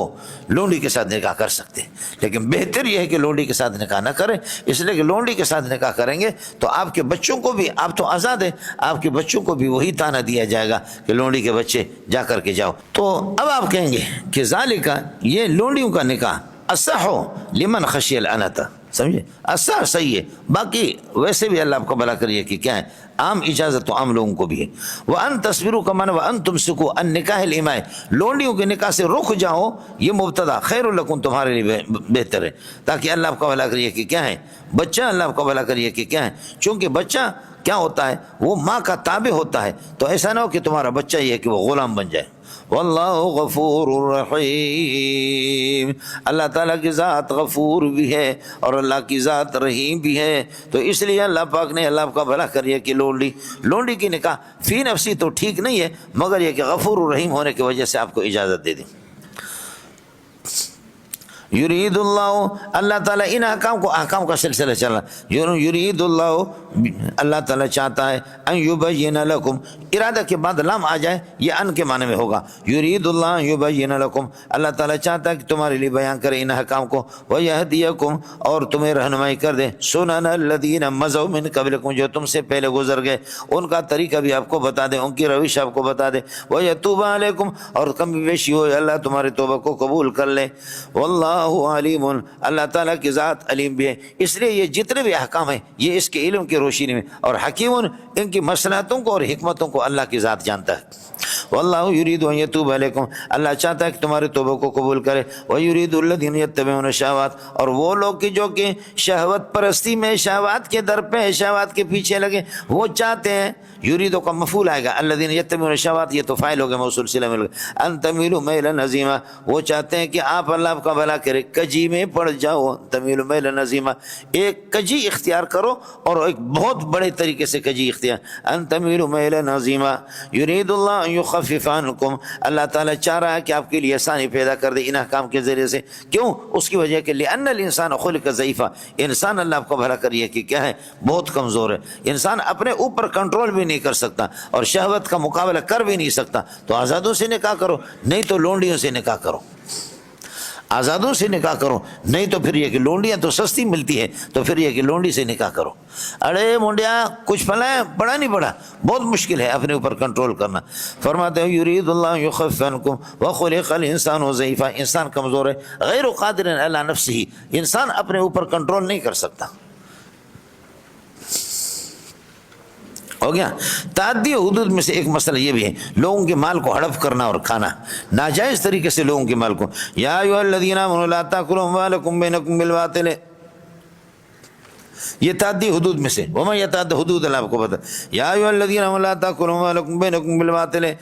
لونڈی کے ساتھ نکاح کر سکتے، لیکن بہتر یہ ہے کہ لونڈی کے ساتھ نکاح نہ کریں، اس لیے کہ لونڈی کے ساتھ نکاح کریں گے تو آپ کے بچوں کو بھی، آپ تو آزاد ہیں، آپ کے بچوں کو بھی وہی تانا دیا جائے گا کہ لونڈی کے بچے جا کر کے جاؤ. تو اب آپ کہیں گے کہ ذالک یہ لونڈیوں کا نکاح اصح لمن خشی العنت، سمجھے اصح صحیح ہے. باقی ویسے بھی اللہ آپ کو بھلا کریے کہ کیا ہے عام اجازت تو عام لوگوں کو بھی ہے. وَأَن تَصْبِرُوا كَمَنْ وَأَن تُمْسِكُوا عَن نِّكَاحِ الْإِمَاءِ لونڈیوں کے نکاح سے رک جاؤ، یہ مبتدا خیر لکم تمہارے لیے بہتر ہے تاکہ اللہ آپ کا بھلا کریے کہ کیا ہے بچہ اللہ آپ کا بھلا کریے کہ کیا ہے، چونکہ بچہ کیا ہوتا ہے وہ ماں کا تابع ہوتا ہے، تو ایسا نہ ہو کہ تمہارا بچہ یہ ہے کہ وہ غلام بن جائے. واللہ غفور رحیم، اللہ تعالیٰ کی ذات غفور بھی ہے اور اللہ کی ذات رحیم بھی ہے. تو اس لیے اللہ پاک نے اللہ کا بھلا کریے کہ لونڈی کی نکاح فی نفسی تو ٹھیک نہیں ہے، مگر یہ کہ غفور رحیم ہونے کی وجہ سے آپ کو اجازت دے دی. یرید اللہ تعالیٰ ان احکام کا سلسلہ چل رہا. یرید اللہ تعالیٰ چاہتا ہے ان یبین لکم، ارادہ کے بعد لام آ جائے یہ ان کے معنی میں ہوگا. یرید اللہ یبین لکم، اللہ تعالیٰ چاہتا ہے کہ تمہارے لیے بیان کرے ان احکام کو. ویہدیکم اور تمہیں رہنمائی کر دے. سنن الذین مضوا من قبلکم جو تم سے پہلے گزر گئے ان کا طریقہ بھی آپ کو بتا دے، ان کی روش آپ کو بتا دے. ویتوب علیکم اور کمی بیشی ہو اللہ تمہارے توبہ کو قبول کر لے. واللہ علیم اللہ تعالیٰ کی ذات علیم بھی ہے. اس لیے یہ جتنے بھی احکام ہیں یہ اس کے علم کی روشنی میں، اور حکیم ان کی مصلحتوں کو اور حکمتوں کو اللہ کی ذات جانتا ہے. واللہ یرید ان یتوب علیکم اللہ چاہتا ہے کہ تمہارے توبہ کو قبول کرے. ویرید الذین یتبعون الشہوات اور وہ لوگ جو کہ شہوت پرستی میں شہوات کے در پہ شہوات کے پیچھے لگے وہ چاہتے ہیں. یریدو کا مفعول آئے گا الذین یتبعون الشہوات، یہ تو فاعل ہو گیا موصول صلہ میں. ان تمیلوا میلا عظیما وہ چاہتے ہیں کہ آپ اللہ کا بھلا کرے کجی میں پڑ جاؤ. تمیلوا میلا عظیما ایک کجی اختیار کرو اور ایک بہت بڑے طریقے سے کجی اختیار. ان تمیلوا میلا عظیما یرید اللہ ان یخفف عنکم اللہ تعالیٰ چاہ رہا ہے کہ آپ کے لیے آسانی پیدا کر دے ان احکام کے ذریعے سے. کیوں؟ اس کی وجہ کہ لأن الانسان خلق ضعیفا انسان اللہ آپ کو بھلا کریے کہ کیا ہے بہت کمزور ہے. انسان اپنے اوپر کنٹرول بھی نہیں کر سکتا اور شہوت کا مقابلہ کر بھی نہیں سکتا. تو آزادوں سے نکاح کرو نہیں تو لونڈیوں سے نکاح کرو. آزادوں سے نکاح کرو نہیں تو پھر یہ کہ لونڈیاں تو سستی ملتی ہے تو پھر یہ کہ لونڈی سے نکاح کرو. ارے منڈیا کچھ پڑا نہیں پڑا بہت مشکل ہے اپنے اوپر کنٹرول کرنا. فرماتے ہیں یرید اللہ یخفف عنکم وخلق الانسان ضعیفا انسان کمزور ہے غیر قادر علی نفسہ انسان اپنے اوپر کنٹرول نہیں کر سکتا. ہو گیا. تعدی حدود میں سے ایک مسئلہ یہ بھی ہے لوگوں کے مال کو ہڑپ کرنا اور کھانا ناجائز طریقے سے لوگوں کے مال کو. یا ایھا الذین آمنوا لا تاکلوا اموالکم بینکم بالباطل یہ تعدی حدود میں سے. ومن یتعد حدود اللہ آپ کو پتہ. یا ایھا الذین آمنوا لا تاکلوا اموالکم بینکم بالباطل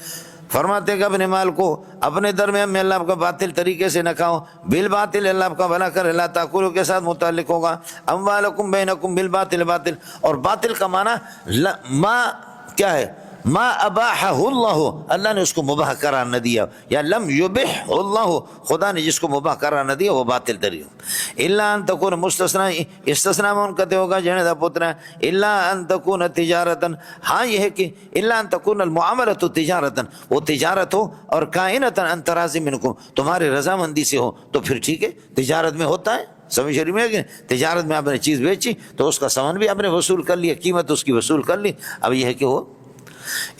فرماتے کہ اپنے مال کو اپنے درمیان میں اللہ آپ کا باطل طریقے سے نہ کھاؤ. بالباطل اللہ آپ کا بھلا کرے. لا تاکلوا کے ساتھ متعلق ہوگا اموالکم بینکم بالباطل باطل اور باطل کا معنی ما کیا ہے ما اباحہ اللہ، اللہ نے اس کو مباح قرار نہ دیا، یا لم یبح اللہ، خدا نے جس کو مباح قرار نہ دیا وہ باطل دریو. الا ان تکون مستثنا، استثناء منقطع ہوگا جنے دا پترا. الا ان تکون تجارتن، ہاں یہ ہے کہ الا ان تکون المعاملۃ تجارتن، وہ تجارت ہو اور کائنتن ان تراضی منکم، تمہاری رضامندی سے ہو تو پھر ٹھیک ہے. تجارت میں ہوتا ہے، سمجھ شریف میں ہے کہ تجارت میں آپ نے چیز بیچی تو اس کا سامان بھی آپ نے وصول کر لیا، قیمت اس کی وصول کر لی. اب یہ ہے کہ وہ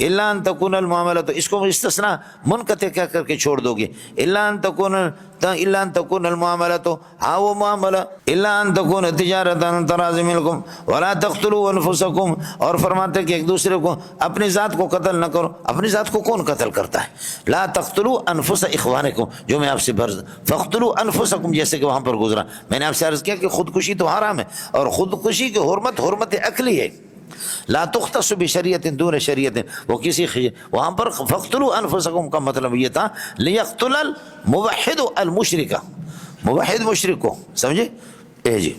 الا ان تکون المعاملہ، تو اس کو استثناء منقطع کہہ کر کے چھوڑ دو گے. الا ان تکون المعاملہ، تو ہاں وہ معاملہ الا ان تکون تجارت عن تراضی منکم ولا تقتلوا انفسکم، اور فرماتے کہ ایک دوسرے کو اپنی ذات کو قتل نہ کرو. اپنی ذات کو کون قتل کرتا ہے؟ لا تقتلوا انفس اخوانکم، جو میں آپ سے فاقتلوا انفسکم جیسے کہ وہاں پر گزرا. میں نے آپ سے عرض کیا کہ خودکشی تو حرام ہے، اور خودکشی کی حرمت عقلی ہے. لا تختص بشریعت دون شریعت، وہ کسی وہاں پر فاقتلوا انفسکم کا مطلب یہ تھا لیقتل الموحد المشرک، موحد مشرک کو، سمجھے؟ اے جی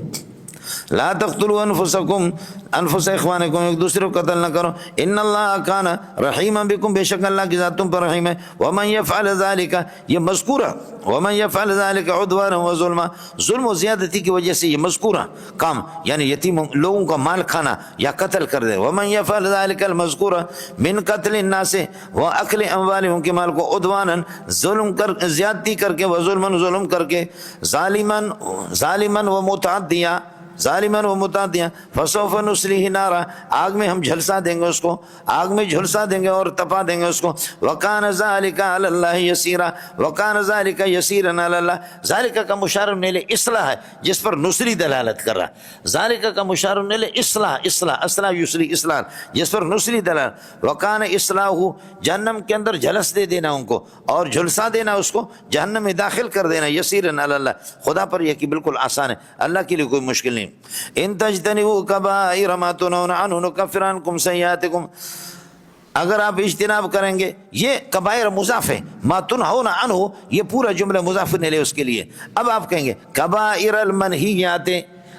لا تقتلوا انفسکم، انفس اخوانکم، ایک دوسرے کو قتل نہ کرو. ان اللہ کان رحیما بکم، بے شک اللہ کی ذات تم پر رحیم ہے. ومن یفعل ذلک، یہ مذکورہ، ومن یفعل ذلک عدوانا وظلما، ظلم و زیادتی کی وجہ سے یہ مذکورہ کام، یعنی یتیم لوگوں کا مال کھانا یا قتل کر دے. ومن یفعل ذلک المذکورہ من قتل الناس واکل اموالهم کے مال کو، عدوانا ظلم کر، زیادتی کر کے، وظلما ظلم کر کے، ظالما و متعدیا، ظالمن و متعدیا، فسوف نصلیہ نارا، آگ میں ہم جھلسا دیں گے اس کو، آگ میں جھلسا دیں گے اور تپا دیں گے اس کو. وکان ذالک علی اللہ یسیرا، وکان ذالک یسیرا علی اللہ، ذالک کا مشار الیہ اصلاح ہے جس پر نصری دلالت کر رہا ہے. ذالک کا مشار الیہ اصلاح یسری، اصلاح جس پر نصری دلالت. وکان اصلاح، جہنم کے اندر جھلس دے دینا ان کو اور جھلسا دینا اس کو، جہنم میں داخل کر دینا. یسیرا علی اللہ، خدا پر یہ کہ بالکل آسان ہے، اللہ کے لیے کوئی مشکل نہیں. ان تجتنبوا کبائر ما تنهون عنه نکفر عنکم سیئاتکم، اگر آپ اجتناب کریں گے، یہ کبائر مضاف ہے، ما تنہون عنہ یہ پورا جملہ مضاف نے لے اس کے لیے. اب آپ کہیں گے کبائر المنہیات،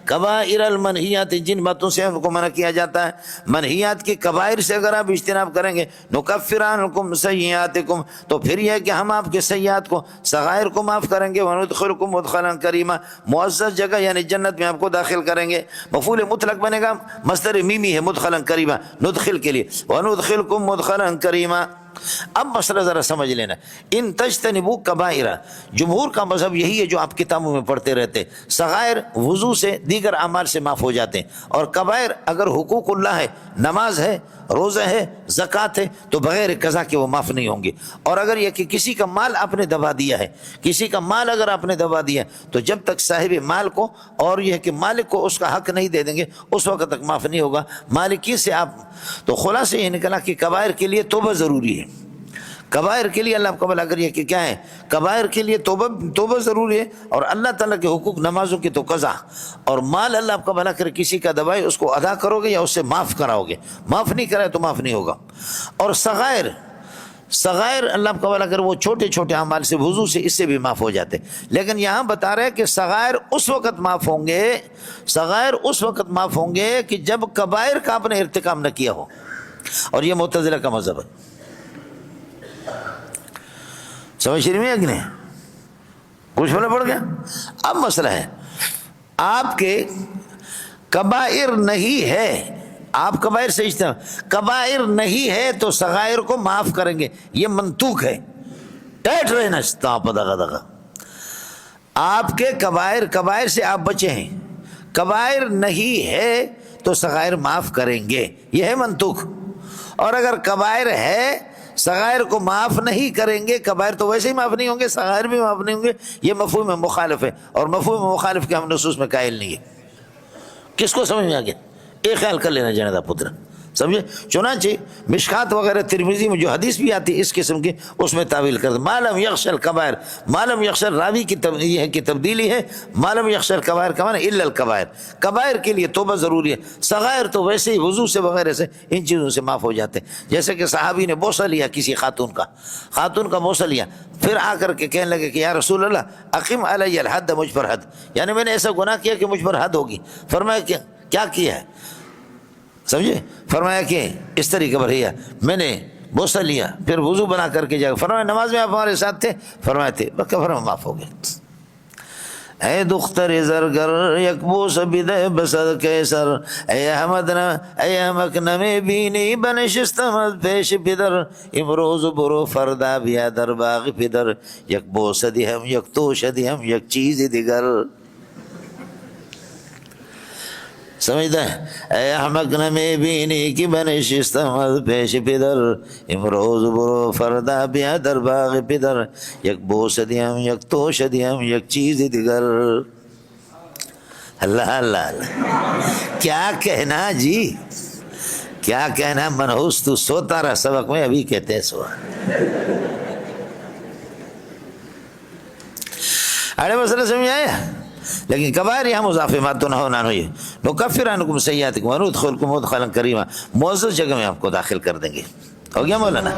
کبائر المنہیات جن باتوں سے آپ کو منع کیا جاتا ہے، منہیات کی کبائر سے اگر آپ اجتناب کریں گے، نکفر عنکم سیئاتکم، تو پھر یہ ہے کہ ہم آپ کے سیئات کو، صغائر کو معاف کریں گے. وندخلکم مدخلا کریما، معزز جگہ یعنی جنت میں آپ کو داخل کریں گے. مفعول مطلق بنے گا، مصدر میمی ہے مدخلا کریما، ندخل کے لیے، وندخلکم مدخلا کریما. اب مسئلہ ذرا سمجھ لینا. ان تجتنبوا کبائر، جمہور کا مذہب یہی ہے جو آپ کتابوں میں پڑھتے رہتے. صغائر وضو سے، دیگر اعمال سے معاف ہو جاتے ہیں، اور کبائر اگر حقوق اللہ ہے، نماز ہے، روزہ ہے، زکوٰۃ ہے، تو بغیر قضا کے وہ معاف نہیں ہوں گے. اور اگر یہ کہ کسی کا مال آپ نے دبا دیا ہے، کسی کا مال اگر آپ نے دبا دیا ہے، تو جب تک صاحب مال کو اور یہ کہ مالک کو اس کا حق نہیں دے دیں گے اس وقت تک معاف نہیں ہوگا. مالکی سے آپ، تو خلاصہ یہ نکلا کہ کبائر کے لیے توبہ ضروری ہے. کبائر کے لیے اللہ آپ کو بلا کریے کہ کیا ہے، کبائر کے لیے توبہ ضروری ہے. اور اللہ تعالیٰ کے حقوق، نمازوں کی تو قضا، اور مال اللہ آپ کا بھلا کرے کسی کا دبائے اس کو ادا کرو گے یا اس سے معاف کراؤ گے. معاف نہیں کرائے تو معاف نہیں ہوگا. اور صغائر اللہ آپ کا بھلا کرے وہ چھوٹے چھوٹے اعمال سے، وضو سے، اس سے بھی معاف ہو جاتے. لیکن یہاں بتا رہے کہ صغائر اس وقت معاف ہوں گے، صغائر اس وقت معاف ہوں گے کہ جب کبائر کا آپ نے ارتکاب نہ کیا ہو. اور یہ معتزلہ کا مذہب ہے. سمجھ رہی میں کہ نہیں؟ کچھ بنا پڑ گیا. اب مسئلہ ہے، آپ کے کبائر نہیں ہے، آپ کبائر سے کبائر نہیں ہے تو صغائر کو معاف کریں گے، یہ منطوق ہے. ٹیٹ رہنا دغا آپ کے کبائر سے آپ بچے ہیں، کبائر نہیں ہے تو صغائر معاف کریں گے، یہ ہے منطوق. اور اگر کبائر ہے، صغائر کو معاف نہیں کریں گے، کبائر تو ویسے ہی معاف نہیں ہوں گے، صغائر بھی معاف نہیں ہوں گے. یہ مفہوم مخالف ہے، اور مفہوم مخالف کے ہم نصوص میں قائل نہیں ہے. کس کو سمجھ میں آ گیا؟ ایک خیال کر لینا جنید پتر، سمجھے؟ چنانچہ مشکات وغیرہ ترمذی میں جو حدیث بھی آتی ہے اس قسم کی، اس میں تعویل کر دیں. معلوم یخشل کبائر، معلوم یخشل راوی کی یہ ہے کہ تبدیلی ہے. معلوم یخشل کبائر کا معنی الا الکبائر، کبائر کے لیے توبہ ضروری ہے. صغائر تو ویسے ہی وضو سے وغیرہ سے ان چیزوں سے معاف ہو جاتے ہیں. جیسے کہ صحابی نے بوسہ لیا کسی خاتون کا بوسہ لیا، پھر آ کر کے کہنے لگے کہ یا رسول اللہ اقیم علی الحد، مجھ پر حد، یعنی میں نے ایسا گناہ کیا کہ مجھ پر حد ہوگی. فرمایا کیا کیا ہے؟ سمجھے؟ فرمایا کہ اس طریقے پر ہے، میں نے بوسہ لیا پھر وضو بنا کر کے جا، فرمایا نماز میں آپ ہمارے ساتھ تھے؟ فرمایا تھے، بکا فرمایا معاف ہو گئے. اے دختر زرگر یک بوس بیدے بسر کیسر، اے احمق نمی بینی بنشستم پیش پدر، امروز برو فردا بیا در باغ پدر، یک بوس دی ہم یک توش دی ہم یک چیز دیگر. سمجھتا ہے؟ اے احمق نمی بینی کی بنشستم پیش پدر، امروز برو فردا بیا در باغ پدر، یک بوس دیم یک توش دیم یک چیز دیگر. اللہ اللہ اللہ، کیا کہنا جی، کیا کہنا. منحوس تو سوتا رہا سبق میں، ابھی کہتے ہیں سوا. اڑے مسئلہ سمجھ آیا؟ لیکن کبائر یہاں مضاف ما تنہون عنہ ہوئی، نکفر عنکم سیئاتکم وندخلکم مدخلا کریما، معزز جگہ میں آپ کو داخل کر دیں گے. ہو گیا مولانا؟